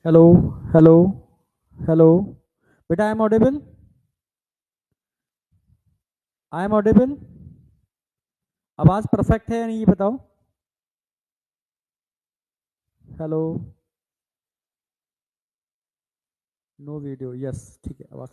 Hello hello hello बेटा, I am audible? I am audible? आवाज़ perfect है या नहीं, ये बताओ। हेलो। नो वीडियो, यस, ठीक है, आवाज़।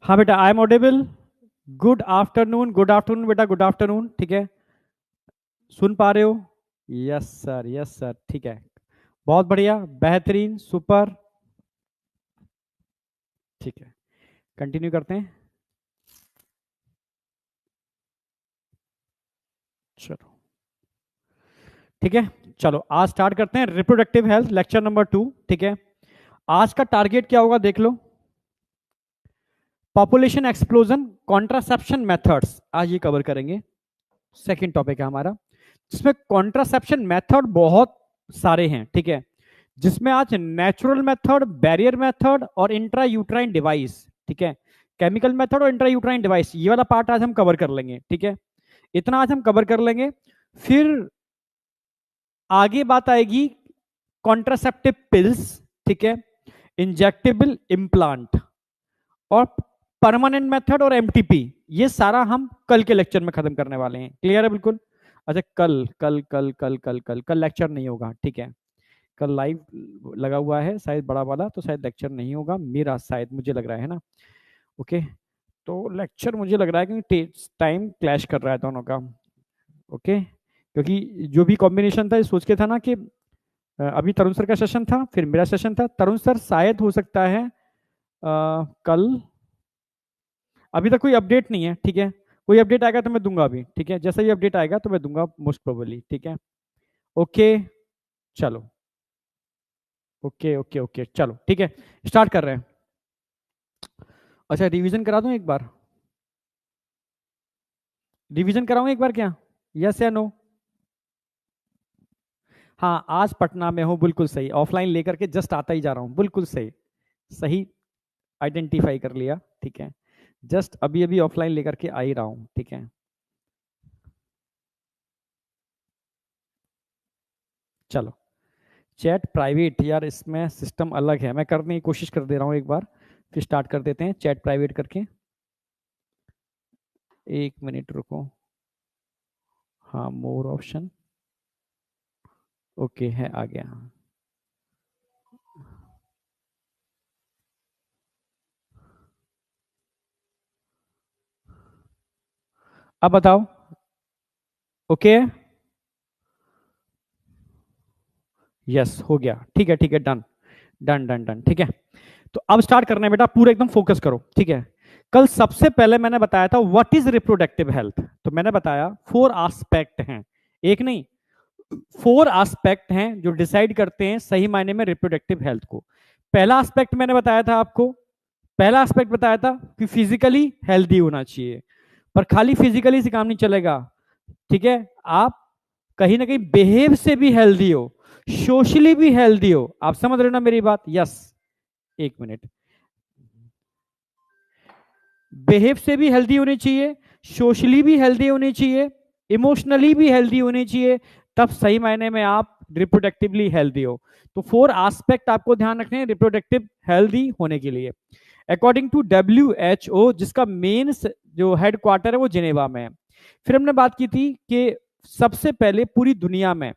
हाँ बेटा, I am audible. Good afternoon बेटा, गुड आफ्टरनून, ठीक है। सुन पा रहे हो? यस सर, यस सर, ठीक है। बहुत बढ़िया, बेहतरीन, सुपर। ठीक है, कंटिन्यू करते हैं। चलो, ठीक है। चलो, आज स्टार्ट करते हैं रिप्रोडक्टिव हेल्थ लेक्चर नंबर 2, ठीक है। आज का टारगेट क्या होगा देख लो। पॉपुलेशन एक्सप्लोजन, कॉन्ट्रासेप्शन मेथड्स, आज ये कवर करेंगे। सेकंड टॉपिक है हमारा, जिसमें कॉन्ट्रासेप्शन मेथड बहुत सारे हैं, ठीक है। जिसमें आज नेचुरल मेथड, बैरियर मेथड और इंट्रा यूट्राइन डिवाइस, ठीक है, केमिकल मेथड और इंट्रा यूट्राइन डिवाइस, ये वाला पार्ट आज हम कवर कर लेंगे, ठीक है, इतना आज हम कवर कर लेंगे। फिर आगे बात आएगी कॉन्ट्रासेप्टिव पिल्स, ठीक है, इंजेक्टेबल इम्प्लांट और परमानेंट मेथड और एमटीपी, ये सारा हम कल के लेक्चर में खत्म करने वाले हैं। क्लियर है बिल्कुल? अच्छा, कल कल कल कल कल कल कल लेक्चर नहीं होगा, ठीक है, कल लाइव लगा हुआ है शायद बड़ा वाला, तो शायद लेक्चर नहीं होगा मेरा, शायद मुझे लग रहा है ना। ओके, तो लेक्चर मुझे लग रहा है कि टाइम क्लैश कर रहा है दोनों का। ओके, क्योंकि जो भी कॉम्बिनेशन था सोच के था ना कि अभी तरुण सर का सेशन था, फिर मेरा सेशन था, तरुण सर शायद हो सकता है कल, अभी तक कोई अपडेट नहीं है, ठीक है, कोई अपडेट आएगा तो मैं दूंगा अभी, ठीक है, जैसा ही अपडेट आएगा तो मैं दूंगा मोस्ट प्रोबेबली, ठीक है। ओके, चलो, ओके ओके ओके, चलो ठीक है, स्टार्ट कर रहे हैं। अच्छा, रिवीजन करा दूं एक बार, रिवीजन कराऊं एक बार क्या, यस या नो? हाँ, आज पटना में हूँ, बिल्कुल सही, ऑफलाइन लेकर के जस्ट आता ही जा रहा हूँ, बिल्कुल सही, सही आइडेंटिफाई कर लिया, ठीक है, जस्ट अभी अभी ऑफलाइन लेकर के आ ही रहा हूँ, ठीक है। चलो, चैट प्राइवेट, यार इसमें सिस्टम अलग है, मैं करने की कोशिश कर दे रहा हूँ एक बार, फिर स्टार्ट कर देते हैं चैट प्राइवेट करके। एक मिनट रुको, हाँ मोर ऑप्शन, ओके है, आ गया। अब बताओ, ओके, यस हो गया, ठीक है ठीक है, डन डन डन डन, ठीक है। तो अब स्टार्ट करना है बेटा, पूरा एकदम फोकस करो, ठीक है। कल सबसे पहले मैंने बताया था व्हाट इज रिप्रोडक्टिव हेल्थ, तो मैंने बताया 4 एस्पेक्ट हैं, एक नहीं 4 एस्पेक्ट हैं जो डिसाइड करते हैं सही मायने में रिप्रोडक्टिव हेल्थ को। पहला एस्पेक्ट मैंने बताया था आपको, पहला एस्पेक्ट बताया था कि फिजिकली हेल्दी होना चाहिए, पर खाली फिजिकली से काम नहीं चलेगा, ठीक है, आप कहीं ना कहीं बिहेव से भी हेल्दी हो, सोशली भी हेल्दी हो, आप समझ रहे हो ना मेरी बात? यस, एक मिनट, बिहेव से भी हेल्दी होनी चाहिए, सोशली भी हेल्दी होनी चाहिए, इमोशनली भी हेल्दी होनी चाहिए, तब सही मायने में आप रिप्रोडक्टिवली हेल्दी हो। तो 4 एस्पेक्ट आपको ध्यान रखने हैं रिप्रोडक्टिव हेल्दी होने के लिए, अकॉर्डिंग टू WHO, जिसका मेन जो हेड क्वार्टर है वो जिनेवा में है। फिर हमने बात की थी कि सबसे पहले पूरी दुनिया में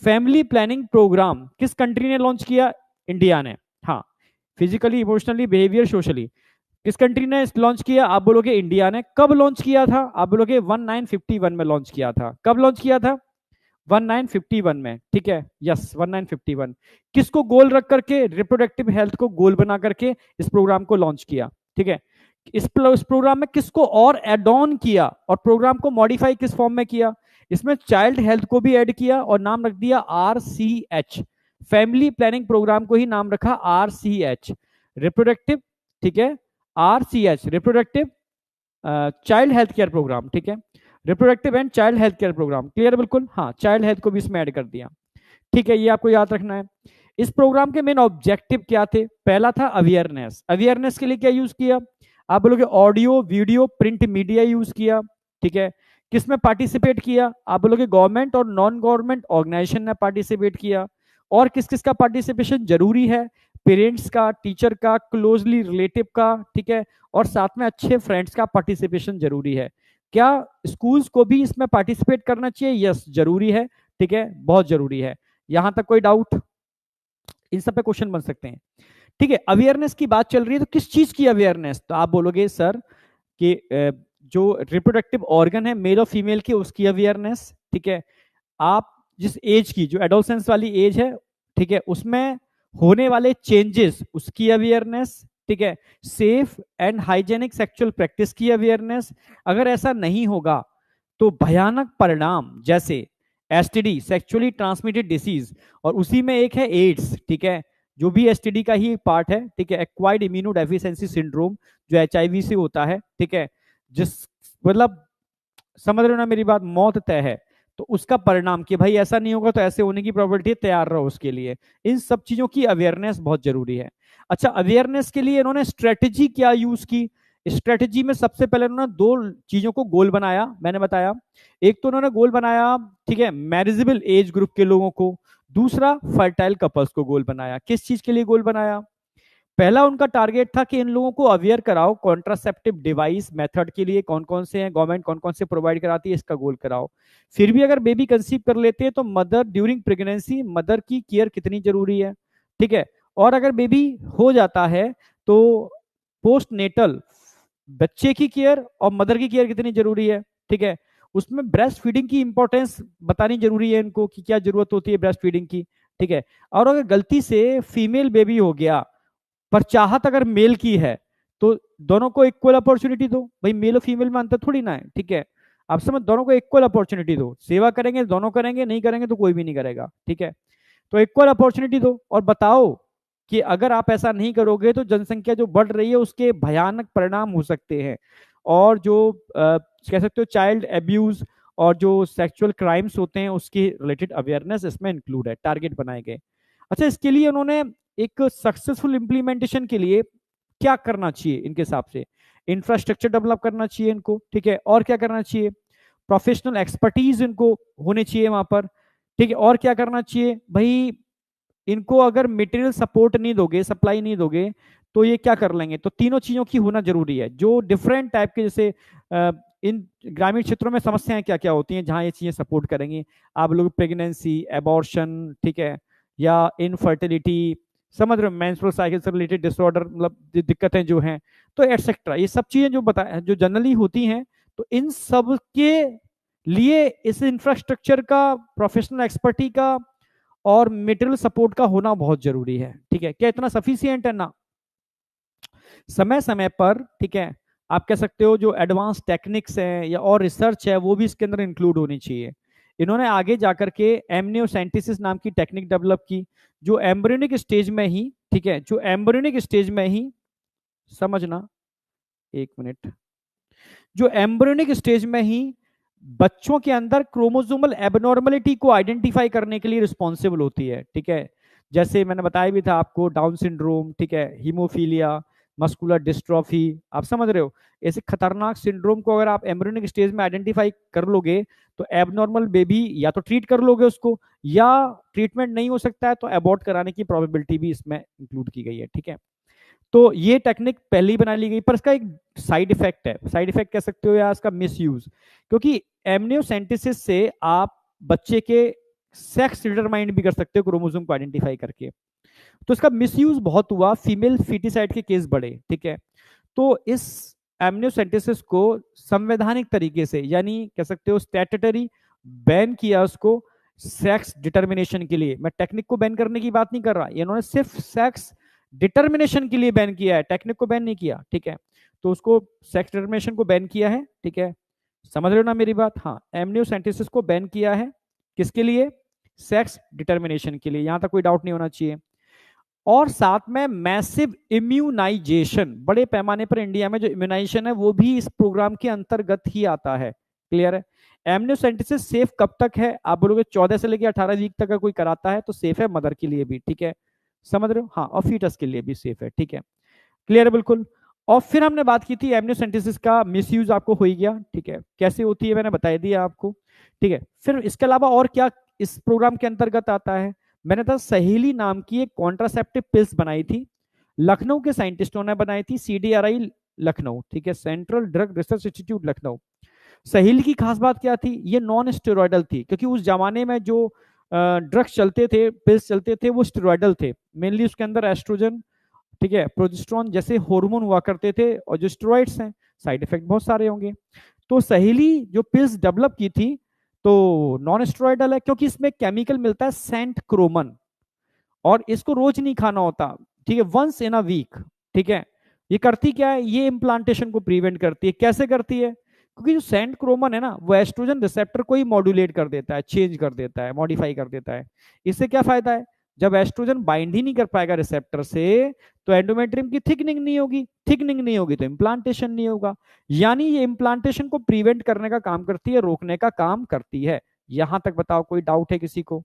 फैमिली प्लानिंग प्रोग्राम किस कंट्री ने लॉन्च किया? इंडिया ने, हाँ, फिजिकली, इमोशनली, बिहेवियर, सोशली, किस कंट्री ने लॉन्च किया? आप बोलोगे इंडिया ने। कब लॉन्च किया था? आप बोलोगे 1951 में लॉन्च किया था। कब लॉन्च किया था? 1951 में, ठीक है, यस 1951। किसको गोल रख करके? रिप्रोडक्टिव हेल्थ को गोल बना करके इस प्रोग्राम को लॉन्च किया, ठीक है। इस प्रोग्राम में किसको और एड ऑन किया और प्रोग्राम को मॉडिफाई किस फॉर्म में किया? इसमें चाइल्ड हेल्थ को भी ऐड किया और नाम रख दिया RCH, फैमिली प्लानिंग प्रोग्राम को ही नाम रखा RCH, रिप्रोडक्टिव, ठीक है, RCH, reproductive child health care program, ठीक है, reproductive and child health care program, clear बिल्कुल? हाँ, चाइल्ड हेल्थ को भी इसमें ऐड कर दिया, ठीक है, ये आपको याद रखना है। इस प्रोग्राम के मेन ऑब्जेक्टिव क्या थे? पहला था अवेयरनेस, अवेयरनेस के लिए क्या यूज किया? आप बोलोगे audio, video, print media use किया, ठीक है। किसमें पार्टिसिपेट किया? आप बोलोगे गवर्नमेंट और नॉन गवर्नमेंट ऑर्गेनाइजेशन ने पार्टिसिपेट किया। और किस किस का पार्टिसिपेशन जरूरी है? पेरेंट्स का, टीचर का, क्लोजली रिलेटिव का, ठीक है, और साथ में अच्छे फ्रेंड्स का पार्टिसिपेशन जरूरी है। क्या स्कूल्स को भी इसमें पार्टिसिपेट करना चाहिए? यस, जरूरी है, ठीक है, बहुत जरूरी है। यहां तक कोई डाउट? इन सब पे क्वेश्चन बन सकते हैं, ठीक है। अवेयरनेस की बात चल रही है, तो किस चीज की अवेयरनेस? तो आप बोलोगे सर कि जो रिप्रोडक्टिव ऑर्गन है मेल और फीमेल की, उसकी अवेयरनेस, ठीक है। आप जिस एज की, जो एडोलसेंस वाली एज है, ठीक है, उसमें होने वाले चेंजेस, उसकी अवेयरनेस, ठीक है। Safe and hygienic sexual practice की अवेयरनेस। अगर ऐसा नहीं होगा तो भयानक परिणाम, जैसे एसटीडी, सेक्सुअली ट्रांसमिटेड डिसीज, और उसी में एक है एड्स, ठीक है, जो भी एसटीडी का ही पार्ट है, ठीक है, एक्वायर्ड इम्यूनो डेफिशिएंसी सिंड्रोम, जो एचआईवी से होता है, ठीक है, जिस मतलब समझ रहे हो ना मेरी बात? मौत तय है। तो उसका परिणाम कि भाई ऐसा नहीं होगा तो ऐसे होने की प्रोबेबिलिटी है, तैयार रहो उसके लिए। इन सब चीजों की अवेयरनेस बहुत जरूरी है। अच्छा, अवेयरनेस के लिए इन्होंने स्ट्रेटेजी क्या यूज की? स्ट्रेटेजी में सबसे पहले उन्होंने दो चीजों को गोल बनाया, मैंने बताया। एक तो उन्होंने गोल बनाया, ठीक है, मैरिजेबल एज ग्रुप के लोगों को। दूसरा, फर्टाइल कपल्स को गोल बनाया। किस चीज के लिए गोल बनाया? पहला उनका टारगेट था कि इन लोगों को अवेयर कराओ कॉन्ट्रासेप्टिव डिवाइस मेथड के लिए कौन कौन से हैं, गवर्नमेंट कौन कौन से प्रोवाइड कराती है, इसका गोल कराओ। फिर भी अगर बेबी कंसीव कर लेते हैं तो मदर ड्यूरिंग प्रेगनेंसी मदर की केयर कितनी जरूरी है, ठीक है। और अगर बेबी हो जाता है तो पोस्ट नेटल बच्चे की केयर और मदर की केयर कितनी जरूरी है, ठीक है। उसमें ब्रेस्ट फीडिंग की इंपॉर्टेंस बतानी जरूरी है इनको कि क्या जरूरत होती है ब्रेस्ट फीडिंग की, ठीक है। और अगर गलती से फीमेल बेबी हो गया पर चाहत अगर मेल की है तो दोनों को इक्वल अपॉर्चुनिटी दो। भाई मेल और फीमेल में अंतर थोड़ी ना है, ठीक है। आप समझ, दोनों को इक्वल अपॉर्चुनिटी दो। सेवा करेंगे दोनों करेंगे, नहीं करेंगे तो कोई भी नहीं करेगा, ठीक है। तो इक्वल अपॉर्चुनिटी दो और बताओ कि अगर आप ऐसा नहीं करोगे तो जनसंख्या जो बढ़ रही है उसके भयानक परिणाम हो सकते हैं। और जो कह सकते हो चाइल्ड एब्यूज और जो सेक्सुअल क्राइम्स होते हैं उसके रिलेटेड अवेयरनेस इसमें इंक्लूड है, टारगेट बनाए गए। अच्छा, इसके लिए उन्होंने एक सक्सेसफुल इंप्लीमेंटेशन के लिए क्या करना चाहिए इनके हिसाब से? इंफ्रास्ट्रक्चर डेवलप करना चाहिए इनको, ठीक है। और क्या करना चाहिए? प्रोफेशनल एक्सपर्टीज इनको होने चाहिए वहां पर, ठीक है। और क्या करना चाहिए भाई? इनको अगर मटेरियल सपोर्ट नहीं दोगे, सप्लाई नहीं दोगे, तो ये क्या कर लेंगे? तो तीनों चीजों की होना जरूरी है। जो डिफरेंट टाइप के, जैसे इन ग्रामीण क्षेत्रों में समस्याएं क्या क्या होती हैं जहां ये चीजें सपोर्ट करेंगी, आप लोग प्रेगनेंसी, एबॉर्शन, ठीक है, या इनफर्टिलिटी, समझ रहे हो, मेंस्ट्रुअल साइकिल से रिलेटेड डिसऑर्डर, मतलब दिक्कतें जो हैं, तो एटसेट्रा, ये सब चीजें जो बता जो जनरली होती हैं। तो इन सब के लिए इस इंफ्रास्ट्रक्चर का, प्रोफेशनल एक्सपर्टी का और मेटेरियल सपोर्ट का होना बहुत जरूरी है, ठीक है। क्या इतना सफिशियंट है? ना, समय समय पर, ठीक है, आप कह सकते हो जो एडवांस टेक्निक्स हैं या और रिसर्च है वो भी इसके अंदर इंक्लूड होनी चाहिए। इन्होंने आगे जाकर के एमनियोसेंटिसिस नाम की टेक्निक डेवलप की, जो एम्ब्रियोनिक स्टेज में ही, ठीक है, जो एम्ब्रियोनिक स्टेज में ही, समझना, एक मिनट, जो एम्ब्रियोनिक स्टेज में ही बच्चों के अंदर क्रोमोसोमल एबनॉर्मलिटी को आइडेंटिफाई करने के लिए रिस्पॉन्सिबल होती है, ठीक है। जैसे मैंने बताया भी था आपको, डाउन सिंड्रोम, ठीक है, हीमोफीलिया, मस्कुलर डिस्ट्रॉफी, आप समझ रहे हो। ऐसे खतरनाक सिंड्रोम को अगर आप एम्ब्रियोनिक स्टेज में आइडेंटिफाई कर लोगे तो एबनॉर्मल बेबी या तो ट्रीट कर लोगे उसको, या ट्रीटमेंट नहीं हो सकता है तो अबॉर्ट कराने की प्रोबेबिलिटी भी इसमें इंक्लूड की गई है, ठीक है। तो ये टेक्निक पहले ही बना ली गई, पर इसका एक साइड इफेक्ट है, साइड इफेक्ट कह सकते हो या इसका मिस यूज। क्योंकि एमनियोसेंटिसिस से आप बच्चे के सेक्स डिटरमाइन भी कर सकते हो क्रोमोसोम को आइडेंटिफाई करके। तो इसका मिसयूज बहुत हुआ, फीमेल फीटिसाइड के केस बढ़े, ठीक है। तो इस एमनियोसेंटिसिस को संवैधानिक तरीके से, यानी कह सकते हो स्टैट्यूटरी बैन किया उसको सेक्स डिटर्मिनेशन के लिए। मैं टेक्निक को बैन करने की बात नहीं कर रहा, इन्होंने सिर्फ सेक्स डिटर्मिनेशन के लिए बैन किया है, टेक्निक को बैन नहीं किया, ठीक है। तो उसको सेक्स डिटर्मिनेशन को बैन किया है, ठीक है। समझ रहे हो ना मेरी बात? हाँ, एमनियोसेंटिसिस को बैन किया है, किसके लिए? सेक्स डिटर्मिनेशन के लिए, यहां तक कोई डाउट नहीं होना चाहिए। और साथ में मैसिव इम्यूनाइजेशन, बड़े पैमाने पर इंडिया में जो इम्यूनाइजेशन है वो भी इस प्रोग्राम के अंतर्गत ही आता है, क्लियर है। एमनियोसेंटिसिस सेफ कब तक है? आप बोलोगे 14 से लेकर 18 वीक तक अगर कोई कराता है तो सेफ है मदर के लिए भी, ठीक है, समझ रहे हो। हाँ, और फीटस के लिए भी सेफ है, ठीक है, क्लियर है बिल्कुल। और फिर हमने बात की थी एमनियोसेंटिसिस का मिसयूज, आपको हो ही गया, ठीक है, कैसे होती है मैंने बता दिया आपको, ठीक है। फिर इसके अलावा और क्या इस प्रोग्राम के अंतर्गत आता है? मैंने तो सहेली नाम की एक कॉन्ट्रासेप्टिव पिल्स बनाई थी, लखनऊ के साइंटिस्टों ने बनाई थी, सीडीआरआई लखनऊ, ठीक है, central drug research institute Lucknow. सहेली की खास बात क्या थी? ये नॉन स्टेरॉयडल थी, क्योंकि उस जमाने में जो ड्रग्स चलते थे, पिल्स चलते थे, वो स्टेरॉयडल थे मेनली। उसके अंदर एस्ट्रोजन, ठीक है, प्रोजेस्टेरोन जैसे हार्मोन हुआ करते थे, और जो स्टेरॉइड्स हैं साइड इफेक्ट बहुत सारे होंगे। तो सहेली जो पिल्स डेवलप की थी तो नॉन स्टेरॉयडल है, क्योंकि इसमें केमिकल मिलता है सेंट क्रोमन, और इसको रोज नहीं खाना होता, ठीक है, वंस इन अ वीक, ठीक है। ये करती क्या है? ये इम्प्लांटेशन को प्रिवेंट करती है। कैसे करती है? क्योंकि जो सेंट क्रोमन है ना, वो एस्ट्रोजन रिसेप्टर को ही मॉड्यूलेट कर देता है, चेंज कर देता है, मॉडिफाई कर देता है। इससे क्या फायदा है? जब एस्ट्रोजन बाइंड ही नहीं कर पाएगा रिसेप्टर से तो एंडोमेट्रियम की थिकनिंग नहीं होगी, थिकनिंग नहीं होगी तो इम्प्लांटेशन नहीं होगा। यानी ये इम्प्लांटेशन को प्रिवेंट करने का काम करती है, रोकने का काम करती है, यहां तक बताओ, कोई डाउट है किसी को?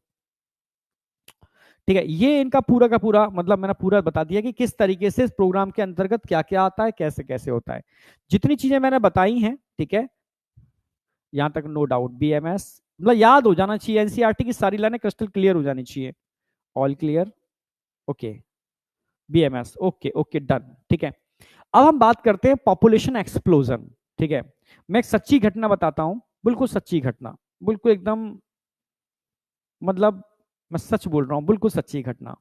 ठीक है, ये इनका पूरा का पूरा मतलब मैंने पूरा बता दिया कि किस तरीके से इस प्रोग्राम के अंतर्गत क्या क्या आता है, कैसे कैसे होता है। जितनी चीजें मैंने बताई हैं, ठीक है, यहां तक नो डाउट बीएमएस मतलब याद हो जाना चाहिए, एनसीईआरटी की सारी लाइनें क्रिस्टल क्लियर हो जानी चाहिए। All clear, okay, BMS, okay okay, done. ठीक है, अब हम बात करते हैं पॉपुलेशन एक्सप्लोजन। ठीक है, मैं एक सच्ची घटना बताता हूं, बिल्कुल सच्ची घटना, बिल्कुल एकदम मतलब मैं सच बोल रहा हूं, बिल्कुल सच्ची घटना।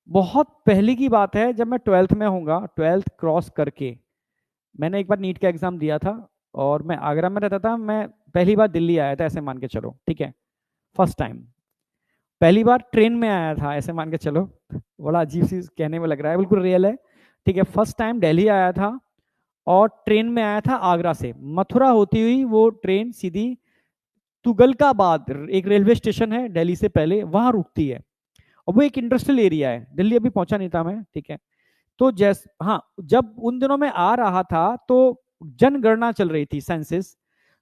बहुत पहले की बात है, जब मैं ट्वेल्थ में होऊंगा, ट्वेल्थ क्रॉस करके मैंने एक बार नीट का एग्जाम दिया था, और मैं आगरा में रहता था। मैं पहली बार दिल्ली आया था, ऐसे मान के चलो, ठीक है, फर्स्ट टाइम। पहली बार ट्रेन में आया था, ऐसे मान के चलो, बड़ा अजीब सी कहने में लग रहा है, बिल्कुल रियल है। ठीक है, फर्स्ट टाइम दिल्ली आया था, और ट्रेन में आया था आगरा से। मथुरा होती हुई वो ट्रेन सीधी तुगलकाबाद, एक रेलवे स्टेशन है दिल्ली से पहले, वहां रुकती है। और वो एक इंडस्ट्रियल एरिया है, दिल्ली अभी पहुंचा नहीं था मैं, ठीक है। तो जैस हाँ, जब उन दिनों में आ रहा था तो जनगणना चल रही थी, सेंसस।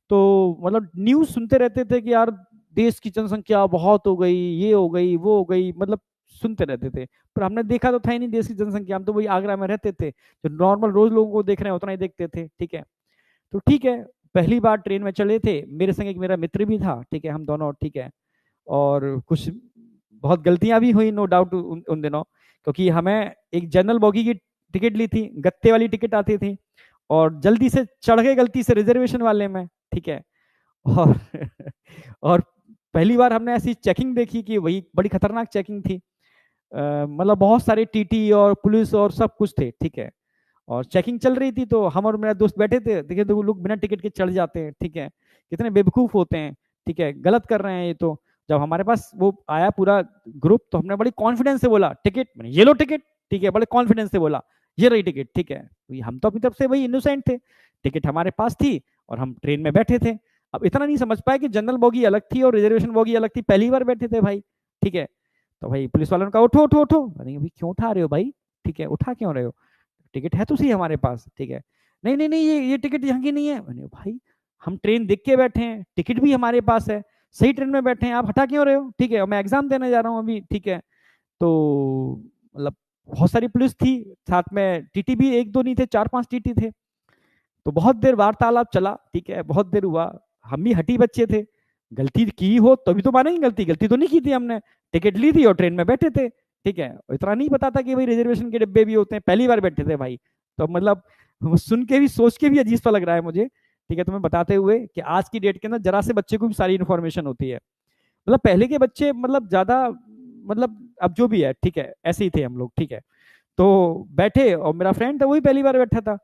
तो मतलब न्यूज सुनते रहते थे कि यार देश की जनसंख्या बहुत हो गई, ये हो गई, वो हो गई, मतलब सुनते रहते थे। पर हमने देखा तो था ही नहीं देश की जनसंख्या, हम तो वही आगरा में रहते थे, जो नॉर्मल रोज लोगों को देख रहे हैं उतना ही देखते थे। ठीक है, तो ठीक है, पहली बार ट्रेन में चले थे, मेरे संग एक मेरा मित्र भी था, ठीक है, हम दोनों, ठीक है। और कुछ बहुत गलतियां भी हुई, नो डाउट, उन दिनों, क्योंकि हमें एक जनरल बोगी की टिकट ली थी, गत्ते वाली टिकट आती थी, और जल्दी से चढ़ गए गलती से रिजर्वेशन वाले में, ठीक है। और और पहली बार हमने ऐसी चेकिंग देखी कि वही बड़ी खतरनाक चेकिंग थी। मतलब बहुत सारे टीटी और पुलिस और सब कुछ थे, ठीक है। और चेकिंग चल रही थी, तो हम और मेरा दोस्त बैठे थे, देखिए तो वो लोग बिना टिकट के चढ़ जाते हैं, ठीक है, कितने बेवकूफ होते हैं, ठीक है, गलत कर रहे हैं ये तो। जब हमारे पास वो आया पूरा ग्रुप, तो हमने बड़ी कॉन्फिडेंस से बोला टिकट, मैंने ये लो टिकट, ठीक है, बड़े कॉन्फिडेंस से बोला ये रही टिकट, ठीक है। हम तो अपनी तरफ से भाई इनोसेंट थे, टिकट हमारे पास थी, और हम ट्रेन में बैठे थे। अब इतना नहीं समझ पाए कि जनरल बोगी अलग थी और रिजर्वेशन बोगी अलग थी, पहली बार बैठे थे भाई, ठीक है। तो भाई पुलिस वालों ने कहा उठो उठो उठो, अरे भाई क्यों उठा रहे हो भाई, ठीक है, उठा क्यों रहे हो, टिकट है तो सही हमारे पास, ठीक है। नहीं नहीं नहीं, ये टिकट यहाँ की नहीं है। मैंने भाई हम ट्रेन देख के बैठे हैं, टिकट भी हमारे पास है, सही ट्रेन में बैठे हैं, आप हटा क्यों रहे हो, ठीक है, और मैं एग्जाम देने जा रहा हूँ अभी, ठीक है। तो मतलब बहुत सारी पुलिस थी, साथ में टीटी भी एक दो नहीं थे, चार पांच टीटी थे। तो बहुत देर वार्तालाप चला, ठीक है, बहुत देर हुआ। हम भी हटी बच्चे थे, गलती की हो तभी तो मानेंगे, गलती गलती तो नहीं की थी हमने, टिकट ली थी और ट्रेन में बैठे थे, ठीक है। इतना नहीं पता था कि भाई रिजर्वेशन के डिब्बे भी होते हैं, पहली बार बैठे थे भाई। तो मतलब सुन के भी सोच के भी अजीब सा लग रहा है मुझे, ठीक है, तुम्हें बताते हुए कि आज की डेट के अंदर जरा से बच्चे को भी सारी इन्फॉर्मेशन होती है। मतलब पहले के बच्चे मतलब ज्यादा, मतलब अब जो भी है, ठीक है, ऐसे ही थे हम लोग, ठीक है। तो बैठे, और मेरा फ्रेंड था, वही पहली बार बैठा था।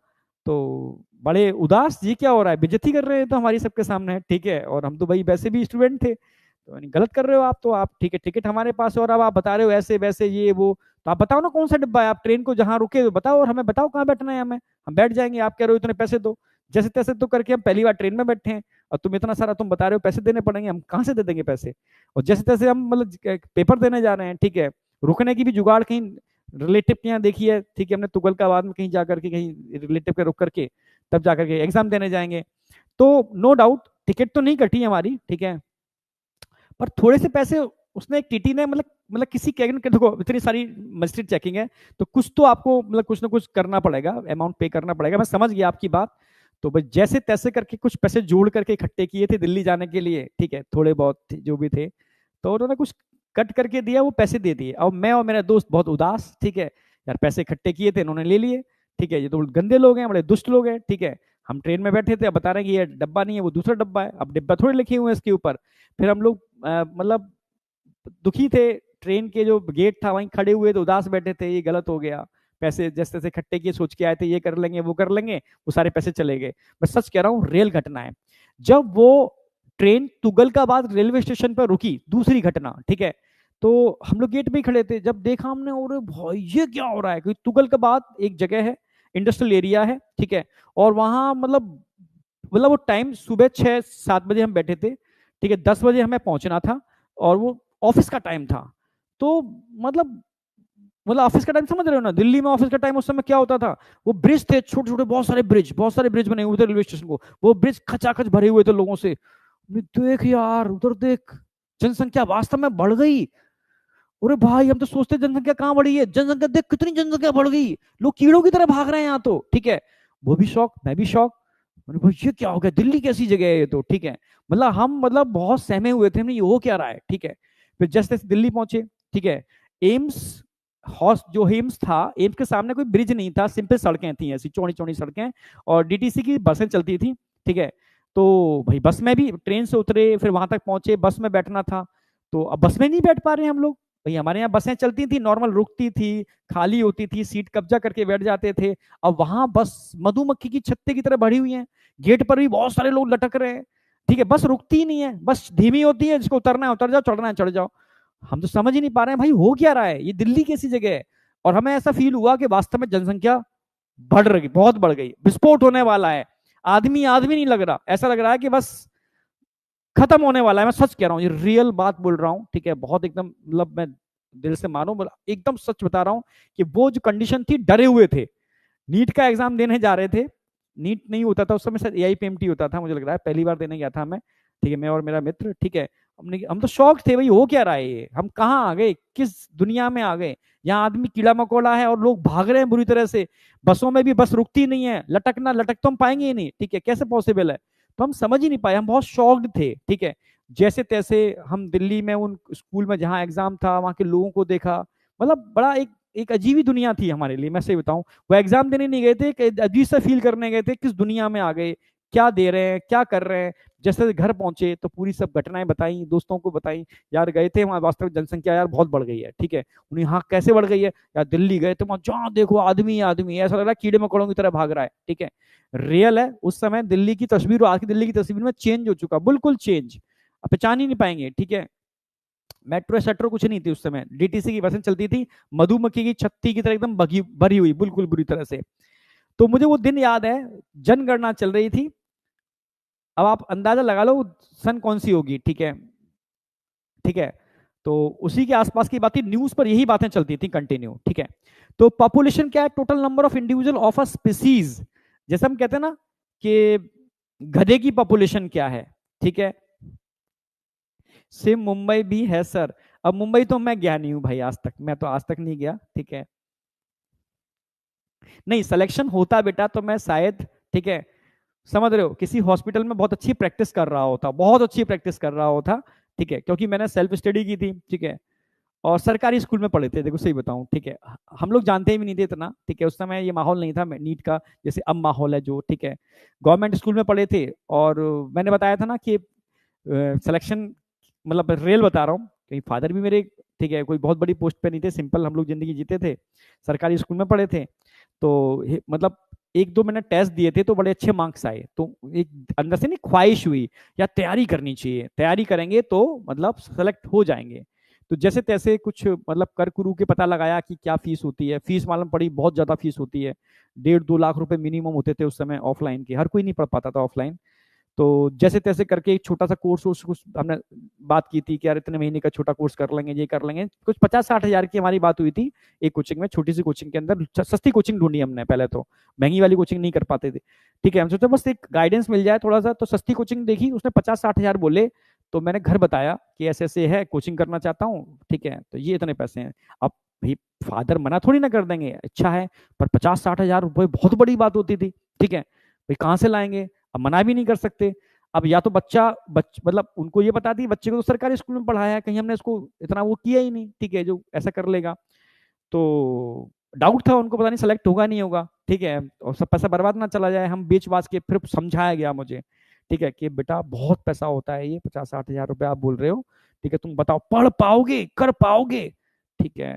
तो बड़े उदास, जी क्या हो रहा है, बेइज्जती कर रहे हैं तो हमारी सबके सामने, ठीक है, और हम तो भाई वैसे भी स्टूडेंट थे, तो यानी गलत कर रहे हो आप, तो आप, ठीक है, टिकट हमारे पास है, और अब आप बता रहे हो ऐसे वैसे ये वो, तो आप बताओ ना कौन सा डिब्बा है, आप ट्रेन को जहाँ रुके तो बताओ, और हमें बताओ कहाँ बैठना है, हमें, हम बैठ जाएंगे, आप कह रहे हो इतने पैसे दो, जैसे तैसे तो करके हम पहली बार ट्रेन में बैठे हैं, और तुम इतना सारा तुम बता रहे हो पैसे देने पड़ेंगे, हम कहाँ से दे देंगे पैसे। और जैसे तैसे हम मतलब पेपर देने जा रहे हैं, ठीक है, रुकने की भी जुगाड़ कहीं रिलेटिव के यहाँ देखी है, ठीक है, हमने तुगलकाबाद में कहीं जाकर के, कहीं रिलेटिव के रुक करके तब जाकर के एग्जाम देने जाएंगे। तो नो डाउट टिकट तो नहीं कटी हमारी, ठीक है, पर थोड़े से पैसे उसने, एक टीटी ने, मतलब किसी कैबिन के, देखो इतनी सारी मजिस्ट्रेट चेकिंग है, तो कुछ तो आपको मतलब कुछ ना कुछ करना पड़ेगा, अमाउंट पे करना पड़ेगा, मैं समझ गया आपकी बात। तो बस जैसे तैसे करके कुछ पैसे जोड़ करके इकट्ठे किए थे दिल्ली जाने के लिए, ठीक है, थोड़े बहुत जो भी थे, तो उन्होंने कुछ कट करके दिया, वो पैसे दे दिए। अब मैं और मेरा दोस्त बहुत उदास, ठीक है, यार पैसे इकट्ठे किए थे, इन्होंने ले लिए, ठीक है, ये तो गंदे लोग हैं, बड़े दुष्ट लोग हैं, ठीक है। हम ट्रेन में बैठे थे, अब बता रहे हैं कि ये डब्बा नहीं है, वो दूसरा डब्बा है, अब डिब्बा थोड़े लिखे हुए हैं इसके ऊपर। फिर हम लोग मतलब दुखी थे, ट्रेन के जो गेट था वहीं खड़े हुए थे, उदास बैठे थे, ये गलत हो गया, पैसे जैसे तैसे इकट्ठे किए, सोच के आए थे ये कर लेंगे वो कर लेंगे, वो सारे पैसे चले गए। मैं सच कह रहा हूँ, रियल घटना है। जब वो ट्रेन तुगलकाबाद रेलवे स्टेशन पर रुकी, दूसरी घटना, ठीक है, तो हम लोग गेट पे ही खड़े थे, जब देखा हमने, और भाई ये क्या हो रहा है, क्योंकि तुगलकाबाद एक जगह है, इंडस्ट्रियल एरिया है, ठीक है, और वहां मतलब वो टाइम सुबह 6-7 बजे हम बैठे थे, ठीक है, 10 बजे हमें पहुंचना था, और वो ऑफिस का टाइम था। तो मतलब ऑफिस का टाइम समझ रहे हो ना, दिल्ली में ऑफिस का टाइम उस समय क्या होता था, वो ब्रिज थे छोटे छोटे, बहुत सारे ब्रिज बने हुए थे रेलवे स्टेशन को, वो ब्रिज खचाखच भरे हुए थे लोगों से, देख यार उधर देख, जनसंख्या वास्तव में बढ़ गई। अरे भाई हम तो सोचते जनसंख्या कहाँ बढ़ी है, जनसंख्या देख कितनी जनसंख्या बढ़ गई, लोग कीड़ों की तरह भाग रहे हैं यहाँ तो, ठीक है। वो भी शौक, मैं भी शौक। मैंने भाई ये क्या हो गया, दिल्ली कैसी जगह है ये तो, ठीक है। मतलब हम मतलब बहुत सहमे हुए थे, हमने ये हो क्या रहा है, ठीक है। फिर जैसे तैसे दिल्ली पहुंचे, ठीक है। एम्स हॉस जो एम्स था, एम्स के सामने कोई ब्रिज नहीं था, सिंपल सड़कें थी ऐसी चौड़ी चौड़ी सड़कें, और डीटीसी की बसें चलती थी, ठीक है। तो भाई बस में भी, ट्रेन से उतरे फिर वहां तक पहुंचे, बस में बैठना था। तो अब बस में नहीं बैठ पा रहे हैं हम लोग। भाई हमारे यहाँ बसें चलती थी, नॉर्मल रुकती थी, खाली होती थी, सीट कब्जा करके बैठ जाते थे। अब वहां बस मधुमक्खी की छत्ते की तरह भरी हुई है, गेट पर भी बहुत सारे लोग लटक रहे हैं, ठीक है। बस रुकती ही नहीं है, बस धीमी होती है, जिसको उतरना है उतर जाओ, चढ़ना है चढ़ जाओ। हम तो समझ ही नहीं पा रहे हैं भाई हो क्या रहा है, ये दिल्ली कैसी जगह है। और हमें ऐसा फील हुआ कि वास्तव में जनसंख्या बढ़ रही, बहुत बढ़ गई, विस्फोट होने वाला है। आदमी आदमी नहीं लग रहा, ऐसा लग रहा है कि बस खत्म होने वाला है। मैं सच कह रहा हूँ, ये रियल बात बोल रहा हूँ, ठीक है। बहुत एकदम मतलब मैं दिल से मानो, एकदम सच बता रहा हूँ कि वो जो कंडीशन थी, डरे हुए थे। नीट का एग्जाम देने जा रहे थे, नीट नहीं होता था उस समय, शायद एआईपीएमटी होता था, मुझे लग रहा है पहली बार देने गया था मैं, ठीक है, मैं और मेरा मित्र, ठीक है। हम तो शौक थे भाई, हो क्या रहा है ये, हम कहाँ आ गए, किस दुनिया में आ गए। यहाँ आदमी कीड़ा मकोड़ा है और लोग भाग रहे हैं बुरी तरह से, बसों में भी बस रुकती नहीं है, लटकना लटक तो हम पाएंगे ही नहीं, ठीक है, कैसे पॉसिबल है। तो हम समझ ही नहीं पाए, हम बहुत शॉक्ड थे, ठीक है। जैसे तैसे हम दिल्ली में उन स्कूल में जहाँ एग्जाम था वहां के लोगों को देखा, मतलब बड़ा एक एक अजीब ही दुनिया थी हमारे लिए, मैं सही बताऊं। वो एग्जाम देने नहीं गए थे, एक अजीब सा फील करने गए थे, किस दुनिया में आ गए, क्या दे रहे हैं, क्या कर रहे हैं। जैसे घर पहुंचे तो पूरी सब घटनाएं बताई, दोस्तों को बताई, यार गए थे वहां, वास्तविक जनसंख्या यार बहुत बढ़ गई है, ठीक है। उन्हें हाँ कैसे बढ़ गई है, यार दिल्ली गए तो वहां जहाँ देखो आदमी आदमी, ऐसा लग रहा है कीड़े मकोड़ों की तरह भाग रहा है, ठीक है। रियल है, उस समय दिल्ली की तस्वीर और आज की दिल्ली की तस्वीर में चेंज हो चुका, बिल्कुल चेंज, आप पहचान ही नहीं पाएंगे, ठीक है। मेट्रो सेट्रो कुछ नहीं थी उस समय, डीटीसी की बसें चलती थी, मधुमक्खी की छत्ती की तरह एकदम भगी भरी हुई, बिल्कुल बुरी तरह से। तो मुझे वो दिन याद है, जनगणना चल रही थी। अब आप अंदाजा लगा लो सन कौन सी होगी, ठीक है, ठीक है। तो उसी के आसपास की बात थी, न्यूज पर यही बातें चलती थी कंटिन्यू, ठीक है। तो पॉपुलेशन क्या है, total number of individual of a species, जैसे हम कहते हैं ना कि गधे की पॉपुलेशन क्या है, ठीक है। सेम मुंबई भी है सर। अब मुंबई तो मैं गया नहीं हूँ भाई आज तक, मैं तो आज तक नहीं गया, ठीक है। नहीं सिलेक्शन होता बेटा तो मैं शायद, ठीक है, समझ रहे हो, किसी हॉस्पिटल में बहुत अच्छी प्रैक्टिस कर रहा होता, बहुत अच्छी प्रैक्टिस कर रहा होता, ठीक है, क्योंकि मैंने सेल्फ स्टडी की थी, ठीक है। और सरकारी स्कूल में पढ़े थे, देखो सही बताऊं, ठीक है। हम लोग जानते भी नहीं थे इतना, ठीक है, उस समय ये माहौल नहीं था नीट का, जैसे अब माहौल है जो, ठीक है। गवर्नमेंट स्कूल में पढ़े थे, और मैंने बताया था ना कि सिलेक्शन, मतलब रियल बता रहा हूँ, कहीं फादर भी मेरे, ठीक है, कोई बहुत बड़ी पोस्ट पे नहीं थे, सिंपल हम लोग जिंदगी जीते थे, सरकारी स्कूल में पढ़े थे। तो मतलब एक दो मैंने टेस्ट दिए थे तो बड़े अच्छे मार्क्स आए, तो एक अंदर से नहीं ख्वाहिश हुई, या तैयारी करनी चाहिए, तैयारी करेंगे तो मतलब सेलेक्ट हो जाएंगे। तो जैसे तैसे कुछ मतलब कर कुरू के पता लगाया कि क्या फीस होती है, फीस मालूम पड़ी बहुत ज्यादा फीस होती है, 1.5-2 लाख रुपए मिनिमम होते थे उस समय ऑफलाइन के, हर कोई नहीं पढ़ पाता था ऑफलाइन। तो जैसे तैसे करके एक छोटा सा कोर्स वोर्स कुछ हमने बात की थी कि यार इतने महीने का छोटा कोर्स कर लेंगे, ये कर लेंगे, कुछ 50-60 हजार की हमारी बात हुई थी। एक कोचिंग में, छोटी सी कोचिंग के अंदर, सस्ती कोचिंग ढूंढी हमने पहले तो, महंगी वाली कोचिंग नहीं कर पाते थे, ठीक है। हम सोचे बस एक गाइडेंस मिल जाए थोड़ा सा, तो सस्ती कोचिंग देखी, उसने 50-60 हजार बोले। तो मैंने घर बताया कि ऐसे ऐसे है, कोचिंग करना चाहता हूँ, ठीक है, तो ये इतने पैसे हैं। अब भाई फादर मना थोड़ी ना कर देंगे, इच्छा है, पर 50-60 हजार रुपये बहुत बड़ी बात होती थी, ठीक है, भाई कहाँ से लाएंगे, अब मना भी नहीं कर सकते। अब या तो मतलब उनको ये बता दी बच्चे को तो सरकारी स्कूल में पढ़ाया है, कहीं हमने इसको इतना वो किया ही नहीं, ठीक है, जो ऐसा कर लेगा। तो डाउट था उनको, पता नहीं सेलेक्ट होगा नहीं होगा, ठीक है, और सब पैसा बर्बाद ना चला जाए, हम बेच बाच के, फिर समझाया गया मुझे, ठीक है, कि बेटा बहुत पैसा होता है ये, 50-60 हजार रुपये आप बोल रहे हो, ठीक है, तुम बताओ पढ़ पाओगे, कर पाओगे, ठीक है,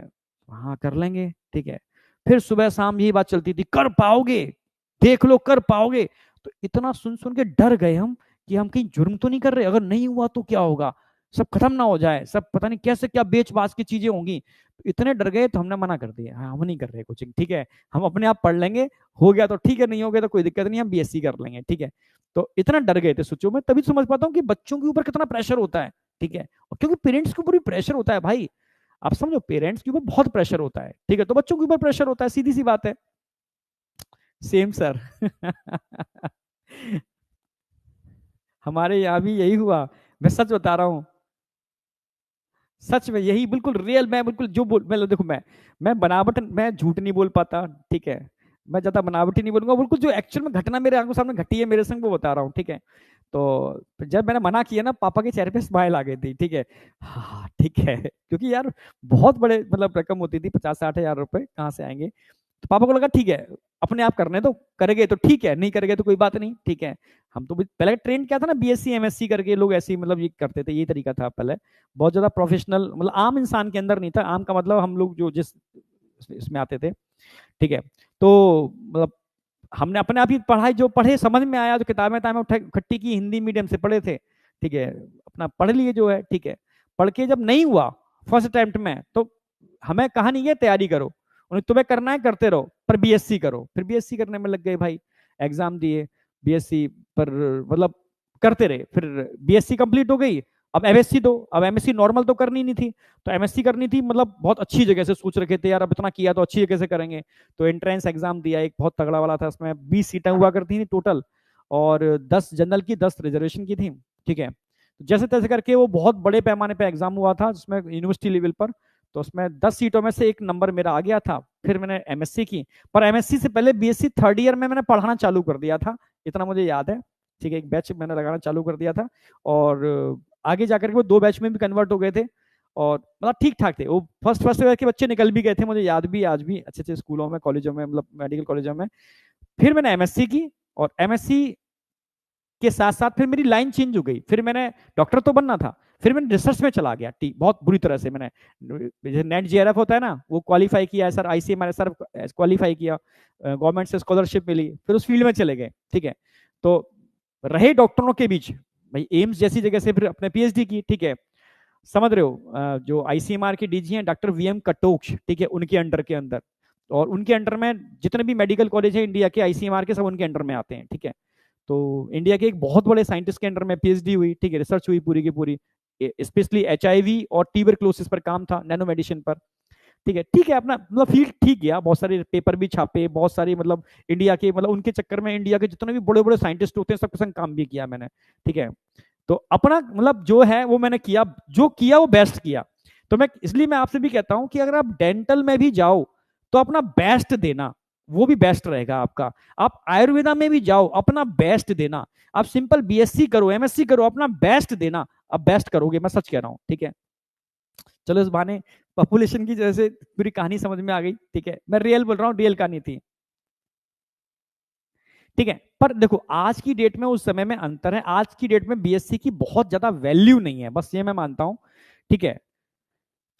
हाँ कर लेंगे, ठीक है। फिर सुबह शाम यही बात चलती थी, कर पाओगे, देख लो कर पाओगे। तो इतना सुन सुन के डर गए हम कि हम कहीं जुर्म तो नहीं कर रहे, अगर नहीं हुआ तो क्या होगा, सब खत्म ना हो जाए, सब पता नहीं कैसे क्या बेच बाच की चीजें होंगी। तो इतने डर गए तो हमने मना कर दिया, हाँ हम नहीं कर रहे कोचिंग, ठीक है, हम अपने आप पढ़ लेंगे, हो गया तो ठीक है, नहीं हो गया तो कोई दिक्कत नहीं, हम बीएससी कर लेंगे, ठीक है। तो इतना डर गए थे, सोचो, मैं तभी समझ पाता हूँ कि बच्चों के ऊपर कितना प्रेशर होता है, ठीक है, और क्योंकि पेरेंट्स के ऊपर भी प्रेशर होता है भाई, आप समझो, पेरेंट्स के ऊपर बहुत प्रेशर होता है, ठीक है, तो बच्चों के ऊपर प्रेशर होता है, सीधी सी बात है। Same sir. हमारे यहाँ भी यही हुआ, मैं सच बता रहा हूँ, सच में यही बिल्कुल रियल। मैं बिल्कुल जो बोल, मैं देखो, मैं बनावट, मैं झूठ नहीं बोल पाता, ठीक है, मैं ज्यादा बनावटी नहीं बोलूंगा, बिल्कुल जो एक्चुअल में घटना मेरे आंखों सामने घटी है मेरे संग, वो बता रहा हूँ, ठीक है। तो जब मैंने मना किया ना, पापा के चेहरे पे स्माइल आ गई थी, ठीक है। हाँ ठीक है, क्योंकि यार बहुत बड़े मतलब रकम होती थी, 50-60 हज़ार रुपए कहाँ से आएंगे। तो पापा को लगा ठीक है, अपने आप करने तो, करेंगे तो ठीक है, नहीं करेंगे तो कोई बात नहीं, ठीक है। हम तो पहले ट्रेंड क्या था ना, बीएससी एमएससी करके लोग ऐसे ही मतलब ये करते थे, ये तरीका था पहले, बहुत ज्यादा प्रोफेशनल, मतलब आम इंसान के अंदर नहीं था। आम का मतलब हम लोग जो जिस इसमें आते थे, ठीक है। तो मतलब हमने अपने आप ही पढ़ाई जो पढ़े, समझ में आया, जो किताबें ताबें इकट्ठी की, हिंदी मीडियम से पढ़े थे, ठीक है, अपना पढ़ लिए जो है, ठीक है। पढ़ के जब नहीं हुआ फर्स्ट अटेम्प्ट में, तो हमें कहा नहीं है तैयारी करो, उन्हें तुम्हें करना है करते रहो, पर बीएससी करो। फिर बीएससी करने में लग गए भाई, एग्जाम दिए बीएससी पर, मतलब करते रहे। फिर बीएससी कंप्लीट हो गई, अब एमएससी दो। अब एमएससी नॉर्मल तो करनी नहीं थी, तो एमएससी करनी थी, मतलब बहुत अच्छी जगह से सोच रखे थे यार, अब इतना किया तो अच्छी जगह से करेंगे। तो एंट्रेंस एग्जाम दिया, एक बहुत तगड़ा वाला था, उसमें 20 सीटें हुआ करती थी टोटल, और 10 जनरल की, 10 रिजर्वेशन की थी, ठीक है। तो जैसे तैसे करके वो बहुत बड़े पैमाने पे एग्जाम हुआ था, जिसमें यूनिवर्सिटी लेवल पर, तो उसमें 10 सीटों में से एक नंबर मेरा आ गया था। फिर मैंने एमएससी की, पर एमएससी से पहले बीएससी थर्ड ईयर में मैंने पढ़ाना चालू कर दिया था, इतना मुझे याद है, ठीक है। एक बैच मैंने लगाना चालू कर दिया था, और आगे जाकर के वो 2 बैच में भी कन्वर्ट हो गए थे, और मतलब ठीक ठाक थे वो। फर्स्ट फर्स्ट ईयर के बच्चे निकल भी गए थे, मुझे याद भी आज भी, अच्छे अच्छे स्कूलों में, कॉलेजों में, मतलब मेडिकल कॉलेजों में। फिर मैंने एमएससी की, और एमएससी के साथ साथ फिर मेरी लाइन चेंज हो गई, फिर मैंने डॉक्टर तो बनना था, फिर मैंने रिसर्च में चला गया, बहुत बुरी तरह से मैंने, जैसे नेट जेआरएफ होता है ना, वो क्वालिफाई किया है सर, आईसीएमआर सर क्वालिफाई किया, गवर्नमेंट से स्कॉलरशिप मिली, फिर उस फील्ड में चले गए, ठीक है। तो रहे डॉक्टरों के बीच, भाई एम्स जैसी जगह से फिर अपने पीएचडी की, ठीक है। समझ रहे हो, जो आईसीएमआर के डीजी हैं डॉक्टर वीएम कटोच, ठीक है, उनके अंडर के अंदर, और उनके अंडर में जितने भी मेडिकल कॉलेज है इंडिया के आईसीएमआर के, सब उनके अंडर में आते हैं, ठीक है। तो इंडिया के एक बहुत बड़े साइंटिस्ट के अंडर में पीएचडी हुई, ठीक है, रिसर्च हुई पूरी की पूरी, स्पेशली एचआईवी और ट्यूबरक्लोसिस पर काम था, नैनो मेडिसिन पर, ठीक है। ठीक है, अपना मतलब फील्ड ठीक गया, बहुत सारे पेपर भी छापे, बहुत सारी मतलब इंडिया के, मतलब उनके चक्कर में इंडिया के जितने भी बड़े बड़े साइंटिस्ट होते हैं सबके संग काम भी किया मैंने, ठीक है। तो अपना मतलब जो है वो मैंने किया, जो किया वो बेस्ट किया। तो मैं इसलिए मैं आपसे भी कहता हूं कि अगर आप डेंटल में भी जाओ तो अपना बेस्ट देना, वो भी बेस्ट रहेगा आपका। आप आयुर्वेदा में भी जाओ, अपना बेस्ट देना। आप सिंपल बीएससी करो, एमएससी करो, अपना बेस्ट देना, अब बेस्ट करोगे, मैं सच कह रहा हूं, ठीक है। चलो इस बहाने पॉपुलेशन की जैसे पूरी कहानी समझ में आ गई, ठीक है, मैं रियल बोल रहा हूँ, रियल कहानी थी, ठीक है। पर देखो आज की डेट में उस समय में अंतर है, आज की डेट में बीएससी की बहुत ज्यादा वैल्यू नहीं है, बस ये मैं मानता हूं, ठीक है।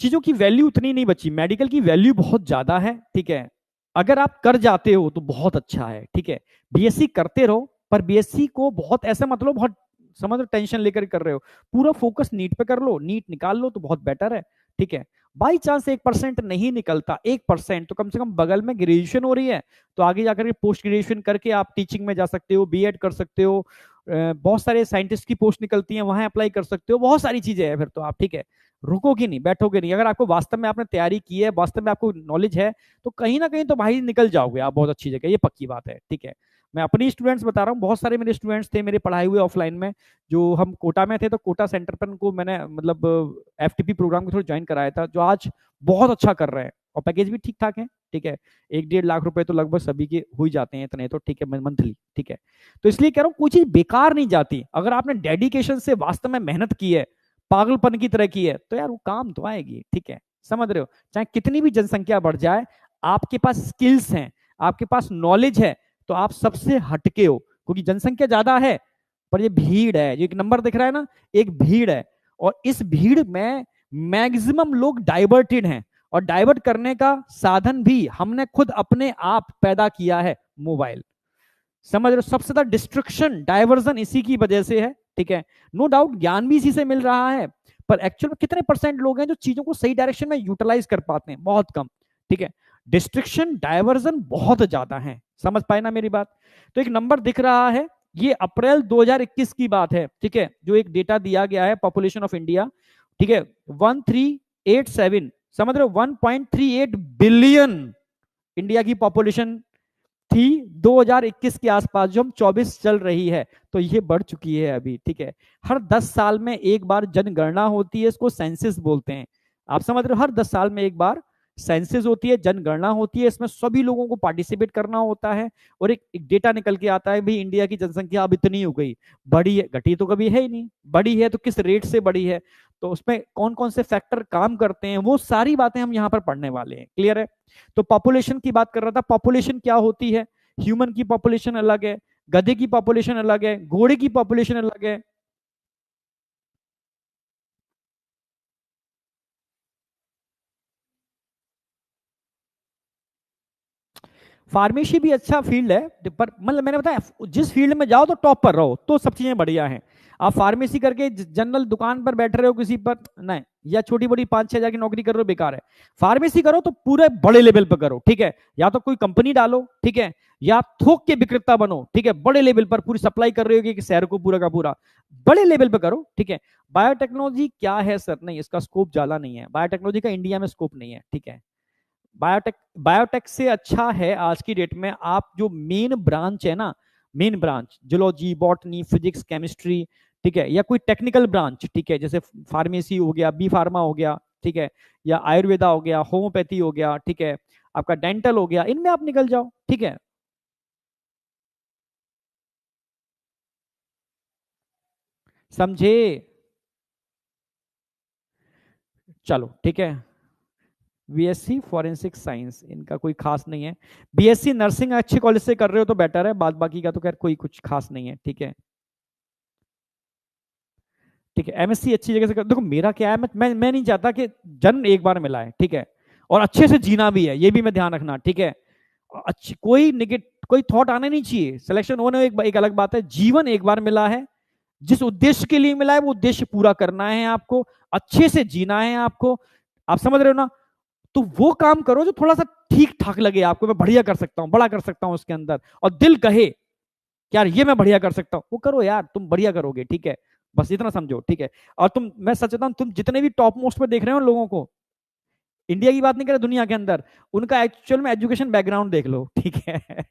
चीजों की वैल्यू उतनी नहीं बची, मेडिकल की वैल्यू बहुत ज्यादा है, ठीक है। अगर आप कर जाते हो तो बहुत अच्छा है, ठीक है। बीएससी करते रहो, पर बीएससी को बहुत ऐसा मतलब बहुत समझ लो टेंशन लेकर कर रहे हो, पूरा फोकस नीट पे कर लो, नीट निकाल लो तो बहुत बेटर है, ठीक है। बाई चांस 1% नहीं निकलता, 1%, तो कम से कम बगल में ग्रेजुएशन हो रही है, तो आगे जाकर के पोस्ट ग्रेजुएशन करके आप टीचिंग में जा सकते हो, बीएड कर सकते हो, बहुत सारे साइंटिस्ट की पोस्ट निकलती है, वहां अप्लाई कर सकते हो, बहुत सारी चीजें हैं फिर तो आप, ठीक है। रुकोगे नहीं, बैठोगे नहीं, अगर आपको वास्तव में आपने तैयारी की है, वास्तव में आपको नॉलेज है, तो कहीं ना कहीं तो भाई निकल जाओगे आप बहुत अच्छी जगह, ये पक्की बात है, ठीक है। मैं अपनी स्टूडेंट्स बता रहा हूँ, बहुत सारे मेरे स्टूडेंट्स थे मेरे पढ़ाए हुए ऑफलाइन में, जो हम कोटा में थे, तो कोटा सेंटर पर उनको मैंने मतलब एफटीपी प्रोग्राम के थ्रू ज्वाइन कराया था, जो आज बहुत अच्छा कर रहे हैं, और पैकेज भी ठीक ठाक है, ठीक है। 1-1.5 लाख रुपए तो लगभग सभी के हो ही जाते हैं इतने, तो ठीक है, मंथली, ठीक है। तो इसलिए कह रहा हूँ कोई चीज बेकार नहीं जाती, अगर आपने डेडिकेशन से वास्तव में मेहनत की है, पागलपन की तरह की है, तो यार वो काम तो आएगी, ठीक है। समझ रहे हो, चाहे कितनी भी जनसंख्या बढ़ जाए, आपके पास स्किल्स हैं, आपके पास नॉलेज है, तो आप सबसे हटके हो, क्योंकि जनसंख्या ज्यादा है, पर ये भीड़ है, ये एक नंबर दिख रहा है ना, एक भीड़ है, और इस भीड़ में मैक्सिमम लोग डाइवर्टेड हैं, और डाइवर्ट करने का साधन भी हमने खुद अपने आप पैदा किया है, मोबाइल। समझ रहे हो, सबसे ज्यादा डिस्ट्रक्शन, डाइवर्जन इसी की वजह से है, ठीक है। नो डाउट ज्ञान भी इसी से मिल रहा है, पर एक्चुअल में कितने परसेंट लोग हैं जो चीजों को सही डायरेक्शन में यूटिलाइज कर पाते हैं, बहुत कम, ठीक है। डिस्ट्रिक्शन डाइवर्जन बहुत ज्यादा है, समझ पाए ना मेरी बात। तो एक नंबर दिख रहा है, ये अप्रैल 2021 की बात है, ठीक है, जो एक डेटा दिया गया है पॉपुलेशन ऑफ इंडिया, ठीक है, 1387, समझ रहे हो, 1.38 बिलियन इंडिया की पॉपुलेशन थी 2021 के आसपास, जो हम 24 चल रही है, तो ये बढ़ चुकी है अभी, ठीक है। हर 10 साल में एक बार जनगणना होती है, इसको सेंसस बोलते हैं। आप समझ रहे हो, हर 10 साल में एक बार सेंसस होती है, जनगणना होती है, इसमें सभी लोगों को पार्टिसिपेट करना होता है, और एक डेटा निकल के आता है, भाई इंडिया की जनसंख्या अब इतनी हो गई, बढ़ी है, घटी तो कभी है ही नहीं, बढ़ी है तो किस रेट से बढ़ी है, तो उसमें कौन कौन से फैक्टर काम करते हैं, वो सारी बातें हम यहाँ पर पढ़ने वाले हैं। क्लियर है? तो पॉपुलेशन की बात कर रहा था। पॉपुलेशन क्या होती है? ह्यूमन की पॉपुलेशन अलग है, गधे की पॉपुलेशन अलग है, घोड़े की पॉपुलेशन अलग है। फार्मेसी भी अच्छा फील्ड है, पर मतलब मैंने बताया जिस फील्ड में जाओ तो टॉप पर रहो, तो सब चीजें बढ़िया हैं। आप फार्मेसी करके जनरल दुकान पर बैठ रहे हो किसी पर, नहीं, या छोटी बड़ी 5-6 हजार की नौकरी कर रहे हो, बेकार है। फार्मेसी करो तो पूरे बड़े लेवल पर करो, ठीक है, या तो कोई कंपनी डालो, ठीक है, या थोक के विक्रेता बनो, ठीक है, बड़े लेवल पर पूरी सप्लाई कर रहे हो कि शहर को पूरा का पूरा, बड़े लेवल पर करो, ठीक है। बायोटेक्नोलॉजी क्या है सर? नहीं, इसका स्कोप ज्यादा नहीं है, बायोटेक्नोलॉजी का इंडिया में स्कोप नहीं है, ठीक है। बायोटेक, बायोटेक से अच्छा है आज की डेट में आप जो मेन ब्रांच है ना, main branch zoology, botany, physics, chemistry, ठीक है, या कोई टेक्निकल ब्रांच, ठीक है, जैसे फार्मेसी हो गया, बी फार्मा हो गया, ठीक है, या आयुर्वेदा हो गया, होम्योपैथी हो गया, ठीक है, आपका डेंटल हो गया, इनमें आप निकल जाओ, ठीक है। समझे? चलो ठीक है। बीएससी फॉरेंसिक साइंस इनका कोई खास नहीं है। बीएससी नर्सिंग अच्छे कॉलेज से कर रहे हो तो बेटर है, बाद बाकी का तो खैर कोई कुछ खास नहीं है, ठीक है। ठीक है, एमएससी अच्छी जगह से कर, देखो मेरा क्या है, मैं नहीं चाहता कि जन्म एक बार मिला है, ठीक है, और अच्छे से जीना भी है, ये भी मैं ध्यान रखना, ठीक है। अच्छी कोई निगेट, कोई थॉट आने नहीं चाहिए, सिलेक्शन होने एक अलग बात है, जीवन एक बार मिला है, जिस उद्देश्य के लिए मिला है वो उद्देश्य पूरा करना है आपको, अच्छे से जीना है आपको, आप समझ रहे हो ना? तो वो काम करो जो थोड़ा सा ठीक ठाक लगे आपको, मैं बढ़िया कर सकता हूँ, बड़ा कर सकता हूँ उसके अंदर, और दिल कहे कि यार ये मैं बढ़िया कर सकता हूँ, वो करो यार, तुम बढ़िया करोगे, ठीक है। बस इतना समझो, ठीक है। और तुम, मैं सच बताऊं, तुम जितने भी टॉप मोस्ट पे देख रहे हो लोगों को, इंडिया की बात नहीं कर रहे, दुनिया के अंदर, उनका एक्चुअल में एजुकेशन बैकग्राउंड देख लो, ठीक है।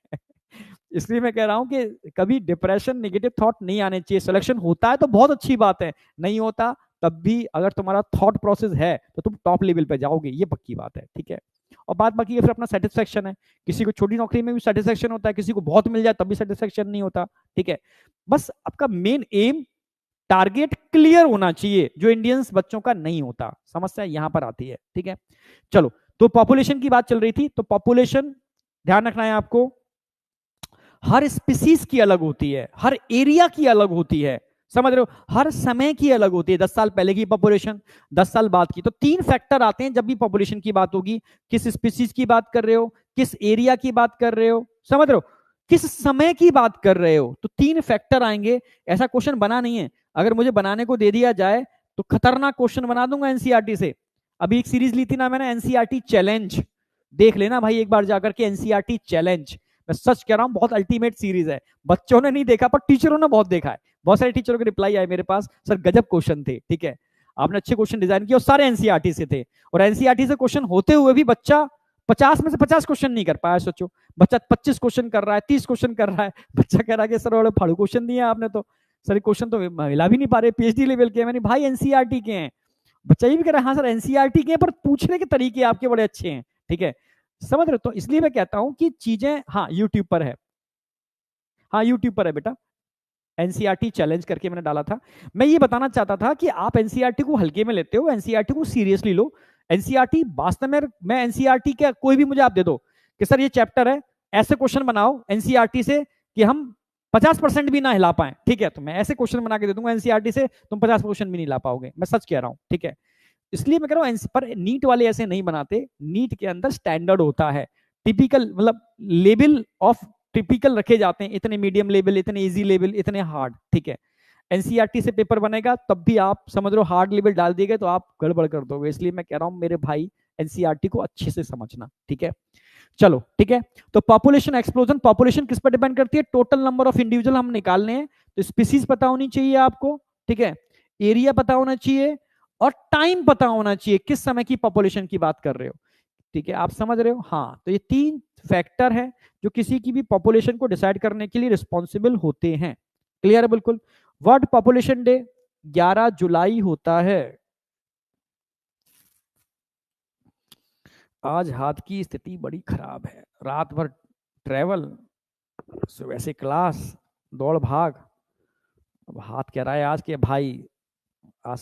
इसलिए मैं कह रहा हूं कि कभी डिप्रेशन, नेगेटिव थॉट नहीं आने चाहिए। सिलेक्शन होता है तो बहुत अच्छी बात है, नहीं होता तब भी अगर तुम्हारा थॉट प्रोसेस है तो तुम टॉप लेवल पे जाओगे, ये पक्की बात है, ठीक है। और बात बाकी है फिर अपना सेटिस्फेक्शन है, किसी को छोटी नौकरी में भी सेटिस्फेक्शन होता है, किसी को बहुत मिल जाए तब भी सेटिस्फेक्शन नहीं होता, ठीक है। बस आपका मेन एम, टारगेट क्लियर होना चाहिए, जो इंडियंस बच्चों का नहीं होता, समस्या यहां पर आती है, ठीक है। चलो, तो पॉपुलेशन की बात चल रही थी, तो पॉपुलेशन ध्यान रखना है आपको, हर स्पीसीज की अलग होती है, हर एरिया की अलग होती है, समझ रहे हो, हर समय की अलग होती है, 10 साल पहले की पॉपुलेशन, 10 साल बाद की, तो 3 फैक्टर आते हैं जब भी पॉपुलेशन की बात होगी, किस स्पीसीज की बात कर रहे हो, किस एरिया की बात कर रहे हो, समझ रहे हो, किस समय की बात कर रहे हो, तो 3 फैक्टर आएंगे। ऐसा क्वेश्चन बना नहीं है, अगर मुझे बनाने को दे दिया जाए तो खतरनाक क्वेश्चन बना दूंगा एनसीईआरटी से। अभी एक सीरीज ली थी ना मैंने, एनसीईआरटी चैलेंज, देख लेना भाई एक बार जाकर के, एनसीईआरटी चैलेंज, मैं सच कह रहा हूँ, बहुत अल्टीमेट सीरीज है। बच्चों ने नहीं देखा पर टीचरों ने बहुत देखा है, बहुत सारे टीचरों के रिप्लाई आए मेरे पास, सर गजब क्वेश्चन थे, ठीक है, आपने अच्छे क्वेश्चन डिजाइन किए, और सारे एनसीईआरटी से थे, और एनसीईआरटी से क्वेश्चन होते हुए भी बच्चा 50 में से 50 क्वेश्चन नहीं कर पाया, सोचो, बच्चा 25 क्वेश्चन कर रहा है, 30 क्वेश्चन कर रहा है, बच्चा कह रहा है कि सर बड़े फाड़ू क्वेश्चन दिए आपने, तो सर क्वेश्चन तो महिला भी नहीं पा रहे, पीएचडी लेवल के, मैंने भाई एनसीईआरटी के हैं। बच्चा ये भी कह रहा है हाँ सर एनसीईआरटी के हैं, पर पूछने के तरीके आपके बड़े अच्छे हैं, ठीक है, समझ रहे हो? तो इसलिए मैं कहता हूं कि चीजें, हाँ यूट्यूब पर है, हाँ यूट्यूब पर है बेटा, एनसीईआरटी चैलेंज करके मैंने डाला था। मैं ये बताना चाहता था कि आप एनसीईआरटी को हल्के में लेते हो, एनसीईआरटी को सीरियसली लो। एनसीईआरटी वास्तव में, मैं एनसीईआरटी का कोई भी मुझे आप दे दो कि सर ये चैप्टर है, ऐसे क्वेश्चन बनाओ एनसीईआरटी से कि हम 50% भी ना हिला पाए, ठीक है, तो मैं ऐसे क्वेश्चन बना के दे दूंगा एनसीईआरटी से, तुम 50% भी नहीं ला पाओगे, मैं सच कह रहा हूं, ठीक है। इसलिए मैं कह रहा हूं, पर नीट वाले ऐसे नहीं बनाते, नीट के अंदर स्टैंडर्ड होता है, टिपिकल मतलब लेवल ऑफ टिपिकल रखे जाते हैं, इतने मीडियम लेवल, इतने इजी लेवल, इतने हार्ड, ठीक है। एनसीईआरटी से पेपर बनेगा तब भी आप समझ लो हार्ड लेवल डाल दिए तो आप गड़बड़ कर दोगे, इसलिए मैं कह रहा हूं मेरे भाई एनसीईआरटी को अच्छे से समझना, ठीक है। चलो ठीक है, तो पॉपुलेशन एक्सप्लोजन, पॉपुलेशन किस पर डिपेंड करती है? टोटल नंबर ऑफ इंडिविजुअल हम निकालने हैं, तो स्पीसीज पता होनी चाहिए आपको, ठीक है, एरिया पता होना चाहिए, और टाइम पता होना चाहिए, किस समय की पॉपुलेशन की बात कर रहे हो। ठीक है, आप समझ रहे हो? हाँ, तो ये 3 फैक्टर है जो किसी की भी पॉपुलेशन को डिसाइड करने के लिए रिस्पॉन्सिबल होते हैं। क्लियर है बिल्कुल? वर्ल्ड पॉपुलेशन डे 11 जुलाई होता है। आज हाथ की स्थिति बड़ी खराब है, रात भर ट्रेवल, सुबह से क्लास, दौड़ भाग, अब हाथ कह रहा है आज के भाई आज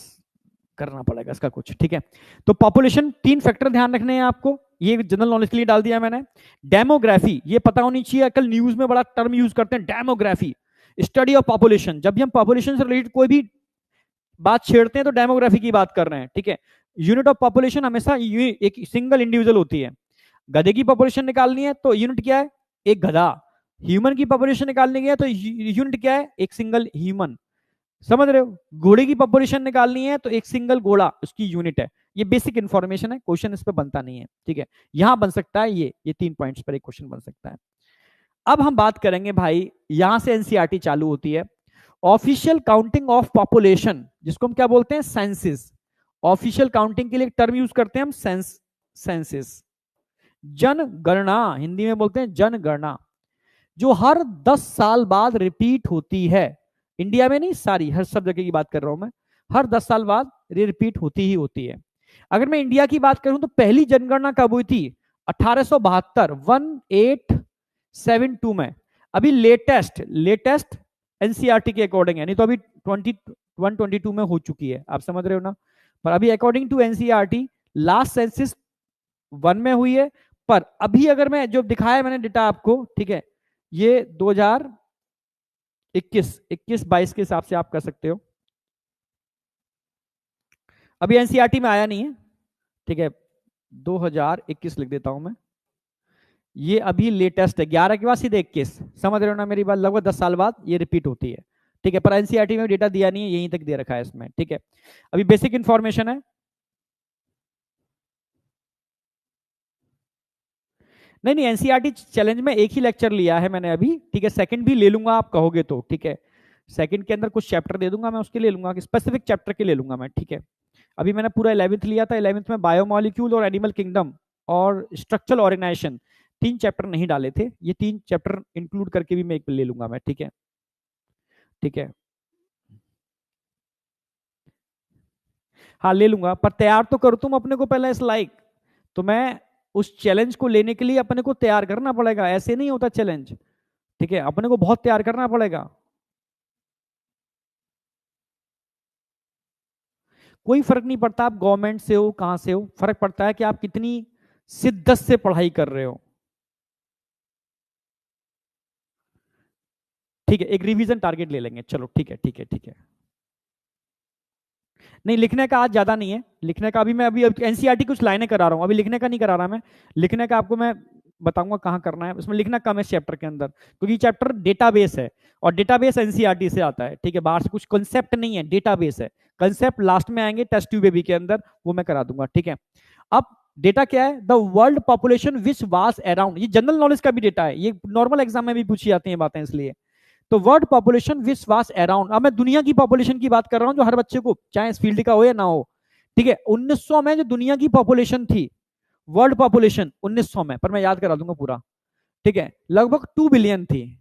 करना पड़ेगा इसका कुछ। ठीक है, तो पॉपुलेशन 3 फैक्टर ध्यान रखने हैं आपको, ये जनरल नॉलेज के लिए डाल दिया मैंने। डेमोग्राफी, ये पता होनी चाहिए, कल न्यूज में बड़ा टर्म यूज करते हैं डेमोग्राफी, स्टडी ऑफ पॉपुलेशन। जब भी हम पॉपुलेशन से रिलेटेड कोई भी बात छेड़ते हैं तो डेमोग्राफी की बात कर रहे हैं। ठीक है, यूनिट ऑफ पॉपुलेशन हमेशा एक सिंगल इंडिविजुअल होती है। गधे की पॉपुलेशन निकालनी है तो यूनिट क्या है? एक गधा। ह्यूमन की पॉपुलेशन निकालनी है तो यूनिट क्या है? एक सिंगल ह्यूमन। समझ रहे हो? घोड़े की पॉपुलेशन निकालनी है तो एक सिंगल घोड़ा उसकी यूनिट है। ये बेसिक इंफॉर्मेशन है, क्वेश्चन इस पे बनता नहीं है। ठीक है, यहां बन सकता है ये 3 पॉइंट्स पर एक क्वेश्चन बन सकता है। अब हम बात करेंगे भाई, यहां से एनसीईआरटी चालू होती है। ऑफिशियल काउंटिंग ऑफ पॉपुलेशन, जिसको हम क्या बोलते हैं? सेंसिस। ऑफिशियल काउंटिंग के लिए टर्म यूज करते हैं हम सेंसिस। जनगणना, हिंदी में बोलते हैं जनगणना, जो हर 10 साल बाद रिपीट होती है। इंडिया में नहीं, सारी हर सब जगह की बात कर रहा हूं मैं, हर 10 साल बाद ये रिपीट होती ही होती है। अगर मैं इंडिया की बात करूं तो पहली जनगणना कब हुई थी? 1872, 1872 में। अभी लेटेस्ट एनसीईआरटी के अकॉर्डिंग है, नहीं तो अभी 2122 में हो चुकी है, आप समझ रहे हो ना? पर अभी according to NCERT last census 1 में हुई है। पर अभी अगर मैं जो दिखाया मैंने डेटा आपको, ठीक है, ये 2021-22 के हिसाब से आप कर सकते हो। अभी एनसीईआरटी में आया नहीं है, ठीक है, 2021 लिख देता हूं मैं। ये अभी लेटेस्ट है, 11 के बाद सीधे 21। समझ रहे हो ना मेरी बात? लगभग 10 साल बाद ये रिपीट होती है। ठीक है, पर एनसीईआरटी में डेटा दिया नहीं है, यहीं तक दे रखा है इसमें। ठीक है, अभी बेसिक इंफॉर्मेशन है। नहीं नहीं, एनसीईआरटी चैलेंज में एक ही लेक्चर लिया है मैंने अभी। ठीक है, सेकंड भी ले लूंगा आप कहोगे तो। ठीक है, सेकंड के अंदर कुछ चैप्टर दे दूंगा मैं, उसके ले लूंगा, स्पेसिफिक चैप्टर के ले लूंगा मैं। ठीक है, अभी मैंने पूरा 11th लिया था, 11th में बायोमोलिक्यूल और एनिमल किंगडम और स्ट्रक्चरल ऑर्गेनाइजेशन 3 चैप्टर नहीं डाले थे, ये 3 चैप्टर इंक्लूड करके भी मैं एक ले लूंगा मैं। ठीक है, ठीक है, हाँ ले लूंगा, पर तैयार तो करो तुम अपने को पहले इस लाइक। तो मैं उस चैलेंज को लेने के लिए अपने को तैयार करना पड़ेगा, ऐसे नहीं होता चैलेंज। ठीक है, अपने को बहुत तैयार करना पड़ेगा। कोई फर्क नहीं पड़ता आप गवर्नमेंट से हो कहां से हो, फर्क पड़ता है कि आप कितनी शिद्दत से पढ़ाई कर रहे हो। ठीक है, एक रिवीजन टारगेट ले लेंगे, चलो ठीक है ठीक है ठीक है। नहीं, लिखने का आज ज्यादा नहीं है, लिखने का अभी एनसीईआरटी कुछ लाइनें करा रहा हूं, अभी लिखने का नहीं करा रहा मैं। लिखने का आपको मैं बताऊंगा कहाँ करना है, उसमें लिखना कम है इस चैप्टर के अंदर, क्योंकि चैप्टर डेटाबेस है और डेटाबेस एनसीईआरटी से आता है। ठीक है, बाहर से कुछ कंसेप्ट नहीं है, डेटाबेस है। कंसेप्ट लास्ट में आएंगे टेस्ट ट्यूब बेबी के अंदर, वो मैं करा दूंगा। ठीक है, अब डेटा क्या है? The world population which was around, ये जनरल नॉलेज का भी डेटा है, ये नॉर्मल एग्जाम में भी पूछी जाती है बातें इसलिए। तो world population which was around, अब मैं दुनिया की पॉपुलेशन की बात कर रहा हूं, जो हर बच्चे को चाहे इस फील्ड का हो या ना हो। ठीक है, 1900 में जो दुनिया की पॉपुलेशन थी, वर्ल्ड पॉपुलेशन 1900 में, पर मैं याद करा दूंगा पूरा। ठीक है, लगभग 2 बिलियन थी।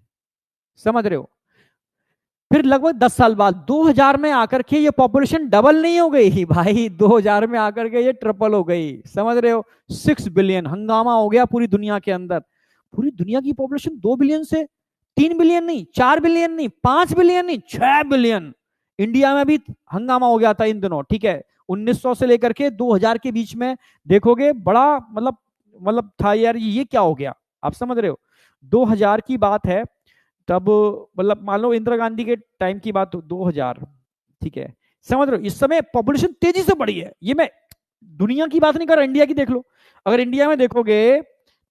समझ रहे हो? फिर लगभग 10 साल बाद 2000 में आकर के ये पॉपुलेशन डबल नहीं हो गई भाई, 2000 में आकर के ये ट्रिपल हो गई। समझ रहे हो? 6 बिलियन हंगामा हो गया पूरी दुनिया के अंदर। पूरी दुनिया की पॉपुलेशन 2 बिलियन से 3 बिलियन नहीं, 4 बिलियन नहीं, 5 बिलियन नहीं, 6 बिलियन। इंडिया में भी हंगामा हो गया था इन दिनों। ठीक है, 1900 से लेकर के 2000 के बीच में देखोगे बड़ा मतलब था यार, ये क्या हो गया, आप समझ रहे हो? 2000 की बात है तब, मतलब मान लो इंदिरा गांधी के टाइम की बात, 2000। ठीक है, समझ रहे हो? इस समय पॉपुलेशन तेजी से बढ़ी है, ये मैं दुनिया की बात नहीं कर रहा, इंडिया की देख लो। अगर इंडिया में देखोगे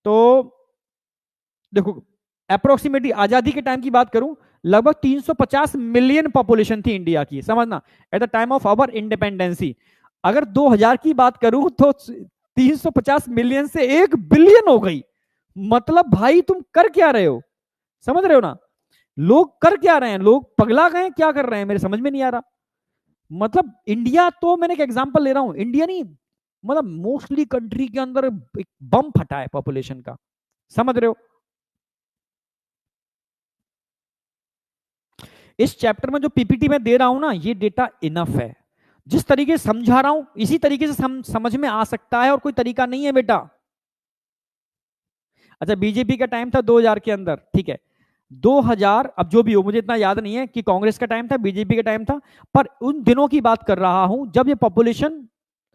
तो देखो, अप्रोक्सीमेटली आजादी के टाइम की बात करूं, लगभग 350 मिलियन पॉपुलेशन थी इंडिया की, समझना, at the time of our independency. अगर 2000 की बात करूं तो 350 मिलियन से 1 बिलियन हो गई। मतलब भाई तुम कर क्या रहे हो? समझ रहे हो ना? लोग कर क्या रहे हैं, लोग पगला गए, क्या कर रहे हैं, मेरे समझ में नहीं आ रहा। मतलब इंडिया, तो मैंने एक एग्जांपल ले रहा हूं, इंडिया नहीं, मतलब मोस्टली कंट्री के अंदर एक बम फटा है पॉपुलेशन का, समझ रहे हो। इस चैप्टर में जो पीपीटी में दे रहा हूं ना, ये डेटा इनफ है। जिस तरीके से समझा रहा हूं इसी तरीके से समझ में आ सकता है, और कोई तरीका नहीं है बेटा। अच्छा, बीजेपी का टाइम था 2000 के अंदर, ठीक है, 2000, अब जो भी हो मुझे इतना याद नहीं है कि कांग्रेस का टाइम था बीजेपी का टाइम था, पर उन दिनों की बात कर रहा हूं जब ये पॉपुलेशन,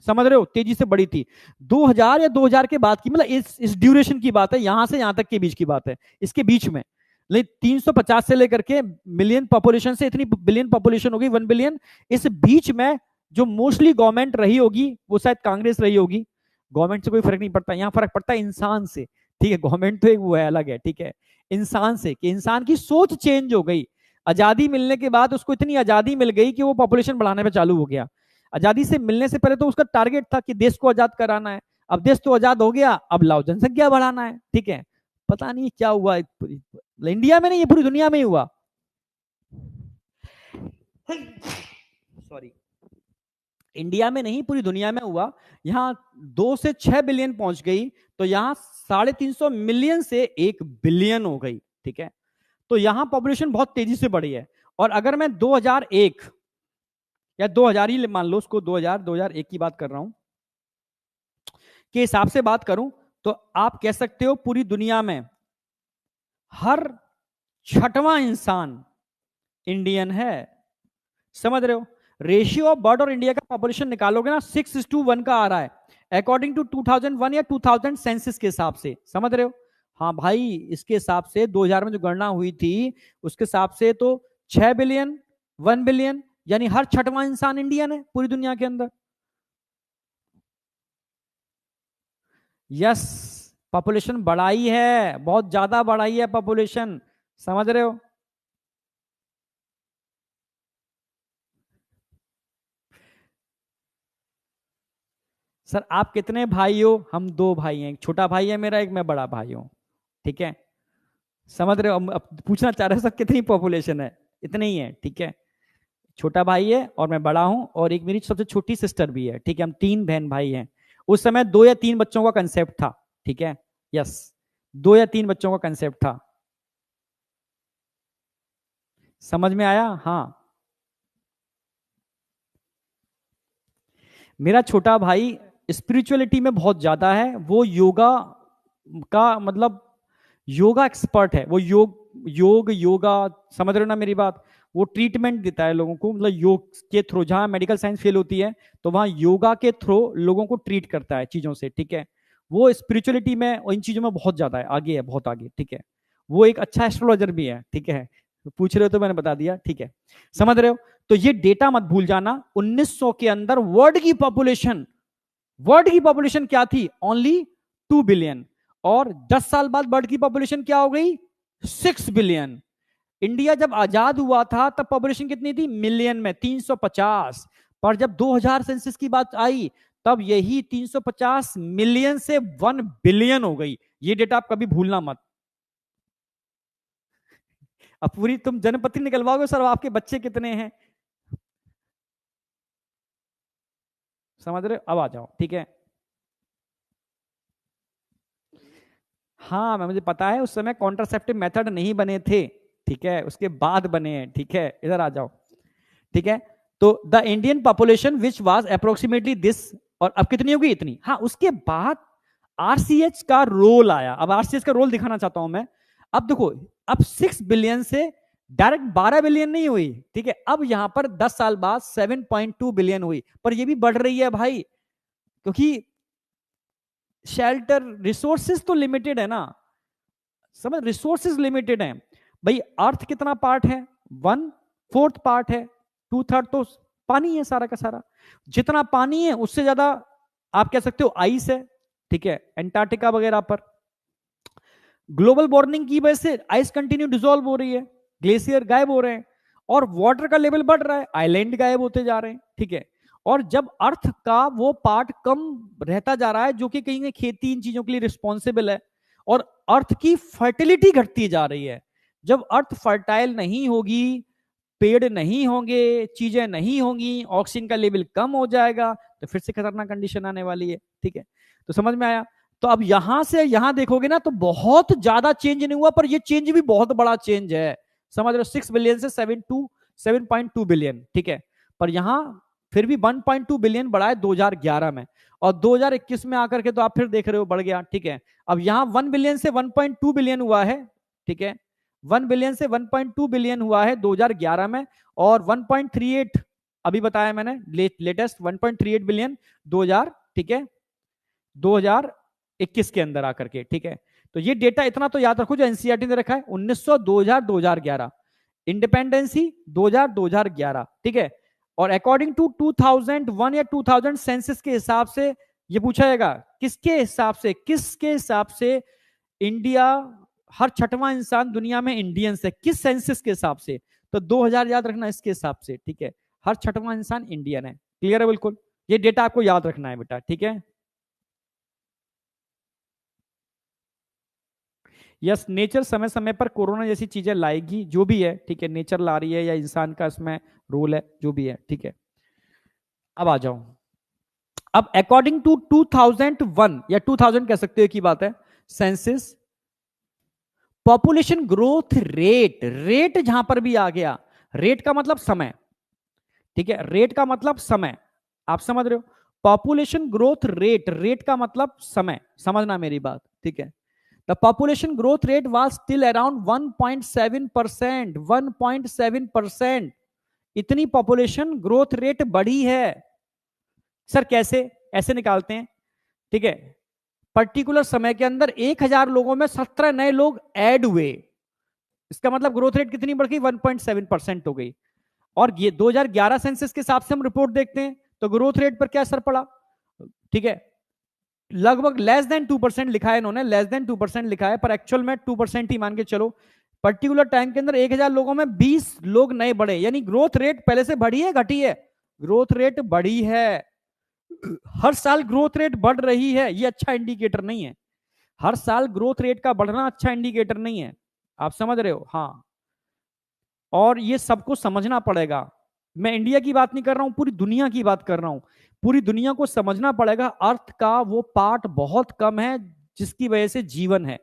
समझ रहे हो, तेजी से बढ़ी थी। 2000 या 2000 के बाद की, मतलब इस ड्यूरेशन की बात है, यहां से यहां तक के बीच की बात है, इसके बीच में। लेकिन 350 से लेकर के मिलियन पॉपुलेशन से इतनी बिलियन पॉपुलेशन होगी, 1 बिलियन, इस बीच में जो मोस्टली गवर्नमेंट रही होगी वो शायद कांग्रेस रही होगी। गवर्नमेंट से कोई फर्क नहीं पड़ता, यहां फर्क पड़ता है इंसान से, ठीक है। गवर्नमेंट तो एक वो है, अलग है, ठीक है। इंसान से, कि इंसान की सोच चेंज हो गई। आजादी मिलने के बाद उसको इतनी आजादी मिल गई कि वो पॉपुलेशन बढ़ाने पे चालू हो गया। आजादी से मिलने से पहले तो उसका टारगेट था कि देश को आजाद कराना है। अब देश तो आजाद हो गया, अब लाओ जनसंख्या बढ़ाना है, ठीक है। पता नहीं क्या हुआ, इंडिया में नहीं, ये पूरी दुनिया में ही हुआ। सॉरी, इंडिया में नहीं पूरी दुनिया में हुआ। यहां 2 से 6 बिलियन पहुंच गई, तो यहां 350 मिलियन से 1 बिलियन हो गई, ठीक है। तो यहां पॉपुलेशन बहुत तेजी से बढ़ी है। और अगर मैं 2001 या 2000 ही मान लो उसको, 2001 की बात कर रहा हूं के हिसाब से बात करूं, तो आप कह सकते हो पूरी दुनिया में हर 6वां इंसान इंडियन है, समझ रहे हो। रेशियो ऑफ बर्ड और इंडिया का पॉपुलेशन निकालोगे ना, 6:1 का आ रहा है, अकॉर्डिंग टू 2001 या 2000 सेंसस के हिसाब से, समझ रहे हो। हाँ भाई, इसके हिसाब से 2000 में जो गणना हुई थी उसके हिसाब से तो 6 बिलियन, 1 बिलियन, यानी हर 6वां इंसान इंडियन है पूरी दुनिया के अंदर। यस, पॉपुलेशन बढ़ाई है, बहुत ज्यादा बढ़ाई है पॉपुलेशन, समझ रहे हो। सर आप कितने भाई हो? हम 2 भाई हैं, एक छोटा भाई है मेरा, एक मैं बड़ा भाई हूं, ठीक है। समझ रहे हो, अब पूछना चाह रहे हो सर कितनी पॉपुलेशन है, इतने ही है, ठीक है। छोटा भाई है और मैं बड़ा हूं, और एक मेरी सबसे छोटी सिस्टर भी है, ठीक है। हम 3 बहन भाई हैं। उस समय 2 या 3 बच्चों का कंसेप्ट था, ठीक है। यस, 2 या 3 बच्चों का कंसेप्ट था। समझ में आया? हाँ। मेरा छोटा भाई स्पिरिचुअलिटी में बहुत ज्यादा है, वो योगा का मतलब योगा एक्सपर्ट है, वो योगा, समझ रहे हो ना मेरी बात। वो ट्रीटमेंट देता है लोगों को, मतलब योग के थ्रू, जहां मेडिकल साइंस फेल होती है तो वहां योगा के थ्रू लोगों को ट्रीट करता है चीजों से, ठीक है। वो स्पिरिचुअलिटी में और इन चीजों में बहुत ज्यादा है, आगे है, बहुत आगे, ठीक है। वो एक अच्छा एस्ट्रोलॉजर भी है, ठीक है। पूछ रहे हो तो मैंने बता दिया, ठीक है। समझ रहे हो। तो ये डेटा मत भूल जाना, 1900 के अंदर वर्ल्ड की पॉपुलेशन क्या थी? Only 2 billion. और 10 साल बाद वर्ल्ड की पॉपुलेशन क्या हो गई? 6 बिलियन। इंडिया जब आजाद हुआ था तब पॉपुलेशन कितनी थी? मिलियन में 350। पर जब 2000 सेंसस की बात आई तब यही 350 मिलियन से 1 बिलियन हो गई। ये डेटा आप कभी भूलना मत। अब पूरी तुम जनपति निकलवाओगे सर, आपके बच्चे कितने हैं, समझ रहे हो। अब आ जाओ, ठीक है। हाँ, मैं मुझे पता है, उस समय कॉन्ट्रासेप्टिव मेथड नहीं बने थे, ठीक है, उसके बाद बने हैं, ठीक है। इधर आ जाओ, ठीक है। तो the Indian population which was approximately this, और अब कितनी होगी? इतनी। हाँ, उसके बाद आरसीएच का रोल आया। अब आरसीएच का रोल दिखाना चाहता हूं मैं। अब देखो, अब 6 बिलियन से डायरेक्ट 12 बिलियन नहीं हुई, ठीक है। अब यहां पर 10 साल बाद 7.2 बिलियन हुई, पर ये भी बढ़ रही है भाई, क्योंकि शेल्टर रिसोर्सेज तो लिमिटेड है ना, समझ, रिसोर्सेज लिमिटेड है भाई। अर्थ कितना पार्ट है? 1/4 पार्ट है, 2/3 तो पानी है सारा का सारा। जितना पानी है उससे ज्यादा आप कह सकते हो आइस है, ठीक है, एंटार्क्टिका वगैरह पर। ग्लोबल वार्मिंग की वजह से आइस कंटिन्यू डिसॉल्व हो रही है, ग्लेशियर गायब हो रहे हैं, और वाटर का लेवल बढ़ रहा है, आइलैंड गायब होते जा रहे हैं, ठीक है। और जब अर्थ का वो पार्ट कम रहता जा रहा है जो कि कहीं खेती इन चीजों के लिए रिस्पॉन्सिबल है, और अर्थ की फर्टिलिटी घटती जा रही है। जब अर्थ फर्टाइल नहीं होगी, पेड़ नहीं होंगे, चीजें नहीं होंगी, ऑक्सीजन का लेवल कम हो जाएगा, तो फिर से खतरनाक कंडीशन आने वाली है। ठीक है, तो समझ में आया। तो अब यहां से यहां देखोगे ना तो बहुत ज्यादा चेंज नहीं हुआ, पर ये चेंज भी बहुत बड़ा चेंज है। समझ रहे हो, 6 बिलियन से 7.2 बिलियन। ठीक है, पर यहां फिर भी 1.2 बिलियन बढ़ा है 2011 में, और 2021 में आकर के तो आप फिर देख रहे हो बढ़ गया। ठीक है, अब यहां 1 बिलियन से 1.2 बिलियन हुआ है। ठीक है, 1 बिलियन से 1.2 बिलियन हुआ है 2011 में, और 1.38 अभी बताया मैंने लेटेस्ट 1.38 बिलियन 2000, ठीक है, 2021 के अंदर आकर के। ठीक है, तो ये डेटा इतना तो याद रखो जो एनसीईआरटी ने रखा है, 1900, 2000, 2011, इंडिपेंडेंसी 2000, 2011। ठीक है, और अकॉर्डिंग टू 2001 या 2000 सेंसस के हिसाब से ये पूछा जाएगा किसके हिसाब से इंडिया, हर छठवां इंसान दुनिया में इंडियन है, किस सेंसस के हिसाब से, तो 2000 याद रखना इसके हिसाब से। ठीक है, हर छठवां इंसान इंडियन है। क्लियर है बिल्कुल, ये डेटा आपको याद रखना है बेटा। ठीक है, यस, नेचर समय समय पर कोरोना जैसी चीजें लाएगी, जो भी है। ठीक है, नेचर ला रही है या इंसान का इसमें रोल है, जो भी है। ठीक है, अब आ जाओ। अब अकॉर्डिंग टू 2001 या 2000 कह सकते हो की बात है, census population growth rate, rate जहां पर भी आ गया, रेट का मतलब समय। ठीक है, रेट का मतलब समय, आप समझ रहे हो, पॉपुलेशन ग्रोथ रेट, रेट का मतलब समय, समझना मेरी बात। ठीक है, the population growth rate was still around 1.7%, 1.7%, इतनी पॉपुलेशन ग्रोथ रेट बढ़ी है। सर कैसे, ऐसे निकालते हैं। ठीक है, पर्टिकुलर समय के अंदर 1000 लोगों में 17 नए लोग ऐड हुए, इसका मतलब ग्रोथ रेट कितनी बढ़ गई, 1.7% हो गई। और ये 2011 सेंसस के हिसाब से हम रिपोर्ट देखते हैं तो ग्रोथ रेट पर क्या असर पड़ा। ठीक है, लगभग लेस देन 2% लिखा है इन्होंने, लेस देन 2% लिखा है, पर एक्चुअल में 2% ही मान के चलो। पर्टिकुलर टाइम के अंदर 1000 लोगों में 20 लोग नए बढ़े, यानी ग्रोथ रेट पहले से बढ़ी है घटी है, ग्रोथ रेट बढ़ी है। हर साल ग्रोथ रेट बढ़ रही है, ये अच्छा इंडिकेटर नहीं है। हर साल ग्रोथ रेट का बढ़ना अच्छा इंडिकेटर नहीं है, आप समझ रहे हो। हाँ, और ये सबको समझना पड़ेगा। मैं इंडिया की बात नहीं कर रहा हूं, पूरी दुनिया की बात कर रहा हूं। पूरी दुनिया को समझना पड़ेगा, अर्थ का वो पार्ट बहुत कम है जिसकी वजह से जीवन है।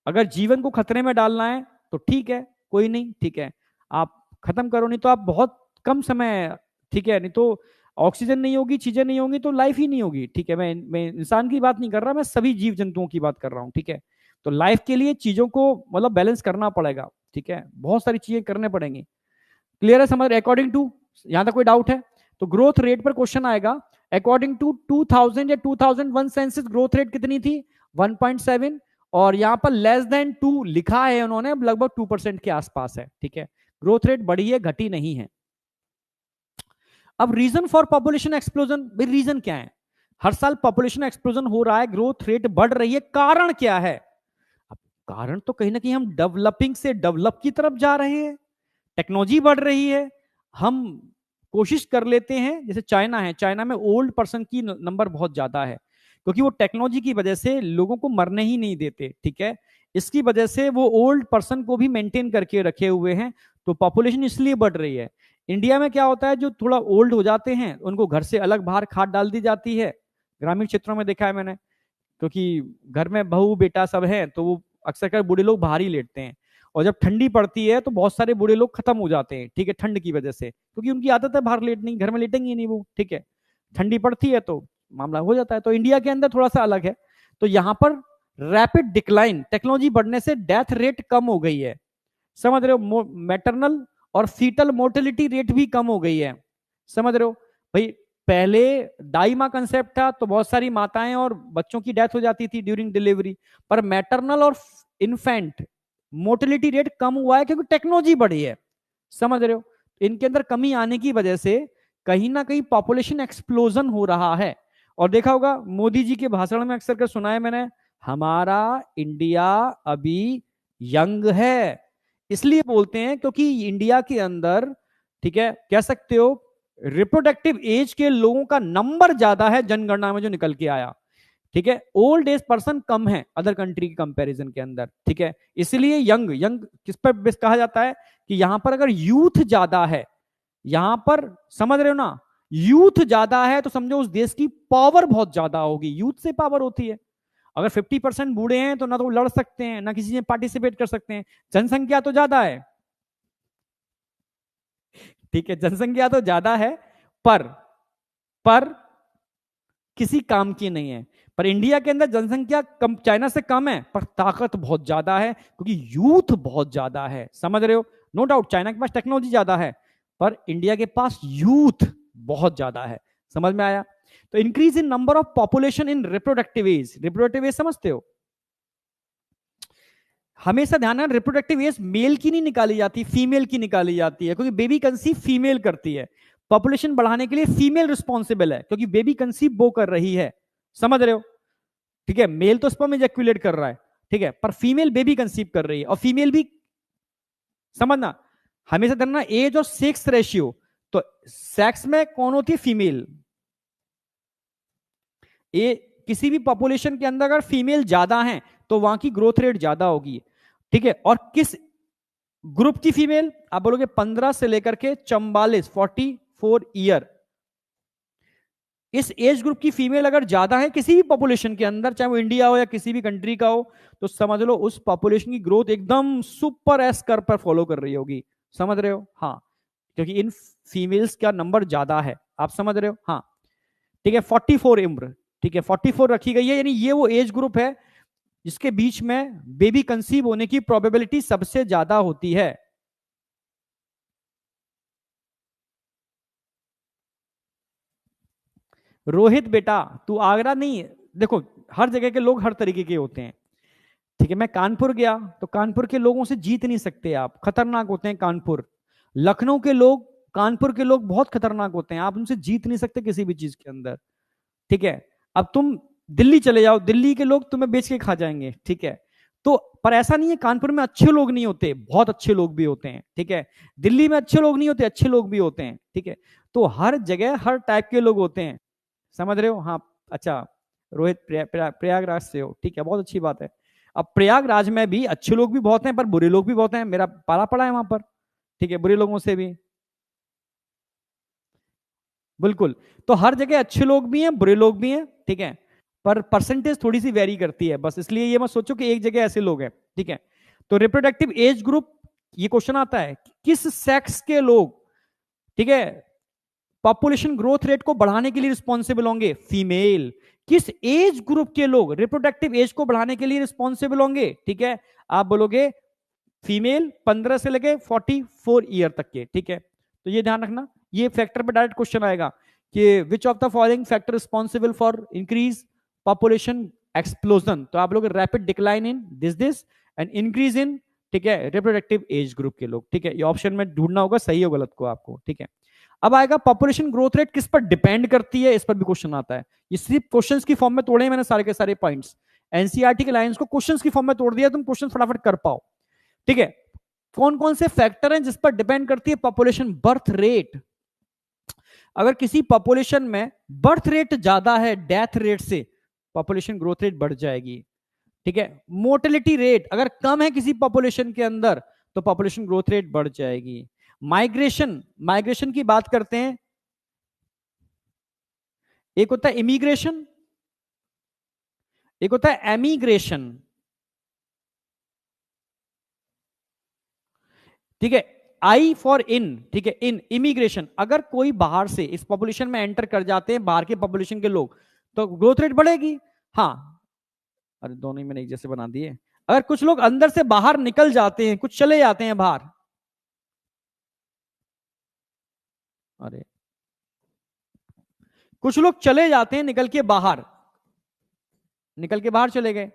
अगर जीवन को खतरे में डालना है तो ठीक है, कोई नहीं, ठीक है, आप खत्म करो, नहीं तो आप बहुत कम समय, ठीक है, नहीं तो ऑक्सीजन नहीं होगी, चीजें नहीं होंगी, तो लाइफ ही नहीं होगी। ठीक है, मैं इंसान की बात नहीं कर रहा, मैं सभी जीव जंतुओं की बात कर रहा हूँ। ठीक है, तो लाइफ के लिए चीजों को मतलब बैलेंस करना पड़ेगा। ठीक है, बहुत सारी चीजें करने पड़ेंगी। क्लियर है, समझ, अकॉर्डिंग टू, यहां तक कोई डाउट है तो ग्रोथ रेट पर क्वेश्चन आएगा। अकॉर्डिंग टू 2000 या 2001 सेंसस ग्रोथ रेट कितनी थी, 1.7, और यहां पर लेस देन 2 लिखा है उन्होंने, लगभग 2% के आसपास है। ठीक है, ग्रोथ रेट बढ़ी है, घटी नहीं है। अब रीजन फॉर पॉपुलेशन एक्सप्लोजन, भाई रीजन क्या है, हर साल पॉपुलेशन एक्सप्लोजन हो रहा है, ग्रोथ रेट बढ़ रही है, कारण क्या है। अब कारण तो कहीं ना कहीं हम डेवलपिंग से डेवलप की तरफ जा रहे हैं, टेक्नोलॉजी बढ़ रही है, हम कोशिश कर लेते हैं, जैसे चाइना है, चाइना में ओल्ड पर्सन की नंबर बहुत ज्यादा है, क्योंकि वो टेक्नोलॉजी की वजह से लोगों को मरने ही नहीं देते। ठीक है, इसकी वजह से वो ओल्ड पर्सन को भी मेंटेन करके रखे हुए हैं, तो पॉपुलेशन इसलिए बढ़ रही है। इंडिया में क्या होता है, जो थोड़ा ओल्ड हो जाते हैं उनको घर से अलग बाहर खाद डाल दी जाती है, ग्रामीण क्षेत्रों में देखा है मैंने, क्योंकि घर में बहू बेटा सब है तो वो अक्सर कर बूढ़े लोग बाहर ही लेटते हैं, और जब ठंडी पड़ती है तो बहुत सारे बूढ़े लोग खत्म हो जाते हैं। ठीक है, ठंड की वजह से, क्योंकि उनकी आदत है बाहर लेटने की, घर में लेटेंगे नहीं वो। ठीक है, ठंडी पड़ती है तो मामला हो जाता है। तो इंडिया के अंदर थोड़ा सा अलग है, तो यहाँ पर रैपिड डिक्लाइन, टेक्नोलॉजी बढ़ने से डेथ रेट कम हो गई है, समझ रहे हो, मैटरनल और फीटल मोर्टेलिटी रेट भी कम हो गई है, समझ रहे हो भाई। पहले दाई माँ कंसेप्ट था तो बहुत सारी माताएं और बच्चों की डेथ हो जाती थी ड्यूरिंग डिलीवरी, पर मैटरनल और इन्फेंट मोर्टेलिटी रेट कम हुआ है क्योंकि टेक्नोलॉजी बढ़ी है, समझ रहे हो। इनके अंदर कमी आने की वजह से कहीं ना कहीं पॉपुलेशन एक्सप्लोजन हो रहा है। और देखा होगा मोदी जी के भाषण में अक्सर कर सुना है मैंने, हमारा इंडिया अभी यंग है, इसलिए बोलते हैं क्योंकि इंडिया के अंदर, ठीक है, कह सकते हो रिप्रोडक्टिव एज के लोगों का नंबर ज्यादा है जनगणना में जो निकल के आया। ठीक है, ओल्ड एज पर्सन कम है अदर कंट्री के कंपैरिजन के अंदर, ठीक है, इसलिए यंग यंग किस पर बेस कहा जाता है कि यहां पर अगर यूथ ज्यादा है, यहां पर समझ रहे हो ना, यूथ ज्यादा है तो समझो उस देश की पावर बहुत ज्यादा होगी, यूथ से पावर होती है। अगर 50% बूढ़े हैं तो ना तो लड़ सकते हैं ना किसी में पार्टिसिपेट कर सकते हैं, जनसंख्या तो ज्यादा है, ठीक है, जनसंख्या तो ज्यादा है, पर पर किसी काम की नहीं है। पर इंडिया के अंदर जनसंख्या कम, चाइना से कम है, पर ताकत बहुत ज्यादा है क्योंकि यूथ बहुत ज्यादा है, समझ रहे हो। नो डाउट चाइना के पास टेक्नोलॉजी ज्यादा है, पर इंडिया के पास यूथ बहुत ज्यादा है, समझ में आया। तो increase in number of population in reproductive age, reproductive age समझते हो, हमेशा ध्यान रखना रिप्रोडक्टिव एज मेल की नहीं निकाली जाती, फीमेल की निकाली जाती है, क्योंकि बेबी कंसीव फीमेल करती है। पॉपुलेशन बढ़ाने के लिए फीमेल रिस्पॉन्सिबल है क्योंकि बेबी कंसीव वो कर रही है, समझ रहे हो, ठीक है, मेल तो स्पर्म इजैक्युलेट कर रहा है, ठीक है, पर फीमेल बेबी कंसीव कर रही है, और फीमेल भी, समझना, हमेशा ध्यान एज और सेक्स रेशियो, तो सेक्स में कौन होती है, फीमेल। ये किसी भी पॉपुलेशन के अंदर अगर फीमेल ज्यादा है तो वहां की ग्रोथ रेट ज्यादा होगी, ठीक है, और किस ग्रुप की फीमेल, आप बोलोगे 15 से लेकर के 44, 44 ईयर, इस एज ग्रुप की फीमेल अगर ज्यादा है किसी भी पॉपुलेशन के अंदर, चाहे वो इंडिया हो या किसी भी कंट्री का हो, तो समझ लो उस पॉपुलेशन की ग्रोथ एकदम सुपर एस कर पर फॉलो कर रही होगी, समझ रहे हो, हाँ, क्योंकि इन फीमेल्स का नंबर ज्यादा है, आप समझ रहे हो, हाँ, ठीक है, 44 उम्र, ठीक है, 44 रखी गई है, यानी ये वो एज ग्रुप है जिसके बीच में बेबी कंसीव होने की प्रोबेबिलिटी सबसे ज्यादा होती है। रोहित बेटा, तू आगरा नहीं, देखो हर जगह के लोग हर तरीके के होते हैं, ठीक है, मैं कानपुर गया तो कानपुर के लोगों से जीत नहीं सकते आप, खतरनाक होते हैं कानपुर। लखनऊ के लोग, कानपुर के लोग बहुत खतरनाक होते हैं, आप उनसे जीत नहीं सकते किसी भी चीज के अंदर, ठीक है। अब तुम दिल्ली चले जाओ, दिल्ली के लोग तुम्हें बेच के खा जाएंगे, ठीक है। तो पर ऐसा नहीं है कानपुर में अच्छे लोग नहीं होते, बहुत अच्छे लोग भी होते हैं, ठीक है। दिल्ली में अच्छे लोग नहीं होते, अच्छे लोग भी होते हैं, ठीक है। तो हर जगह हर टाइप के लोग होते हैं, समझ रहे हो, हाँ। अच्छा, रोहित प्रयागराज से हो, ठीक है, बहुत अच्छी बात है। अब प्रयागराज में भी अच्छे लोग भी बहुत हैं पर बुरे लोग भी बहुत हैं, मेरा पाला पड़ा है वहां पर, ठीक है, बुरे लोगों से भी, बिल्कुल। तो हर जगह अच्छे लोग भी हैं बुरे लोग भी हैं, ठीक है, पर परसेंटेज थोड़ी सी वेरी करती है बस, इसलिए ये मत सोचो कि एक जगह ऐसे लोग हैं, ठीक है। तो रिप्रोडक्टिव एज ग्रुप, ये क्वेश्चन आता है किस सेक्स के लोग, ठीक है, पॉपुलेशन ग्रोथ रेट को बढ़ाने के लिए रिस्पॉन्सिबल होंगे, फीमेल। किस एज ग्रुप के लोग रिप्रोडक्टिव एज को बढ़ाने के लिए रिस्पॉन्सिबल होंगे, ठीक है, आप बोलोगे फीमेल 15 से लेके 44 ईयर तक के, ठीक है। तो ये ध्यान रखना, ये फैक्टर पे डायरेक्ट क्वेश्चन आएगा कि which of the following factor responsible for increase population explosion, तो आप लोग rapid decline in this and increase in, ठीक है, रिप्रोडक्टिव एज ग्रुप के लोग, ठीक है, ये ऑप्शन में ढूंढना होगा सही हो गलत को आपको, ठीक है। अब आएगा पॉपुलेशन ग्रोथ रेट किस पर डिपेंड करती है, इस पर भी क्वेश्चन आता है। ये सिर्फ क्वेश्चंस की फॉर्म में तोड़े हैं मैंने सारे के सारे पॉइंट्स, एनसीईआरटी के लाइंस को क्वेश्चंस की फॉर्म में तोड़ दिया, तुम क्वेश्चन फटाफट कर पाओ, ठीक है। कौन कौन से फैक्टर हैं जिस पर डिपेंड करती है पॉपुलेशन, बर्थ रेट, अगर किसी पॉपुलेशन में बर्थ रेट ज्यादा है डेथ रेट से, पॉपुलेशन ग्रोथ रेट बढ़ जाएगी, ठीक है। मोर्टेलिटी रेट अगर कम है किसी पॉपुलेशन के अंदर तो पॉपुलेशन ग्रोथ रेट बढ़ जाएगी। माइग्रेशन, माइग्रेशन की बात करते हैं, एक होता है इमिग्रेशन, एक होता है एमिग्रेशन, ठीक है। आई फॉर इन, ठीक है, इन इमिग्रेशन, अगर कोई बाहर से इस पॉपुलेशन में एंटर कर जाते हैं बाहर के पॉपुलेशन के लोग तो ग्रोथ रेट बढ़ेगी, हाँ। अरे दोनों ही मैंने एक जैसे बना दिए, अगर कुछ लोग अंदर से बाहर निकल जाते हैं, कुछ चले जाते हैं बाहर, अरे कुछ लोग चले जाते हैं निकल के बाहर, निकल के बाहर चले गए,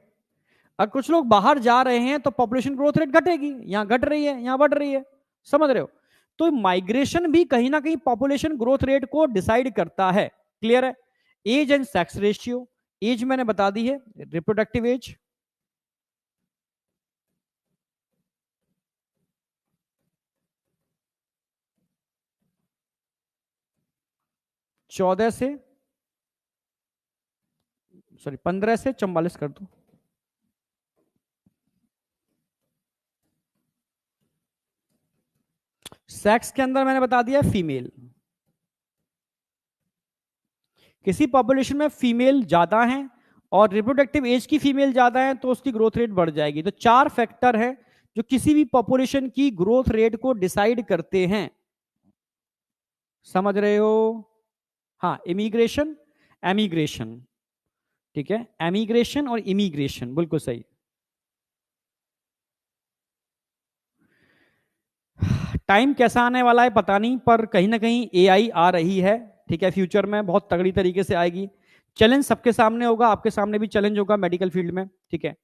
अब कुछ लोग बाहर जा रहे हैं तो पॉपुलेशन ग्रोथ रेट घटेगी, यहां घट रही है यहां बढ़ रही है, समझ रहे हो। तो माइग्रेशन भी कहीं ना कहीं पॉपुलेशन ग्रोथ रेट को डिसाइड करता है, क्लियर है। Age and sex ratio, as मैंने बता दी है, रिप्रोडक्टिव एज 14 से सॉरी 15 से 44 कर दो। सेक्स के अंदर मैंने बता दिया फीमेल। किसी पॉपुलेशन में फीमेल ज्यादा है और रिप्रोडक्टिव एज की फीमेल ज्यादा है तो उसकी ग्रोथ रेट बढ़ जाएगी। तो 4 फैक्टर है जो किसी भी पॉपुलेशन की ग्रोथ रेट को डिसाइड करते हैं। समझ रहे हो? हाँ, इमिग्रेशन, एमिग्रेशन, ठीक है, एमिग्रेशन और इमिग्रेशन, बिल्कुल सही। टाइम कैसा आने वाला है पता नहीं, पर कहीं ना कहीं एआई आ रही है, ठीक है, फ्यूचर में बहुत तगड़ी तरीके से आएगी। चैलेंज सबके सामने होगा, आपके सामने भी चैलेंज होगा मेडिकल फील्ड में, ठीक है।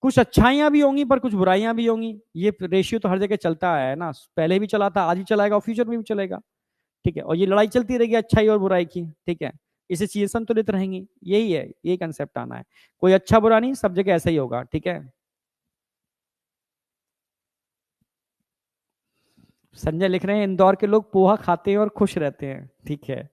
कुछ अच्छाइयां भी होंगी पर कुछ बुराइयां भी होंगी, ये रेशियो तो हर जगह चलता है ना, पहले भी चला था, आज भी चलाएगा और फ्यूचर में भी चलेगा, ठीक है। और ये लड़ाई चलती रहेगी अच्छाई और बुराई की, ठीक है। इसे चीजें संतुलित रहेंगी, यही है, यही कंसेप्ट आना है। कोई अच्छा बुरा नहीं, सब जगह ऐसा ही होगा, ठीक है। संजय लिख रहे हैं इंदौर के लोग पोहा खाते हैं और खुश रहते हैं, ठीक है।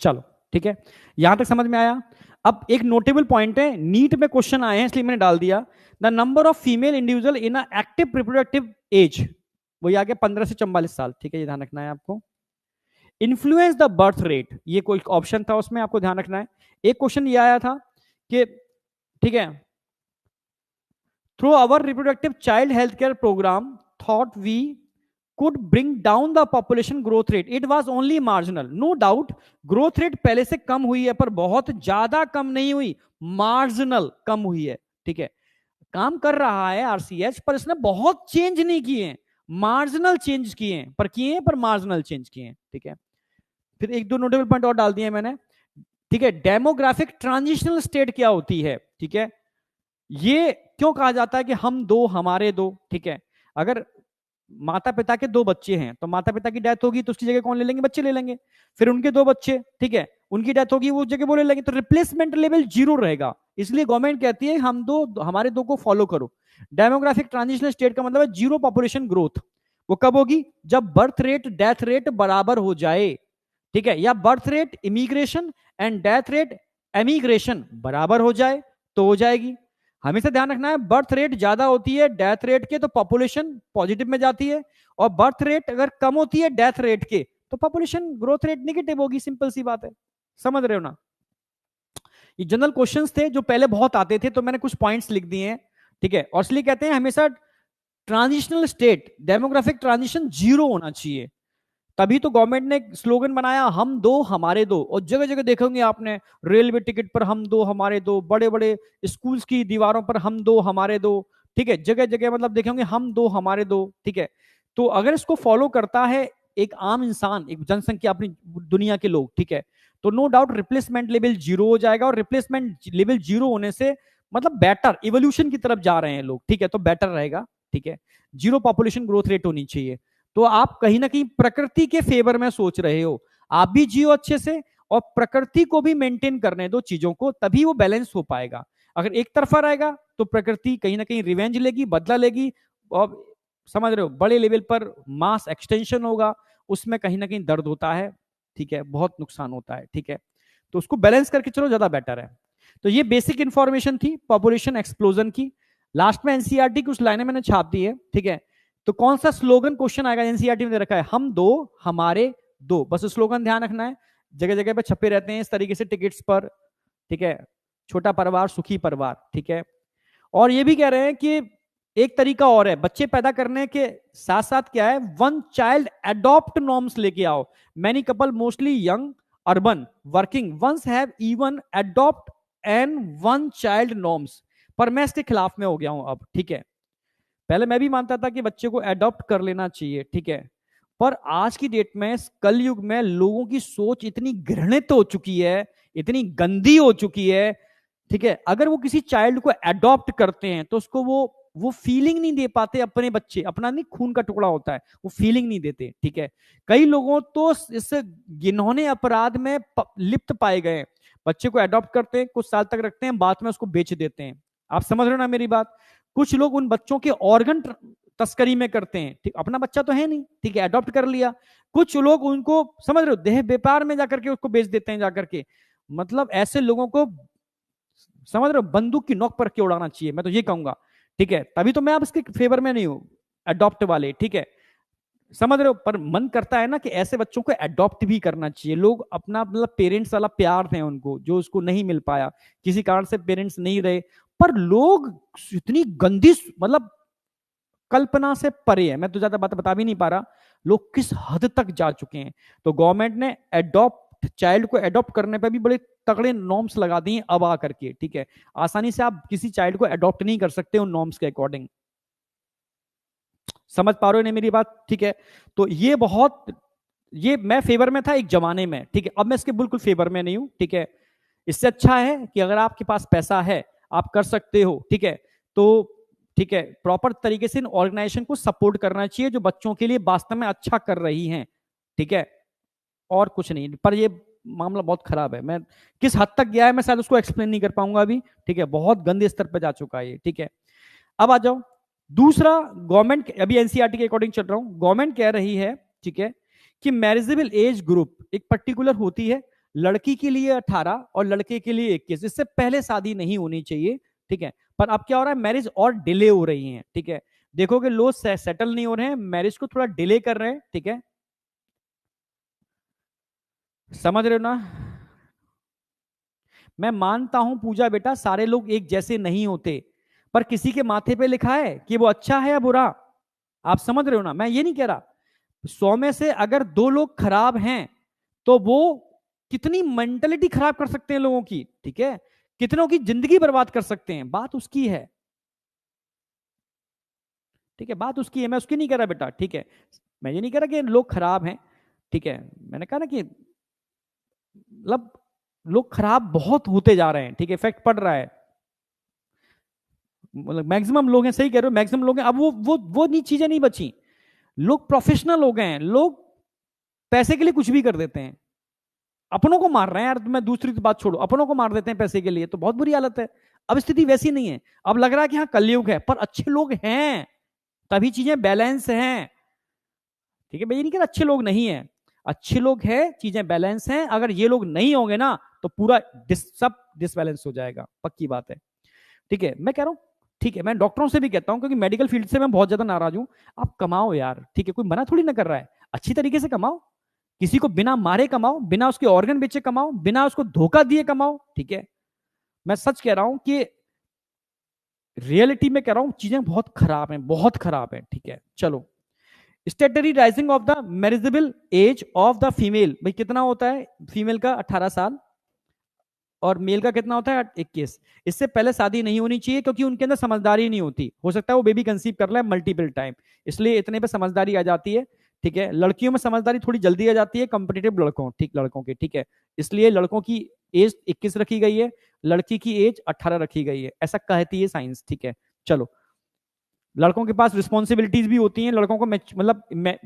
चलो, ठीक है, यहां तक समझ में आया। अब एक नोटेबल पॉइंट है, नीट में क्वेश्चन आए हैं इसलिए मैंने डाल दिया। The number of female individual in active reproductive age, वही आगे 15 से 44 साल, ठीक है, ये ध्यान रखना है आपको। इन्फ्लुएंस द बर्थ रेट, ये कोई ऑप्शन था उसमें, आपको ध्यान रखना है। एक क्वेश्चन ये आया था कि, ठीक है, through our reproductive child health care program thought we could bring down the population growth rate, it was only marginal, no doubt growth rate पहले से कम हुई है पर बहुत ज्यादा कम नहीं हुई, मार्जिनल कम हुई है, ठीक है। काम कर रहा है आरसीएच पर इसने बहुत चेंज नहीं किए हैं, मार्जिनल चेंज किए हैं, पर किए हैं पर मार्जिनल चेंज किए हैं, ठीक है। फिर एक दो नोटेबल पॉइंट और डाल दिए मैंने, ठीक है। डेमोग्राफिक ट्रांजिशनल स्टेट क्या होती है, ठीक है, ये क्यों कहा जाता है कि हम दो हमारे दो, ठीक है। अगर माता पिता के दो बच्चे हैं तो माता पिता की डेथ होगी तो उसकी जगह कौन ले लेंगे, बच्चे ले लेंगे। फिर उनके दो बच्चे, ठीक है, उनकी डेथ होगी, वो जगह वो ले लेंगे, तो रिप्लेसमेंट लेवल 0 रहेगा। इसलिए गवर्नमेंट कहती है हम दो, हमारे दो को फॉलो करो। डेमोग्राफिक ट्रांजिशनल स्टेट का मतलब है जीरो पॉपुलेशन ग्रोथ। वो कब होगी, जब बर्थ रेट डेथ रेट बराबर हो जाए, ठीक है, या birth rate immigration and death rate emigration बराबर हो जाए तो हो जाएगी। हमेशा ध्यान रखना है, बर्थ रेट ज्यादा होती है डेथ रेट के तो पॉपुलेशन पॉजिटिव में जाती है, और बर्थ रेट अगर कम होती है डेथ रेट के तो पॉपुलेशन ग्रोथ रेट निगेटिव होगी, सिंपल सी बात है। समझ रहे हो ना? ये जनरल क्वेश्चंस थे जो पहले बहुत आते थे, तो मैंने कुछ पॉइंट्स लिख दिए हैं, ठीक है। और इसलिए कहते हैं हमेशा ट्रांजिशनल स्टेट डेमोग्राफिक ट्रांजिशन 0 होना चाहिए। तभी तो गवर्नमेंट ने स्लोगन बनाया हम दो हमारे दो, और जगह जगह देखोगे आपने, रेलवे टिकट पर हम दो हमारे दो, बड़े बड़े स्कूल्स की दीवारों पर हम दो हमारे दो, ठीक है, जगह जगह मतलब देखेंगे हम दो हमारे दो, ठीक है। तो अगर इसको फॉलो करता है एक आम इंसान, एक जनसंख्या अपनी दुनिया के लोग, ठीक है, तो नो डाउट रिप्लेसमेंट लेवल 0 हो जाएगा। और रिप्लेसमेंट लेवल 0 होने से मतलब बेटर इवोल्यूशन की तरफ जा रहे हैं लोग, ठीक है, तो बेटर रहेगा, ठीक है। 0 पॉपुलेशन ग्रोथ रेट होनी चाहिए। तो आप कहीं ना कहीं प्रकृति के फेवर में सोच रहे हो, आप भी जियो अच्छे से और प्रकृति को भी मेंटेन करने दो चीजों को, तभी वो बैलेंस हो पाएगा। अगर एक तरफा रहेगा तो प्रकृति कहीं ना कहीं रिवेंज लेगी, बदला लेगी, और समझ रहे हो बड़े लेवल पर मास एक्सटेंशन होगा, उसमें कहीं ना कहीं दर्द होता है, ठीक है, बहुत नुकसान होता है, ठीक है। तो उसको बैलेंस करके चलो, ज्यादा बेटर है। तो ये बेसिक इंफॉर्मेशन थी पॉपुलेशन एक्सप्लोजन की। लास्ट में एनसीईआरटी कुछ लाइनें मैंने छाप दी है, ठीक है। तो कौन सा स्लोगन क्वेश्चन आएगा, एनसीईआरटी में दे रखा है हम दो हमारे दो, बस स्लोगन ध्यान रखना है, जगह जगह पे छपे रहते हैं इस तरीके से टिकट्स पर, ठीक है। छोटा परिवार सुखी परिवार, ठीक है। और ये भी कह रहे हैं कि एक तरीका और है बच्चे पैदा करने के साथ साथ, क्या है, वन चाइल्ड एडॉप्ट नॉर्म्स लेके आओ। Many couple mostly young urban working once have even adopt and one child norms, पर मैं इसके खिलाफ में हो गया हूं अब, ठीक है। पहले मैं भी मानता था कि बच्चे को एडॉप्ट कर लेना चाहिए, ठीक है, पर आज की डेट में कल युग में लोगों की सोच इतनी घृणित हो चुकी है, इतनी गंदी हो चुकी है, ठीक है। अगर वो किसी चाइल्ड को एडॉप्ट करते हैं तो उसको वो फीलिंग नहीं दे पाते, अपने बच्चे अपना नहीं खून का टुकड़ा होता है, वो फीलिंग नहीं देते, ठीक है। कई लोगों तो इस घिनौने अपराध में लिप्त पाए गए, बच्चे को एडॉप्ट करते हैं, कुछ साल तक रखते हैं, बाद में उसको बेच देते हैं। आप समझ रहे हो ना मेरी बात? कुछ लोग उन बच्चों के ऑर्गन तस्करी में करते हैं, ठीक, अपना बच्चा तो है नहीं, ठीक है, अडॉप्ट कर लिया। कुछ लोग उनको, समझ रहे हो, देह व्यापार में जाकर के उसको बेच देते हैं जाकर के। मतलब ऐसे लोगों को, समझ रहे हो, बंदूक की नोक पर के उड़ाना चाहिए, मैं तो ये कहूंगा। ठीक है, तभी तो मैं अब इसके फेवर में नहीं हूं, अडॉप्ट वाले। ठीक है, समझ रहे हो, पर मन करता है ना कि ऐसे बच्चों को अडॉप्ट भी करना चाहिए। लोग अपना मतलब पेरेंट्स वाला प्यार है उनको, जो उसको नहीं मिल पाया, किसी कारण से पेरेंट्स नहीं रहे, पर लोग इतनी गंदी मतलब कल्पना से परे है। मैं तो ज्यादा बात बता भी नहीं पा रहा, लोग किस हद तक जा चुके हैं। तो गवर्नमेंट ने एडॉप्ट चाइल्ड को एडॉप्ट करने पे भी बड़े तगड़े नॉर्म्स लगा दिए अब आ करके। ठीक है, आसानी से आप किसी चाइल्ड को एडॉप्ट नहीं कर सकते उन नॉर्म्स के अकॉर्डिंग। समझ पा रहे हो नहीं मेरी बात? ठीक है, तो ये बहुत, ये मैं फेवर में था एक जमाने में। ठीक है, अब मैं इसके बिल्कुल फेवर में नहीं हूं। ठीक है, इससे अच्छा है कि अगर आपके पास पैसा है, आप कर सकते हो। ठीक है, तो ठीक है, प्रॉपर तरीके से इन ऑर्गेनाइजेशन को सपोर्ट करना चाहिए जो बच्चों के लिए वास्तव में अच्छा कर रही हैं। ठीक है, और कुछ नहीं, पर ये मामला बहुत खराब है। मैं किस हद तक गया है मैं शायद उसको एक्सप्लेन नहीं कर पाऊंगा अभी। ठीक है, बहुत गंदे स्तर पर जा चुका है ये। ठीक है, अब आ जाओ दूसरा। गवर्नमेंट, अभी एनसीईआरटी के अकॉर्डिंग चल रहा हूं, गवर्नमेंट कह रही है, ठीक है, कि मैरिजेबल एज ग्रुप एक पर्टिकुलर होती है, लड़की के लिए 18 और लड़के के लिए 21, इससे पहले शादी नहीं होनी चाहिए। ठीक है, पर अब क्या हो रहा है, मैरिज और डिले हो रही है। ठीक है, देखोगे लोग सेटल नहीं हो रहे हैं, मैरिज को थोड़ा डिले कर रहे हैं। ठीक है, समझ रहे हो ना? मैं मानता हूं पूजा बेटा, सारे लोग एक जैसे नहीं होते, पर किसी के माथे पे लिखा है कि वो अच्छा है या बुरा। आप समझ रहे हो ना, मैं ये नहीं कह रहा। 100 में से अगर 2 लोग खराब हैं, तो वो कितनी मेंटलिटी खराब कर सकते हैं लोगों की। ठीक है, कितनों की जिंदगी बर्बाद कर सकते हैं, बात उसकी है। ठीक है, बात उसकी है, मैं उसकी नहीं कह रहा बेटा। ठीक है, मैं ये नहीं कह रहा कि लोग खराब हैं। ठीक है, मैंने कहा ना कि मतलब लोग खराब बहुत होते जा रहे हैं। ठीक है, इफेक्ट पड़ रहा है, मतलब मैक्सिमम लोग हैं, सही कह रहे हो, मैक्सिमम लोग हैं। अब वो नहीं, चीजें नहीं बची। लोग प्रोफेशनल हो गए हैं, लोग पैसे के लिए कुछ भी कर देते हैं, अपनों को मार रहे हैं यार। मैं दूसरी तो बात छोड़ो, अपनों को मार देते हैं पैसे के लिए, तो बहुत बुरी हालत है। अब स्थिति वैसी नहीं है, अब लग रहा है कि हाँ कलयुग है, पर अच्छे लोग हैं, तभी चीजें बैलेंस हैं। ठीक है, मैं ये नहीं कह रहा अच्छे लोग नहीं है, अच्छे लोग हैं, चीजें बैलेंस हैं। अगर ये लोग नहीं होंगे ना, तो पूरा सब डिसबैलेंस हो जाएगा, पक्की बात है। ठीक है, मैं कह रहा हूं, ठीक है, मैं डॉक्टरों से भी कहता हूं, क्योंकि मेडिकल फील्ड से मैं बहुत ज्यादा नाराज हूं। आप कमाओ यार, ठीक है, कोई मना थोड़ी ना कर रहा है, अच्छी तरीके से कमाओ, किसी को बिना मारे कमाओ, बिना उसके ऑर्गन बेचे कमाओ, बिना उसको धोखा दिए कमाओ। ठीक है, मैं सच कह रहा हूं कि रियलिटी में कह रहा हूं, चीजें बहुत खराब हैं, बहुत खराब है। ठीक है, चलो, स्टेटरी rising of the marriageable age of the female, भाई कितना होता है फीमेल का? 18 साल, और मेल का कितना होता है? 21। इससे पहले शादी नहीं होनी चाहिए, क्योंकि उनके अंदर समझदारी नहीं होती, हो सकता है वो बेबी कंसीव कर ले मल्टीपल टाइम, इसलिए इतने पे समझदारी आ जाती है। ठीक है, लड़कियों में समझदारी थोड़ी जल्दी आ जाती है कंपेटिटिव लड़कों, ठीक, लड़कों की। ठीक है, इसलिए लड़कों की एज 21 रखी गई है, लड़की की एज 18 रखी गई है, ऐसा कहती है साइंस। ठीक है, चलो, लड़कों के पास रिस्पॉन्सिबिलिटीज भी होती हैं, लड़कों को मतलब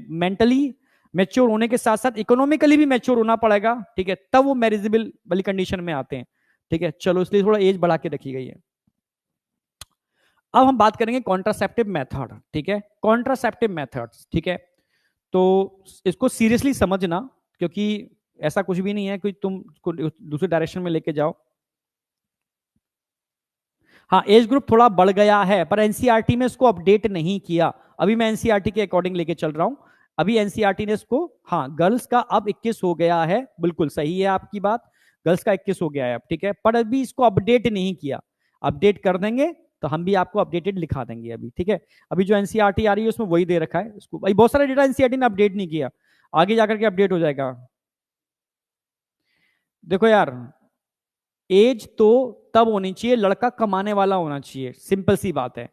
मेंटली मैच्योर होने के साथ साथ इकोनॉमिकली भी मैच्योर होना पड़ेगा। ठीक है, तब वो मैरिजेबल वाली कंडीशन में आते हैं। ठीक है, चलो, इसलिए थोड़ा एज बढ़ा के रखी गई है। अब हम बात करेंगे कॉन्ट्रासेप्टिव मेथड। ठीक है, कॉन्ट्रासेप्टिव मेथड्स। ठीक है, तो इसको सीरियसली समझना, क्योंकि ऐसा कुछ भी नहीं है कि तुम दूसरे डायरेक्शन में लेके जाओ। हाँ, एज ग्रुप थोड़ा बढ़ गया है, पर एनसीईआरटी में इसको अपडेट नहीं किया। अभी मैं एनसीईआरटी के अकॉर्डिंग लेके चल रहा हूं। अभी एनसीईआरटी ने इसको, हाँ, गर्ल्स का अब 21 हो गया है, बिल्कुल सही है आपकी बात, गर्ल्स का 21 हो गया है अब। ठीक है, पर अभी इसको अपडेट नहीं किया, अपडेट कर देंगे तो हम भी आपको अपडेटेड लिखा देंगे अभी। ठीक है, अभी जो एनसीईआरटी आ रही है उसमें वही दे रखा है इसको, भाई बहुत सारा डेटा एनसीईआरटी ने अपडेट नहीं किया, आगे जाकर के अपडेट हो जाएगा। देखो यार, एज तो तब होनी चाहिए, लड़का कमाने वाला होना चाहिए, सिंपल सी बात है।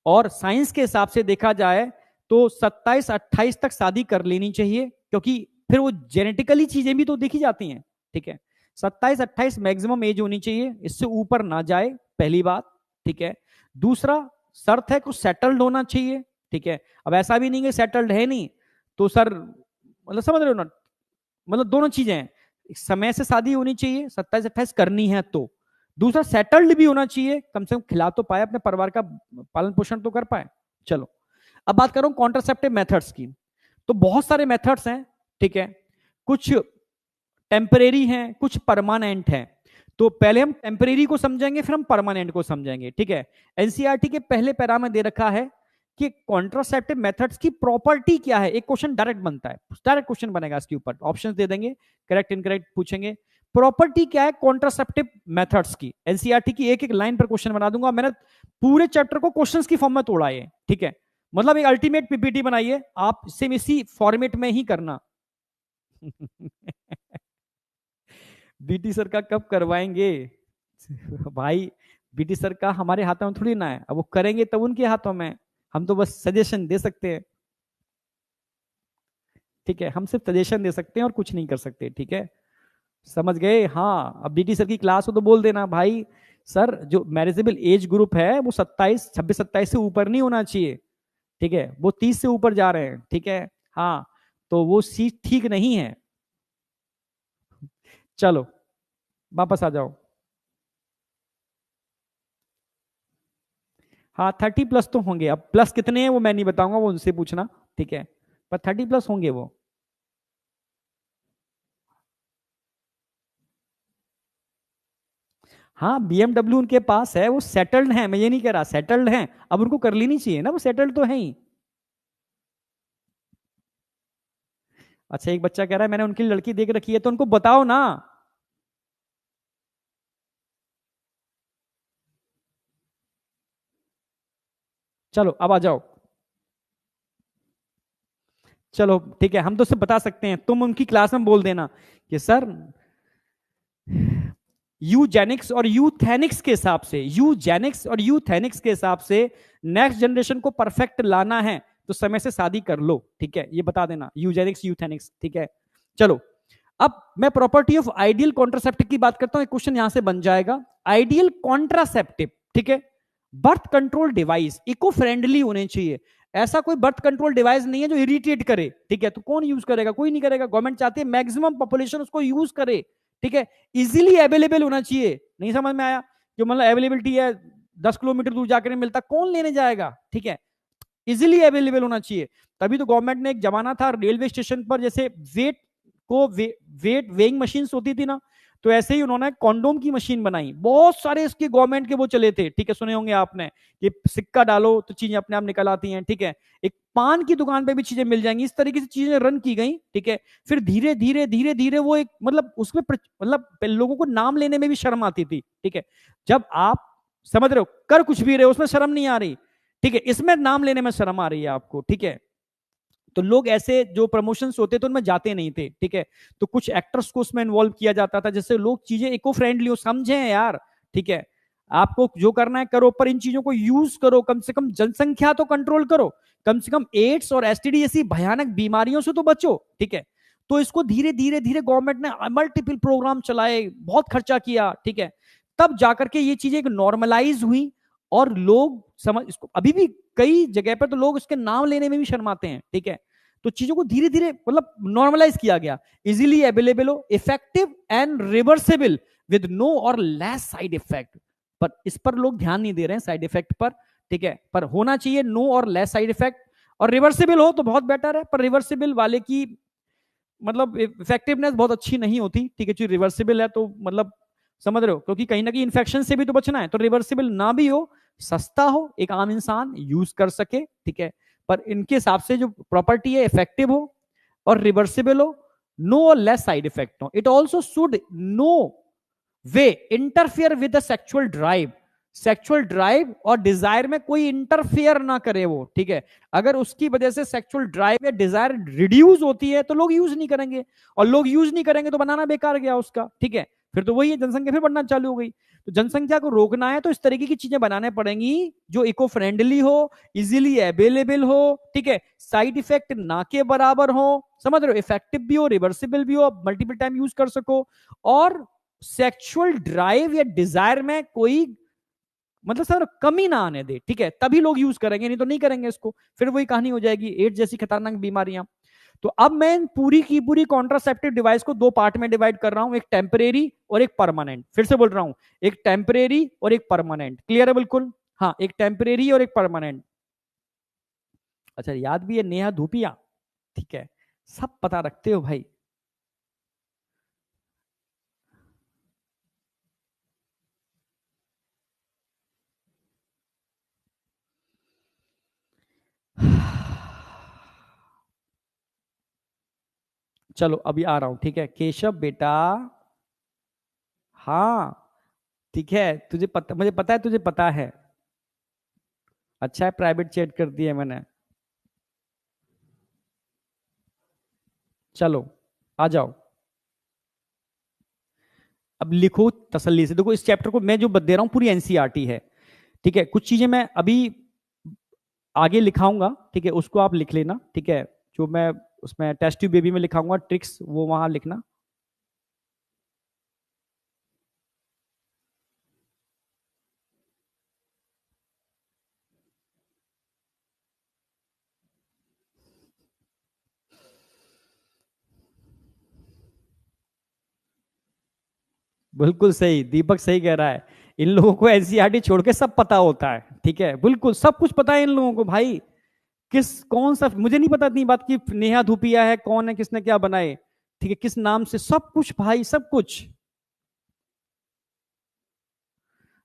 और साइंस के हिसाब से देखा जाए तो 27-28 तक शादी कर लेनी चाहिए, क्योंकि फिर वो जेनेटिकली चीजें भी तो देखी जाती हैं। ठीक है, 27-28 मैक्सिमम एज होनी चाहिए, इससे ऊपर ना जाए, पहली बात। ठीक है, दूसरा शर्त है कुछ सेटल्ड होना चाहिए। ठीक है, अब ऐसा भी नहीं कि सेटल्ड है नहीं तो सर, मतलब समझ रहे हो ना, मतलब दोनों चीजें हैं, समय से शादी होनी चाहिए, 27-28 करनी है तो, दूसरा सेटल्ड भी होना चाहिए, कम से कम खिला तो पाए, अपने परिवार का पालन पोषण तो कर पाए। चलो, अब बात कर रहा हूं कॉन्ट्रासेप्टिव मेथड्स की। तो बहुत सारे मेथड्स हैं। ठीक है, कुछ टेम्परेरी हैं, कुछ परमानेंट हैं। तो पहले हम टेम्परेरी को समझेंगे, फिर हम परमानेंट को समझेंगे, ठीक है। एनसीईआरटी के पहले पैरा में दे रखा है कि कॉन्ट्रासेप्टिव मेथड्स की प्रॉपर्टी क्या है। एक क्वेश्चन डायरेक्ट बनता है, डायरेक्ट क्वेश्चन बनेगा इसके ऊपर, ऑप्शंस दे देंगे, करेक्ट इनकरेक्ट पूछेंगे। प्रॉपर्टी क्या है कॉन्ट्रासेप्टिव मेथड्स की, एनसीईआरटी की एक एक लाइन पर क्वेश्चन बना दूंगा। मैंने पूरे चैप्टर को क्वेश्चंस की फॉर्म में तोड़ा है, ठीक है। मतलब एक अल्टीमेट पीपीटी बनाइए आप, सेम इसी फॉर्मेट में ही करना। बीटी सर का कब करवाएंगे? भाई बीटी सर का हमारे हाथों में थोड़ी ना है, अब वो करेंगे तब उनके हाथों में, हम तो बस सजेशन दे सकते हैं, ठीक है। हम सिर्फ सजेशन दे सकते हैं और कुछ नहीं कर सकते, ठीक है। समझ गए? हाँ, अब बीटी सर की क्लास हो तो बोल देना भाई सर जो मैरिजेबल एज ग्रुप है वो 26 27 से ऊपर नहीं होना चाहिए, ठीक है। वो 30 से ऊपर जा रहे हैं, ठीक है। हाँ, तो वो सीट ठीक नहीं है। चलो वापस आ जाओ। हाँ 30+ तो होंगे, अब प्लस कितने हैं वो मैं नहीं बताऊंगा, वो उनसे पूछना, ठीक है। पर 30+ होंगे वो। हाँ बीएमडब्ल्यू उनके पास है, वो सेटल्ड है, मैं ये नहीं कह रहा, सेटल्ड है, अब उनको कर लेनी चाहिए ना, वो सेटल्ड तो है ही। अच्छा एक बच्चा कह रहा है मैंने उनकी लड़की देख रखी है, तो उनको बताओ ना। चलो अब आ जाओ। चलो ठीक है, हम तो सिर्फ बता सकते हैं, तुम उनकी क्लास में बोल देना कि सर यूजेनिक्स और यूथेनिक्स के हिसाब से, यूजेनिक्स और यूथेनिक्स के हिसाब से नेक्स्ट जनरेशन को परफेक्ट लाना है तो समय से शादी कर लो, ठीक है। ये बता देना यूजेनिक्स यूथेनिक्स, ठीक है। चलो अब मैं प्रॉपर्टी ऑफ आइडियल कॉन्ट्रासेप्टिव की बात करता हूं, एक क्वेश्चन यहां से बन जाएगा। आइडियल कॉन्ट्रासेप्टिव, ठीक है, birth control device eco friendly होने चाहिए। ऐसा कोई बर्थ कंट्रोल डिवाइस नहीं है जो इरिटेट करे, ठीक है। तो कौन यूज करेगा? कोई नहीं करेगा। गवर्नमेंट चाहती है मैक्सिमम पॉपुलेशन उसको यूज करे, ठीक है। इजिली अवेलेबल होना चाहिए। नहीं समझ में आया? जो मतलब अवेलेबिलिटी है 10 किलोमीटर दूर जाकर नहीं मिलता, कौन लेने जाएगा, ठीक है। इजिली अवेलेबल होना चाहिए। तभी तो गवर्नमेंट ने एक जमाना था रेलवे स्टेशन पर जैसे वेट को वेट वेइंग मशीन होती थी ना, तो ऐसे ही उन्होंने कॉन्डोम की मशीन बनाई। बहुत सारे इसके गवर्नमेंट के वो चले थे, ठीक है, सुने होंगे आपने कि सिक्का डालो तो चीजें अपने आप निकल आती हैं, ठीक है। एक पान की दुकान पे भी चीजें मिल जाएंगी, इस तरीके से चीजें रन की गई, ठीक है। फिर धीरे धीरे धीरे धीरे वो एक मतलब उसमें मतलब लोगों को नाम लेने में भी शर्म आती थी, ठीक है। जब आप समझ रहे हो, कर कुछ भी रहे हो उसमें शर्म नहीं आ रही, ठीक है, इसमें नाम लेने में शर्म आ रही है आपको, ठीक है। तो लोग ऐसे जो प्रमोशंस होते थे उनमें जाते नहीं थे, ठीक है। तो कुछ एक्टर्स को उसमें इन्वॉल्व किया जाता था जिससे लोग चीजें इको फ्रेंडली हो, समझे यार, ठीक है। आपको जो करना है करो, पर इन चीजों को यूज करो, कम से कम जनसंख्या तो कंट्रोल करो, कम से कम एड्स और एसटीडी जैसी भयानक बीमारियों से तो बचो, ठीक है। तो इसको धीरे धीरे धीरे गवर्नमेंट ने मल्टीपल प्रोग्राम चलाए, बहुत खर्चा किया, ठीक है। तब जाकर के ये चीजें एक नॉर्मलाइज हुई और लोग समझ इसको, अभी भी कई जगह पर तो लोग इसके नाम लेने में भी शर्माते हैं, ठीक है। तो चीजों को धीरे धीरे मतलब नॉर्मलाइज किया गया, इजीली अवेलेबल हो, effective and reversible with no और लेस साइड इफेक्ट। पर इस पर लोग ध्यान नहीं दे रहे हैं साइड इफेक्ट पर, ठीक है। पर होना चाहिए नो और लेस साइड इफेक्ट, और रिवर्सिबल हो तो बहुत बेटर है, पर रिवर्सिबल वाले की मतलब इफेक्टिवनेस बहुत अच्छी नहीं होती, ठीक है। जो रिवर्सिबल है तो मतलब समझ रहे हो, क्योंकि कहीं ना कहीं इन्फेक्शन से भी तो बचना है, तो रिवर्सिबल ना भी हो, सस्ता हो, एक आम इंसान यूज कर सके, ठीक है। पर इनके हिसाब से जो प्रॉपर्टी है इफेक्टिव हो और रिवर्सिबल हो, नो और लेस साइड इफेक्ट हो। It also should know way interfere with the sexual drive, sexual drive और डिजायर में कोई इंटरफियर ना करे वो, ठीक है। अगर उसकी वजह से सेक्सुअल ड्राइव या डिजायर रिड्यूस होती है तो लोग यूज नहीं करेंगे, और लोग यूज नहीं करेंगे तो बनाना बेकार गया उसका, ठीक है। फिर तो वही है, जनसंख्या फिर बढ़ना चालू हो गई। तो जनसंख्या को रोकना है तो इस तरीके की चीजें बनाने पड़ेंगी जो इको फ्रेंडली हो, इजीली अवेलेबल हो, ठीक है, साइड इफेक्ट ना के बराबर हो, समझ रहे हो, इफेक्टिव भी हो, रिवर्सिबल भी हो, मल्टीपल टाइम यूज कर सको, और सेक्सुअल ड्राइव या डिजायर में कोई मतलब सर कमी ना आने दे, ठीक है। तभी लोग यूज करेंगे, नहीं तो नहीं करेंगे इसको, फिर वही कहानी हो जाएगी, एड्स जैसी खतरनाक बीमारियां। तो अब मैं पूरी की पूरी कॉन्ट्रासेप्टिव डिवाइस को दो पार्ट में डिवाइड कर रहा हूं, एक टेम्परेरी और एक परमानेंट। फिर से बोल रहा हूं, एक टेम्परेरी और एक परमानेंट, क्लियर है बिल्कुल? हाँ, एक टेम्परेरी और एक परमानेंट। अच्छा याद भी है नेहा धूपिया, ठीक है, सब पता रखते हो भाई। चलो अभी आ रहा हूं, ठीक है केशव बेटा। हाँ ठीक है, तुझे पता, मुझे पता है तुझे पता है। अच्छा है प्राइवेट चैट कर दिया मैंने। चलो आ जाओ, अब लिखो तसल्ली से। देखो इस चैप्टर को मैं जो दे रहा हूं पूरी एनसीईआरटी है, ठीक है। कुछ चीजें मैं अभी आगे लिखाऊंगा, ठीक है, उसको आप लिख लेना, ठीक है। जो मैं उसमें टेस्ट ट्यूब बेबी में लिखाऊंगा ट्रिक्स, वो वहां लिखना। बिल्कुल सही, दीपक सही कह रहा है। इन लोगों को एनसीईआरटी छोड़ के सब पता होता है, ठीक है, बिल्कुल सब कुछ पता है इन लोगों को भाई। किस कौन सा, मुझे नहीं पता इतनी बात की नेहा धूपिया है कौन है, किसने क्या बनाए, ठीक है, किस नाम से, सब कुछ भाई सब कुछ।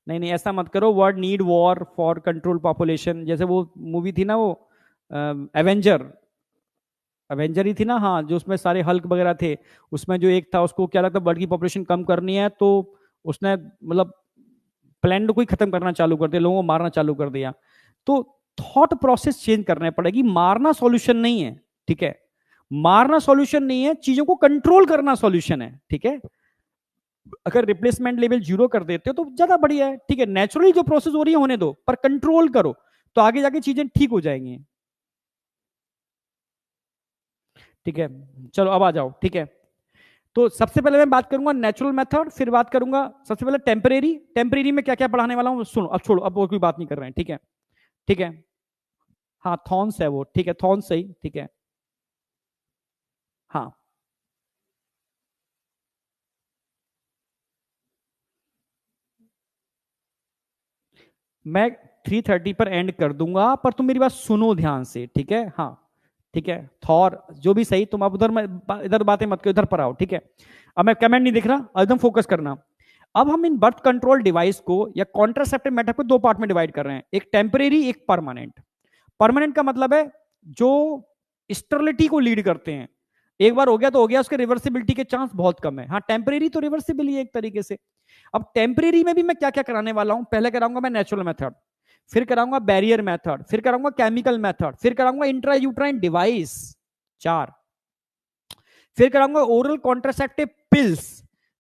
नहीं नहीं ऐसा मत करो, word need war for control population, जैसे वो मूवी थी ना वो एवेंजर, एवेंजर ही थी ना, हाँ, जो उसमें सारे हल्क वगैरह थे। उसमें जो एक था उसको क्या लगता वर्ल्ड की पॉपुलेशन कम करनी है, तो उसने मतलब प्लान को ही खत्म करना चालू कर दिया, लोगों को मारना चालू कर दिया। तो थॉट प्रोसेस चेंज करना पड़ेगी, मारना सॉल्यूशन नहीं है, ठीक है। मारना सॉल्यूशन नहीं है, चीजों को कंट्रोल करना सॉल्यूशन है, ठीक है। अगर रिप्लेसमेंट लेवल 0 कर देते हो तो ज्यादा बढ़िया है, ठीक है। नेचुरली जो प्रोसेस हो रही है होने दो, पर कंट्रोल करो, तो आगे जाके चीजें ठीक हो जाएंगी, ठीक है। चलो अब आ जाओ, ठीक है। तो सबसे पहले मैं बात करूंगा नेचुरल मेथड, फिर बात करूंगा सबसे पहले टेम्परेरी। टेम्परेरी में क्या क्या पढ़ाने वाला हूं सुनो, अब छोड़ो, अब और कोई बात नहीं कर रहे हैं, ठीक है। ठीक है, हाँ थॉर्न्स है वो, ठीक है, थॉर्न्स सही, ठीक है। हाँ मैं 3:30 पर एंड कर दूंगा, पर तुम मेरी बात सुनो ध्यान से, ठीक है, हाँ ठीक है। थॉर जो भी सही, तुम अब उधर इधर बातें मत करो, इधर पर आओ, ठीक है। अब मैं कमेंट नहीं दिख रहा, एकदम फोकस करना। अब हम इन बर्थ कंट्रोल डिवाइस को या कॉन्ट्रासेप्टिव मेथड को दो पार्ट में डिवाइड कर रहे हैं, एक टेम्परेरी एक परमानेंट। परमानेंट का मतलब है जो स्टेरिलिटी को लीड करते हैं, एक बार हो गया तो हो गया, उसके रिवर्सिबिलिटी के चांस बहुत कम है। हाँ टेम्परेरी तो रिवर्सिबल ही है एक तरीके से। अब टेम्परेरी में भी मैं क्या क्या कराने वाला हूं, पहले कराऊंगा मैं नेचुरल मेथड, फिर कराऊंगा बैरियर मेथड, फिर कराऊंगा केमिकल मेथड, फिर कराऊंगा इंट्रायूट्राइन डिवाइस, 4, फिर कराऊंगा ओरल कॉन्ट्रासेप्टिव पिल्स,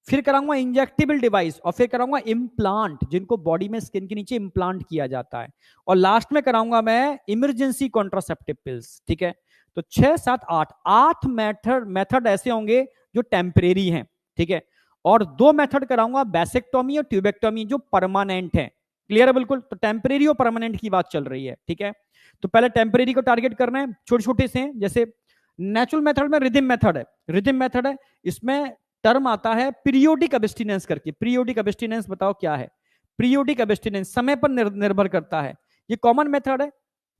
फिर कराऊंगा इंजेक्टेबल डिवाइस, और फिर कराऊंगा इम्प्लांट, जिनको बॉडी में स्किन के नीचे इम्प्लांट किया जाता है, और लास्ट में कराऊंगा मैं इमरजेंसी कॉन्ट्रासेप्टिव पिल्स, ठीक है। तो 6 7 8 8 मेथड ऐसे होंगे जो टेम्परेरी हैं, ठीक है। और 2 मेथड कराऊंगा बेसेक्टोमी और ट्यूबेक्टोमी जो परमानेंट है। क्लियर है बिल्कुल, तो टेम्परेरी और परमानेंट की बात चल रही है, ठीक है। तो पहले टेम्परेरी को टारगेट करना है, छोटे छोटे से हैं, जैसे नेचुरल मेथड में रिदिम मेथड है, रिदिम मेथड है, इसमें टर्म आता है पीरियोडिक अबिस्टिनेंस करके। पीरियोडिक अबिस्टिनेंस बताओ क्या है। पीरियोडिक अबिस्टिनेंस समय पर निर्भर करता है, ये कॉमन मेथड है,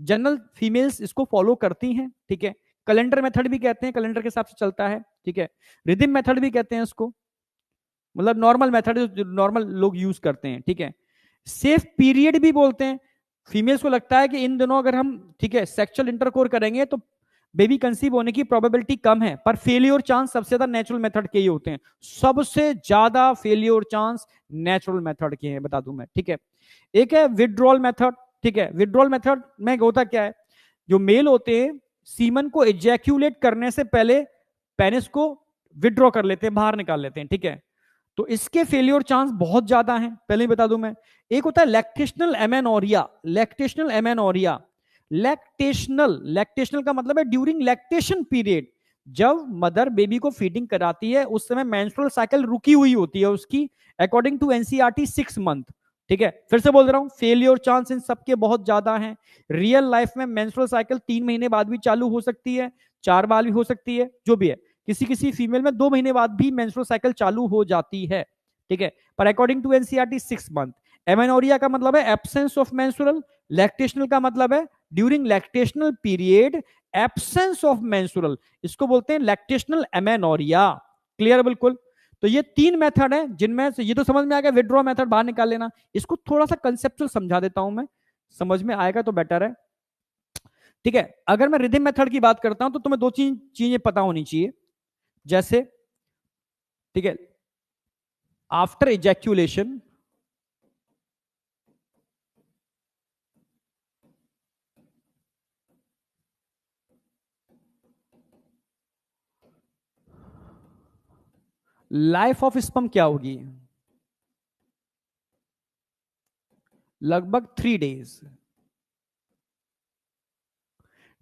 जनरल फीमेल्स इसको फॉलो करती हैं, ठीक है। कैलेंडर मेथड भी कहते हैं, कैलेंडर के हिसाब से चलता है, ठीक है। रिदिम मेथड भी कहते हैं इसको, मतलब नॉर्मल मेथड जो नॉर्मल लोग यूज करते हैं, ठीक है। सेफ पीरियड भी बोलते हैं, फीमेल्स को लगता है कि इन दोनों अगर हम, ठीक है, सेक्सुअल इंटरकोर करेंगे तो बेबी कंसीव होने की प्रोबेबिलिटी कम है, पर फेलियर चांस सबसे ज्यादा नेचुरल मेथड के ही होते हैं, सबसे ज्यादा फेलियर चांस नेचुरल मेथड के हैं, बता दूं मैं, ठीक है। एक है विड्रॉल मेथड, ठीक है। विड्रॉल मेथड में होता क्या है, जो मेल होते हैं सीमन को इजैक्यूलेट करने से पहले पेनिस को विड्रॉ कर लेते हैं, बाहर निकाल लेते हैं, ठीक है। तो इसके फेलियर चांस बहुत ज्यादा हैं, पहले ही बता दूं मैं। एक होता है lactational amenorrhea, lactational amenorrhea, lactational, lactational का मतलब है ड्यूरिंग लैक्टेशन पीरियड, जब मदर बेबी को फीडिंग कराती है उस समय मेंस्ट्रुअल साइकिल रुकी हुई होती है उसकी, अकॉर्डिंग टू एनसीईआरटी 6 मंथ, ठीक है। फिर से बोल रहा हूं, फेलियर चांस इन सबके बहुत ज्यादा हैं। रियल लाइफ में मेंस्ट्रुअल साइकिल 3 महीने बाद भी चालू हो सकती है, 4 बार भी हो सकती है, जो भी है। किसी किसी फीमेल में 2 महीने बाद भी मेंस्ट्रुअल साइकिल चालू हो जाती है, ठीक है, पर according to NCERT 6 month. Amenorrhea का मतलब है एब्सेंस ऑफ मेंस्ट्रुअल, लैक्टेशनल का मतलब है during lactational period absence of menstrual, इसको बोलते हैं लैक्टेशनल एमेनोरिया। क्लियर बिल्कुल। तो ये 3 मेथड है, जिनमें से ये तो समझ में आ गया, विड्रॉ मेथड बाहर निकाल लेना। इसको थोड़ा सा कंसेप्चुअल समझा देता हूं मैं, समझ में आएगा तो बेटर है, ठीक है। अगर मैं रिदिम मेथड की बात करता हूं तो तुम्हें दो चीजें पता होनी चाहिए। जैसे, ठीक है, after ejaculation life of sperm क्या होगी? लगभग 3 डेज।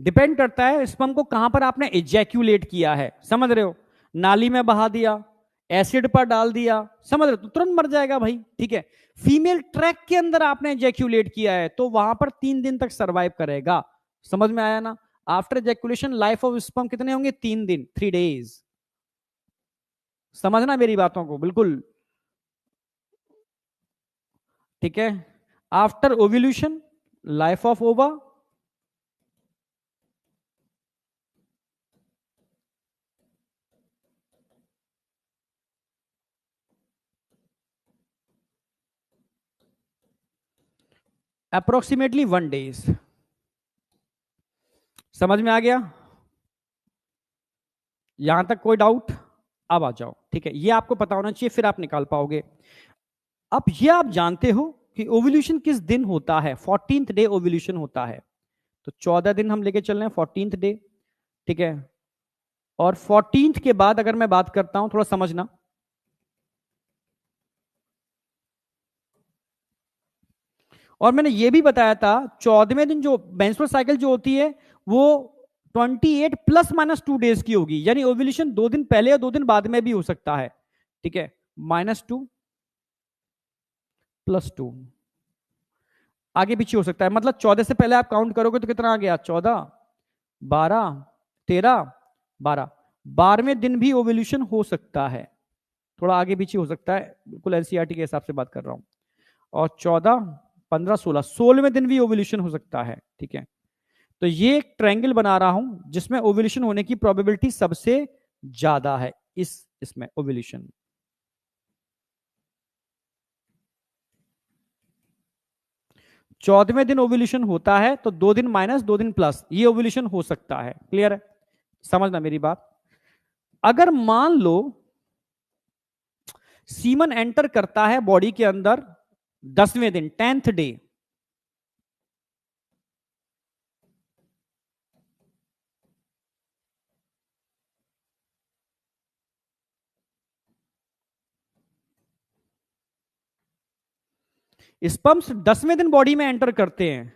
डिपेंड करता है स्पर्म को कहां पर आपने इजैक्यूलेट किया है, समझ रहे हो? नाली में बहा दिया, एसिड पर डाल दिया, समझ रहे हो, तो तुरंत मर जाएगा भाई, ठीक है। फीमेल ट्रैक के अंदर आपने इजैक्यूलेट किया है तो वहां पर 3 दिन तक सरवाइव करेगा। समझ में आया ना? After ejaculation life of sperm कितने होंगे? 3 दिन, 3 डेज। समझना मेरी बातों को बिल्कुल, ठीक है। After ovulation life of ova approximately 1 days. समझ में आ गया? यहां तक कोई डाउट? अब आ जाओ, ठीक है, ये आपको पता होना चाहिए फिर आप निकाल पाओगे। अब ये आप जानते हो कि ओव्यूल्यूशन किस दिन होता है? 14th डे ओव्यूल्यूशन होता है। तो 14 दिन हम लेके चल रहे हैं 14th डे, ठीक है। और 14th के बाद अगर मैं बात करता हूं, थोड़ा समझना, और मैंने ये भी बताया था 14वें दिन जो मेंस्ट्रुअल साइकिल जो होती है वो 28 ±2 डेज की होगी, यानी ओव्यूल्यूशन 2 दिन पहले या 2 दिन बाद में भी हो सकता है, ठीक है। -2 +2 आगे पीछे हो सकता है, मतलब 14 से पहले आप काउंट करोगे तो कितना आ गया? 14, 12, 13, 12। 12वें दिन भी ओव्यूल्यूशन हो सकता है, थोड़ा आगे पीछे हो सकता है, बिल्कुल एनसीईआरटी के हिसाब से बात कर रहा हूं। और 14, 15, 16, 16वें दिन भी ओव्यूल्यूशन हो सकता है, ठीक है। तो ये एक ट्रायंगल बना रहा हूं जिसमें ओव्यूल्यूशन होने की प्रोबेबिलिटी सबसे ज्यादा है, इसमें ओव्यूल्यूशन। 14वें दिन ओव्यूल्यूशन होता है तो 2 दिन माइनस 2 दिन प्लस, ये ओव्यूल्यूशन हो सकता है। क्लियर है? समझना मेरी बात। अगर मान लो सीमन एंटर करता है बॉडी के अंदर 10वें दिन, 10th डे, स्पर्म्स 10वें दिन बॉडी में एंटर करते हैं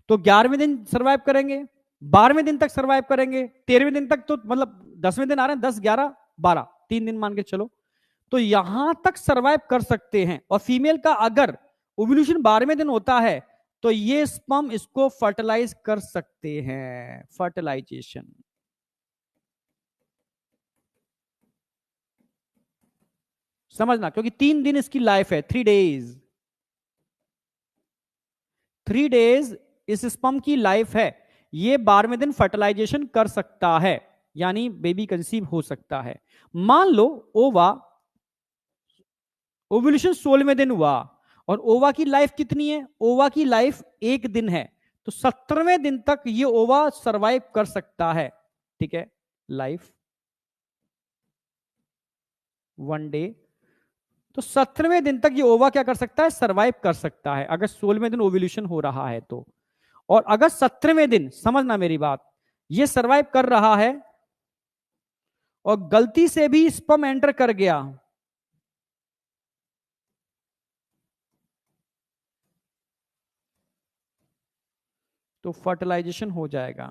तो 11वें दिन सरवाइव करेंगे, 12वें दिन तक सरवाइव करेंगे, 13वें दिन तक, तो मतलब 10वें दिन आ रहे हैं, 10, 11, 12, 3 दिन मान के चलो, तो यहां तक सरवाइव कर सकते हैं। और फीमेल का अगर ओव्यूल्यूशन 12वें दिन होता है तो ये स्पर्म इसको फर्टिलाइज कर सकते हैं, फर्टिलाइजेशन। समझना, क्योंकि 3 दिन इसकी लाइफ है, 3 डेज, 3 डेज इस स्पर्म की लाइफ है। ये 12वें दिन फर्टिलाइजेशन कर सकता है, यानी बेबी कंसीव हो सकता है। मान लो ओवा ओव्यूलेशन 16वें दिन हुआ, और ओवा की लाइफ कितनी है? ओवा की लाइफ 1 दिन है, तो 17वें दिन तक ये ओवा सरवाइव कर सकता है, ठीक है। लाइफ 1 डे, तो 17वें दिन तक ये ओवा क्या कर सकता है? सरवाइव कर सकता है, अगर 16वें दिन ओव्यूलेशन हो रहा है तो। और अगर 17वें दिन, समझना मेरी बात, ये सरवाइव कर रहा है और गलती से भी स्पर्म एंटर कर गया, तो फर्टिलाइजेशन हो जाएगा।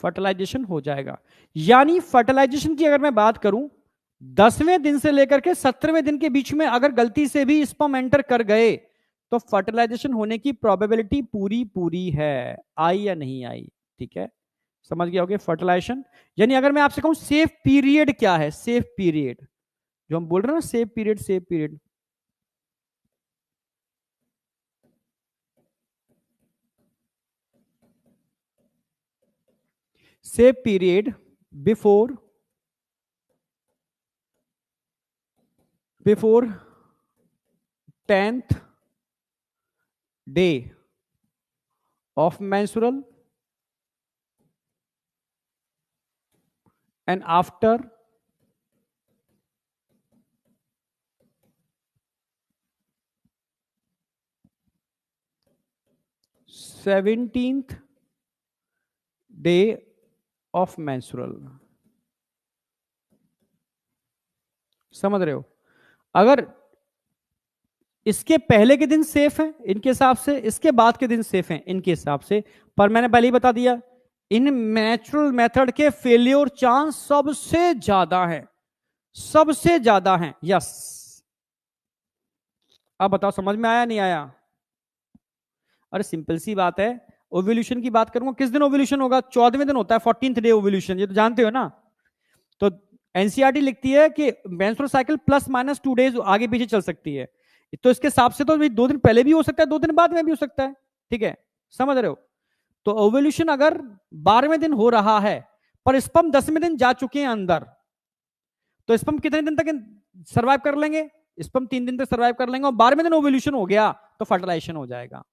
फर्टिलाइजेशन हो जाएगा, यानी फर्टिलाइजेशन की अगर मैं बात करूं, 10वें दिन से लेकर के 17वें दिन के बीच में अगर गलती से भी स्पर्म एंटर कर गए तो फर्टिलाइजेशन होने की प्रोबेबिलिटी पूरी पूरी है। आई या नहीं आई? ठीक है, समझ गया होगे फर्टिलाइजेशन। यानी अगर मैं आपसे कहूं सेफ पीरियड क्या है, सेफ पीरियड जो हम बोल रहे हैं ना, safe period, safe period, safe period before before 10th day of menstrual and after 17th day of menstrual। समझ रहे हो? अगर इसके पहले के दिन सेफ है इनके हिसाब से, इसके बाद के दिन सेफ हैं इनके हिसाब से, पर मैंने पहले ही बता दिया इन नेचुरल मेथड के फेलियर चांस सबसे ज्यादा है, सबसे ज्यादा है। यस, अब बताओ समझ में आया नहीं आया? अरे सिंपल सी बात है, ओव्यूलेशन की बात करूंगा, किस दिन ओव्यूलेशन होगा? 14वें दिन होता है, 14th डे ओव्यूलेशन, ये तो जानते हो ना। तो एनसीईआरटी लिखती है कि menstrual cycle plus minus 2 days आगे पीछे चल सकती है, तो इसके हिसाब से तो 2 दिन पहले भी हो सकता है, 2 दिन बाद में भी हो सकता है। ठीक है, समझ रहे हो? तो ओव्यूलेशन अगर 12वें दिन हो रहा है पर स्पर्म 10वें दिन जा चुके हैं अंदर, तो स्पर्म कितने दिन तक सर्वाइव कर लेंगे? स्पर्म 3 दिन तक सर्वाइव कर लेंगे, और 12वें दिन ओव्यूलेशन हो गया तो फर्टिलाइजेशन हो जाएगा।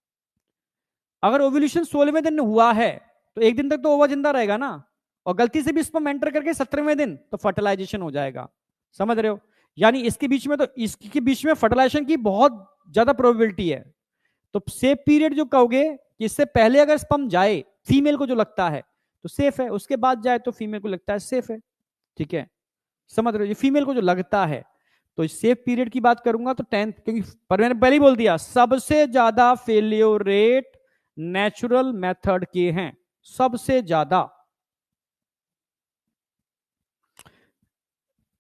अगर ओव्यूलेशन 16वें दिन हुआ है तो 1 दिन तक तो ओवा जिंदा रहेगा ना, और गलती से भी स्पर्म एंटर करके 17वें दिन तो फर्टिलाइजेशन हो जाएगा। समझ रहे हो? यानी इसके बीच में, तो इसके बीच में फर्टिलाइजेशन की बहुत ज्यादा प्रोबेबिलिटी है। तो सेफ पीरियड जो कहोगे कि इससे पहले अगर स्पर्म जाए फीमेल को जो लगता है तो सेफ है, उसके बाद जाए तो फीमेल को लगता है सेफ है। ठीक है, समझ रहे हो? ये फीमेल को जो लगता है, तो सेफ पीरियड की बात करूंगा तो 10th, क्योंकि पर मैंने पहले ही बोल दिया सबसे ज्यादा फेलियर रेट नेचुरल मेथड के हैं, सबसे ज्यादा।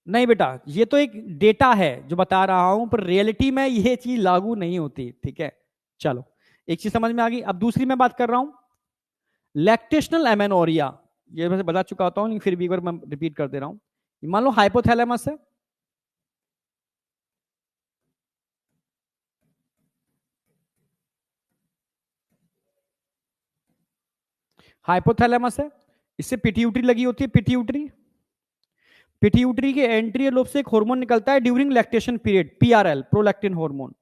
नहीं बेटा, ये तो एक डेटा है जो बता रहा हूं, पर रियलिटी में ये चीज लागू नहीं होती। ठीक है, चलो एक चीज समझ में आ गई। अब दूसरी मैं बात कर रहा हूं, लैक्टेशनल एमेनोरिया। ये वैसे बता चुका होता हूं लेकिन फिर भी एक बार मैं रिपीट कर दे रहा हूं। मान लो हाइपोथैलेमस है, हाइपोथैलेमस है, इससे पिट्यूटरी लगी होती है, पिट्यूटरी, पिट्यूटरी के एंटीरियर लोब से एक हार्मोन निकलता है during lactation period, PRL, prolactin hormone.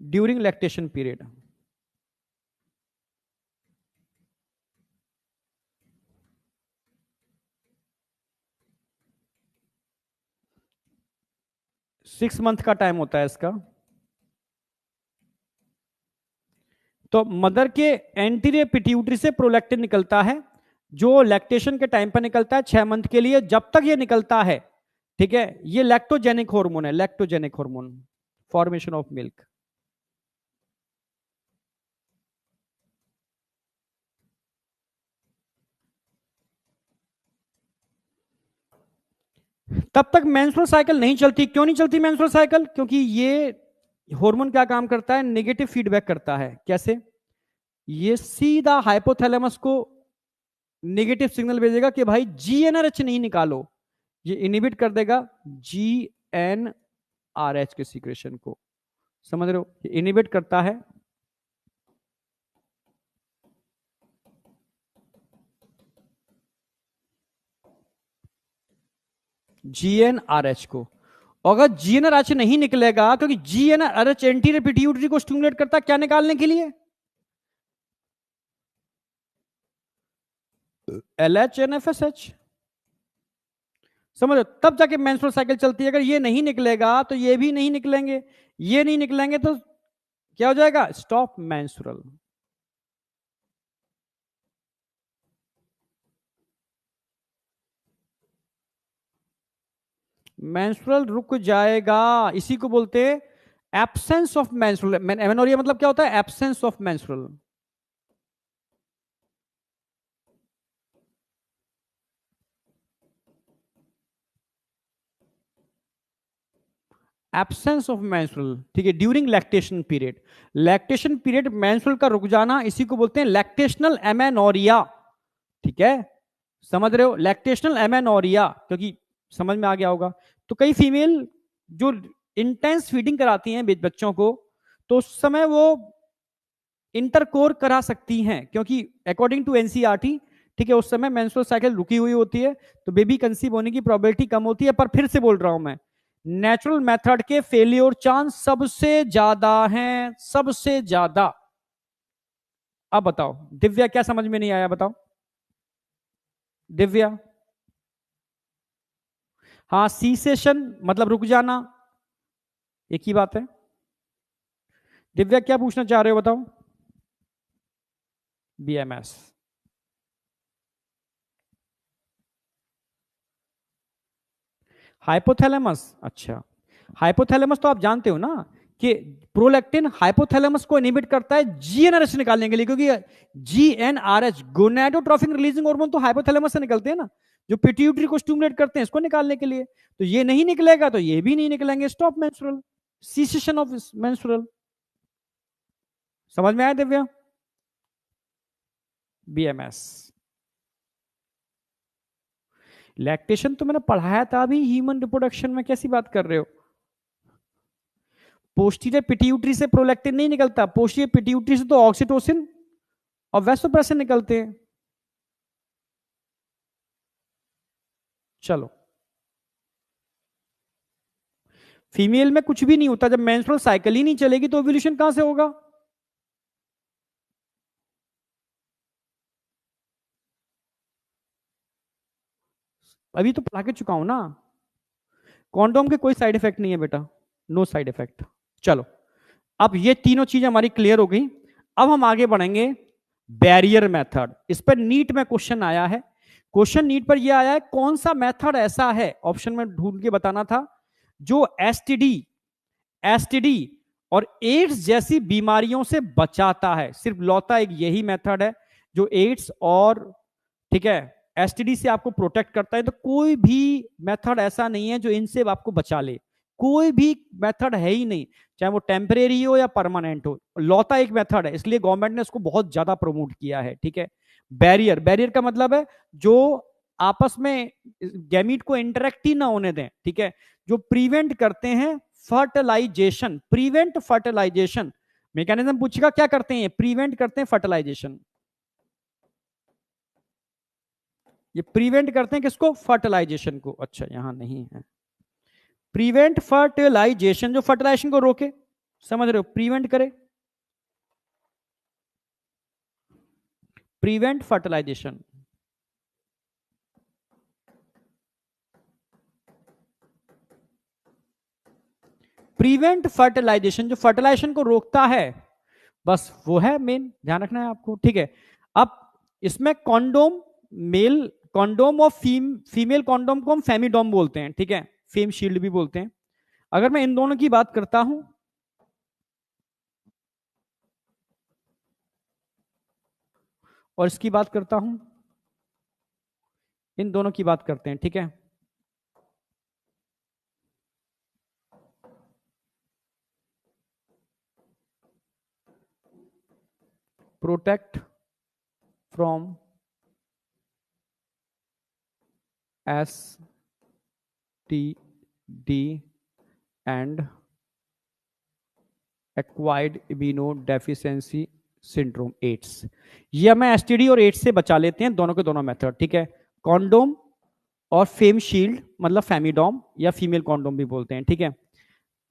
During lactation period, six month का टाइम होता है इसका। तो मदर के एंटीरियर पिट्यूटरी से प्रोलैक्टिन निकलता है, जो लैक्टेशन के टाइम पर निकलता है 6 मंथ के लिए। जब तक ये निकलता है, ठीक है, ये लैक्टोजेनिक हार्मोन है, lactogenic hormone, formation of milk. तब तक मेंस्ट्रुअल साइकिल नहीं चलती। क्यों नहीं चलती मेंस्ट्रुअल साइकिल? क्योंकि ये हार्मोन क्या काम करता है? नेगेटिव फीडबैक करता है। कैसे? ये सीधा हाइपोथैलेमस को नेगेटिव सिग्नल भेजेगा कि भाई जीएनआरएच नहीं निकालो, ये इनहिबिट कर देगा जीएनआरएच के सीक्रेशन को। समझ रहे हो? ये इनहिबिट करता है जीएनआरएच को। अगर जीएनआरएच नहीं निकलेगा, क्योंकि जीएनआरएच एंटीरियर पिट्यूटरी को स्टिमुलेट करता है क्या निकालने के लिए? LHNFSH। समझ, तब जाके मेंस्ट्रुअल साइकिल चलती है। अगर ये नहीं निकलेगा तो ये भी नहीं निकलेंगे, ये नहीं निकलेंगे तो क्या हो जाएगा? Stop menstrual. मेंस्ट्रुअल रुक जाएगा, इसी को बोलते हैं एब्सेंस ऑफ मेंस्ट्रुअल। एमेनोरिया मतलब क्या होता है? Absence of menstrual. Absence of menstrual, ठीक है, during lactation period. Lactation period menstrual का रुक जाना, इसी को बोलते हैं लैक्टेशनल एमेनोरिया। ठीक है, समझ रहे हो? लैक्टेशनल एमेनोरिया, क्योंकि समझ में आ गया होगा। तो कई फीमेल जो इंटेंस फीडिंग कराती हैं बच्चों को, तो उस समय वो इंटरकोर करा सकती हैं, क्योंकि अकॉर्डिंग टू एनसीईआरटी ठीक है, उस समय मेंस्ट्रुअल साइकिल रुकी हुई होती है, तो बेबी कंसीव होने की प्रोबेबिलिटी कम होती है। पर फिर से बोल रहा हूं मैं, नेचुरल मेथड के फेलियर चांस सबसे ज्यादा हैं, सबसे ज्यादा। अब बताओ दिव्या, क्या समझ में नहीं आया बताओ दिव्या? हाँ, सी सेशन मतलब रुक जाना, एक ही बात है। दिव्या क्या पूछना चाह रहे हो बताओ? बीएमएस। हाइपोथैलेमस, अच्छा। हाइपोथैलेमस तो आप जानते हो ना कि प्रोलैक्टिन हाइपोथैलेमस को इनहिबिट करता है जीएनआरएच निकालने के लिए, क्योंकि जीएनआरएच गोनाडोट्रोफिक रिलीजिंग हार्मोन तो हाइपोथैलेमस से निकलते हैं ना, जो पिट्यूटरी को स्टिमुलेट करते हैं इसको निकालने के लिए। तो ये नहीं निकलेगा तो ये भी नहीं निकलेंगे, stop menstrual, cessation of menstrual. समझ में आया दिव्या? बीएमएस। लैक्टेशन तो मैंने पढ़ाया था अभी ह्यूमन रिप्रोडक्शन में, कैसी बात कर रहे हो? पोस्टीरियर पिट्यूटरी से प्रोलैक्टिन नहीं निकलता, पोस्टीरियर पिट्यूटरी से तो ऑक्सीटोसिन और वैसोप्रेसिन निकलते हैं। चलो, फीमेल में कुछ भी नहीं होता, जब मेंस्ट्रुअल साइकिल ही नहीं चलेगी तो ओव्यूलेशन कहां से होगा? अभी तो पढ़ा के चुका हूं ना, कॉन्डोम के कोई साइड इफेक्ट नहीं है बेटा, नो साइड इफेक्ट। चलो, अब ये तीनों चीजें हमारी क्लियर हो गई। अब हम आगे बढ़ेंगे बैरियर मेथड। इस पर नीट में क्वेश्चन आया है, क्वेश्चन नीट पर यह आया है, कौन सा मेथड ऐसा है, ऑप्शन में ढूंढ के बताना था, जो एसटीडी एसटीडी और एड्स जैसी बीमारियों से बचाता है। सिर्फ लौता एक यही मेथड है जो एड्स और, ठीक है, एसटीडी से आपको प्रोटेक्ट करता है। तो कोई भी मेथड ऐसा नहीं है जो इनसे आपको बचा ले, कोई भी मेथड है ही नहीं, चाहे वो टेम्परेरी हो या परमानेंट हो, लौता एक मेथड है, इसलिए गवर्नमेंट ने उसको बहुत ज्यादा प्रमोट किया है। ठीक है, बैरियर, बैरियर का मतलब है जो आपस में गैमीट को इंटरेक्ट ही ना होने दें, ठीक है, जो प्रिवेंट करते हैं फर्टिलाइजेशन, प्रिवेंट फर्टिलाइजेशन। मैकेनिज्म पूछेगा क्या करते हैं, प्रिवेंट करते हैं फर्टिलाइजेशन। ये प्रिवेंट करते हैं किसको, फर्टिलाइजेशन को। अच्छा, यहां नहीं है, प्रिवेंट फर्टिलाइजेशन, जो फर्टिलाइजेशन को रोके, समझ रहे हो, प्रिवेंट करे, प्रिवेंट फर्टिलाइजेशन। प्रिवेंट फर्टिलाइजेशन, जो फर्टिलाइजेशन को रोकता है, बस वो है मेन, ध्यान रखना है आपको। ठीक है, अब इसमें कॉन्डोम, मेल कॉन्डोम और फीमेल कॉन्डोम को हम फेमिडोम बोलते हैं, ठीक है, फेम शील्ड भी बोलते हैं। अगर मैं इन दोनों की बात करता हूं और इसकी बात करता हूं, इन दोनों की बात करते हैं, ठीक है। Protect from S T D and acquired immuno deficiency syndrome, AIDS. ये हमें एसटीडी और एड्स से बचा लेते हैं, दोनों के दोनों मेथड, ठीक है। कॉन्डोम और फेम शील्ड मतलब फेमिडोम या फीमेल कॉन्डोम भी बोलते हैं, ठीक है।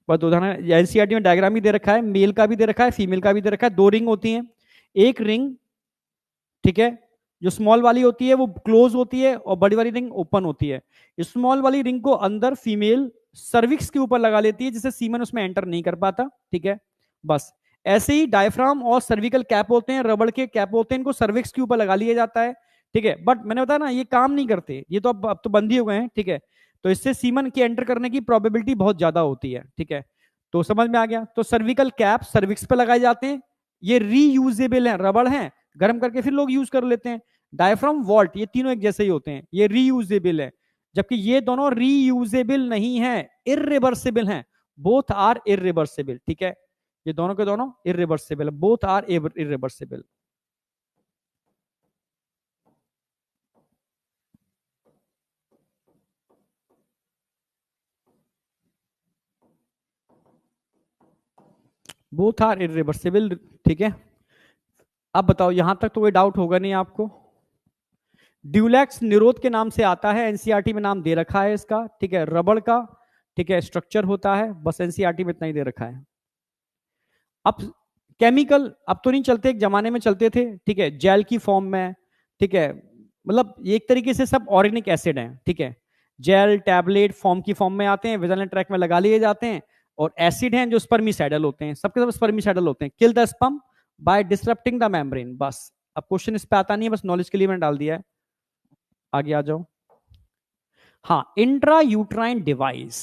बस उदाहरण एनसीईआरटी में डायग्राम भी दे रखा है, मेल का भी दे रखा है, फीमेल का भी दे रखा है। दो रिंग होती हैं, एक रिंग, ठीक है, जो स्मॉल वाली होती है वो क्लोज होती है और बड़ी वाली रिंग ओपन होती है। स्मॉल वाली रिंग को अंदर फीमेल सर्विक्स के ऊपर लगा लेती है, जिससे सीमन उसमें एंटर नहीं कर पाता, ठीक है। बस ऐसे ही डायफ्राम और सर्विकल कैप होते हैं, रबड़ के कैप होते हैं, इनको सर्विक्स के ऊपर लगा लिया जाता है, ठीक है। बट मैंने बताया ना ये काम नहीं करते, ये तो अब तो बंद ही हो गए हैं, ठीक है। तो इससे सीमन के एंटर करने की प्रोबेबिलिटी बहुत ज्यादा होती है, ठीक है। तो समझ में आ गया। तो सर्विकल कैप सर्विक्स पे लगाए जाते हैं, ये रीयूजेबल है, रबड़ है, गर्म करके फिर लोग यूज कर लेते हैं। डायफ्राम, वॉल्ट, ये तीनों एक जैसे ही होते हैं, ये रीयूजेबल है, जबकि ये दोनों रीयूजेबल नहीं है, इरिवर्सिबल हैं। बोथ आर इरिवर्सिबल, ठीक है, ये दोनों के दोनों इरिवर्सिबल है, both are irreversible. Both are irreversible, ठीक है। अब बताओ, यहां तक तो कोई डाउट होगा नहीं आपको? ड्यूलैक्स निरोध के नाम से आता है, एनसीईआरटी में नाम दे रखा है इसका, ठीक है, रबड़ का, ठीक है, स्ट्रक्चर होता है, बस एनसीईआरटी में इतना ही दे रखा है। अब केमिकल अब तो नहीं चलते, एक जमाने में चलते थे, ठीक है, जेल की फॉर्म में, ठीक है, मतलब एक तरीके से सब ऑर्गेनिक एसिड हैं, ठीक है, जेल टैबलेट फॉर्म की फॉर्म में आते हैं, वेजाइनल ट्रैक में लगा लिए जाते हैं, और एसिड हैं जो स्पर्मिसाइडल होते हैं, सबके सब स्पर्मिसाइडल होते हैं, kill the sperm bye disrupting the membrane. बस अब क्वेश्चन इस पे आता नहीं है, बस नॉलेज के लिए मैंने डाल दिया है। आगे आ जाओ। हाँ, intra uterine device,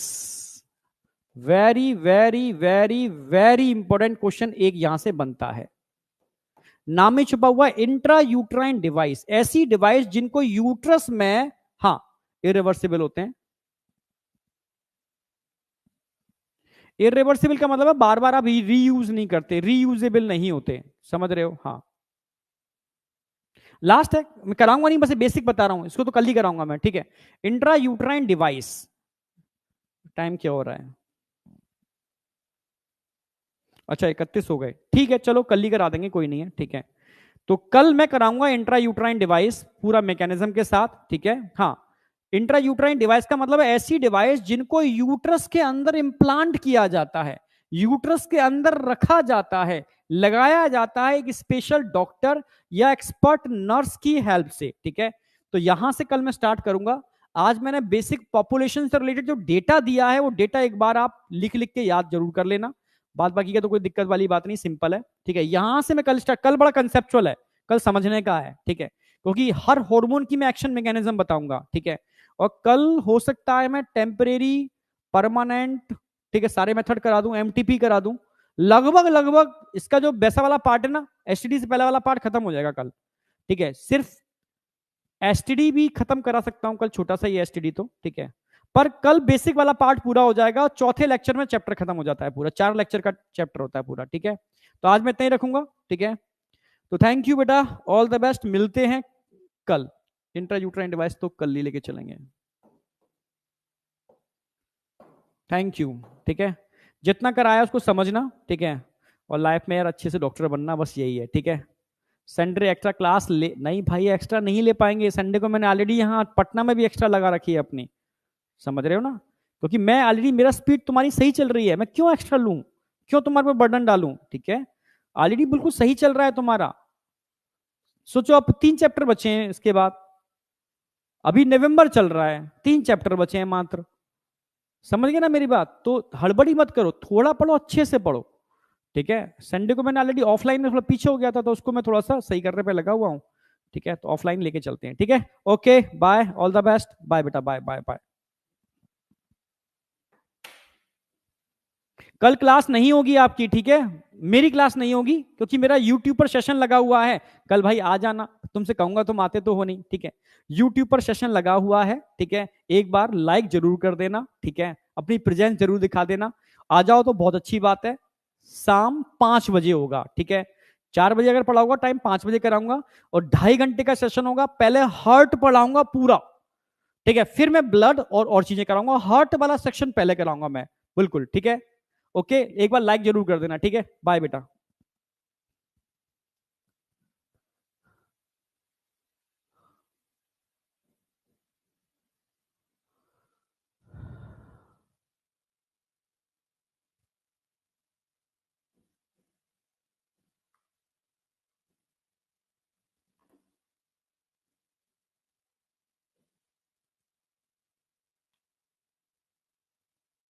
very very very very important question एक यहां से बनता है। नाम में छुपा हुआ इंट्रा यूट्राइन डिवाइस, ऐसी डिवाइस जिनको यूट्रस में, हाँ, इरिवर्सिबल होते हैं। इरिवर्सिबल का मतलब है बार बार आप रीयूज नहीं करते, रीयूजेबल नहीं होते, समझ रहे हो? हाँ, लास्ट है, मैं कराऊंगा नहीं, बस बेसिक बता रहा हूं, इसको तो कल ही कराऊंगा मैं, ठीक है। इंट्रा यूट्राइन डिवाइस, टाइम क्या हो रहा है? अच्छा 31 हो गए, ठीक है, चलो कल ही करा देंगे, कोई नहीं है, ठीक है। तो कल मैं कराऊंगा इंट्रा यूट्राइन डिवाइस पूरा मैकेनिज्म के साथ, ठीक है। हाँ, इंट्रा यूट्राइन डिवाइस का मतलब है ऐसी डिवाइस जिनको यूट्रस के अंदर इंप्लांट किया जाता है, यूट्रस के अंदर रखा जाता है, लगाया जाता है एक स्पेशल डॉक्टर या एक्सपर्ट नर्स की हेल्प से, ठीक है। तो यहां से कल मैं स्टार्ट करूंगा। आज मैंने बेसिक पॉपुलेशन से रिलेटेड जो डेटा दिया है वो डेटा एक बार आप लिख लिख के याद जरूर कर लेना, बात बाकी का तो कोई दिक्कत वाली बात नहीं, सिंपल है, ठीक है। यहां से मैं कल स्टार्ट, कल बड़ा कंसेप्चुअल है, कल समझने का है, ठीक है, क्योंकि हर हार्मोन की मैं एक्शन मैकेनिज्म बताऊंगा, ठीक है। और कल हो सकता है मैं टेम्परेरी, परमानेंट, ठीक है, सारे मेथड करा दूं, एमटीपी करा दूं, लगभग लगभग इसका जो वैसा वाला पार्ट है ना, एसटीडी से पहले वाला पार्ट खत्म हो जाएगा कल, ठीक है। सिर्फ एसटीडी भी खत्म करा सकता हूं कल, छोटा सा ही एसटीडी तो, ठीक है, पर कल बेसिक वाला पार्ट पूरा हो जाएगा, और चौथे लेक्चर में चैप्टर खत्म हो जाता है पूरा, 4 लेक्चर का चैप्टर होता है पूरा, ठीक है। तो आज मैं इतना ही रखूंगा, ठीक है। तो थैंक यू बेटा, ऑल द बेस्ट, मिलते हैं कल। इंट्रा यूट्राइन डिवाइस तो कल ही लेके चलेंगे। थैंक यू, ठीक है। जितना कराया उसको समझना, ठीक है, और लाइफ में यार अच्छे से डॉक्टर बनना, बस यही है, ठीक है। संडे एक्स्ट्रा क्लास ले नहीं भाई, एक्स्ट्रा नहीं ले पाएंगे संडे को, मैंने ऑलरेडी यहाँ पटना में भी एक्स्ट्रा लगा रखी है अपनी, समझ रहे हो ना, क्योंकि मैं ऑलरेडी, मेरा स्पीड तुम्हारी सही चल रही है, मैं क्यों एक्स्ट्रा लूं, क्यों तुम्हारे पर बर्डन डालूं, ठीक है। ऑलरेडी बिल्कुल सही चल रहा है तुम्हारा। सोचो अब 3 चैप्टर बचे हैं इसके बाद, अभी नवंबर चल रहा है, 3 चैप्टर बचे हैं मात्र, समझ गए ना मेरी बात? तो हड़बड़ी मत करो, थोड़ा पढ़ो, अच्छे से पढ़ो, ठीक है। संडे को मैंने ऑलरेडी ऑफलाइन में थोड़ा पीछे हो गया था, तो उसको मैं थोड़ा सा सही करने पे लगा हुआ हूँ, ठीक है। तो ऑफलाइन लेके चलते हैं, ठीक है। Okay bye, all the best, bye बेटा, बाय बाय बाय। कल क्लास नहीं होगी आपकी, ठीक है, मेरी क्लास नहीं होगी, क्योंकि मेरा यूट्यूब पर सेशन लगा हुआ है। कल भाई आ जाना, तुमसे कहूंगा तुम आते तो हो नहीं, ठीक है। यूट्यूब पर सेशन लगा हुआ है, ठीक है, एक बार लाइक जरूर कर देना, ठीक है, अपनी प्रेजेंस जरूर दिखा देना। आ जाओ तो बहुत अच्छी बात है। शाम 5 बजे होगा, ठीक है, 4 बजे अगर पढ़ाऊंगा टाइम, 5 बजे कराऊंगा, और 2.5 घंटे का सेशन होगा। पहले हार्ट पढ़ाऊंगा पूरा, ठीक है, फिर मैं ब्लड और चीजें कराऊंगा, हार्ट वाला सेक्शन पहले कराऊंगा मैं, बिल्कुल, ठीक है। ओके, एक बार लाइक जरूर कर देना, ठीक है। बाय बेटा।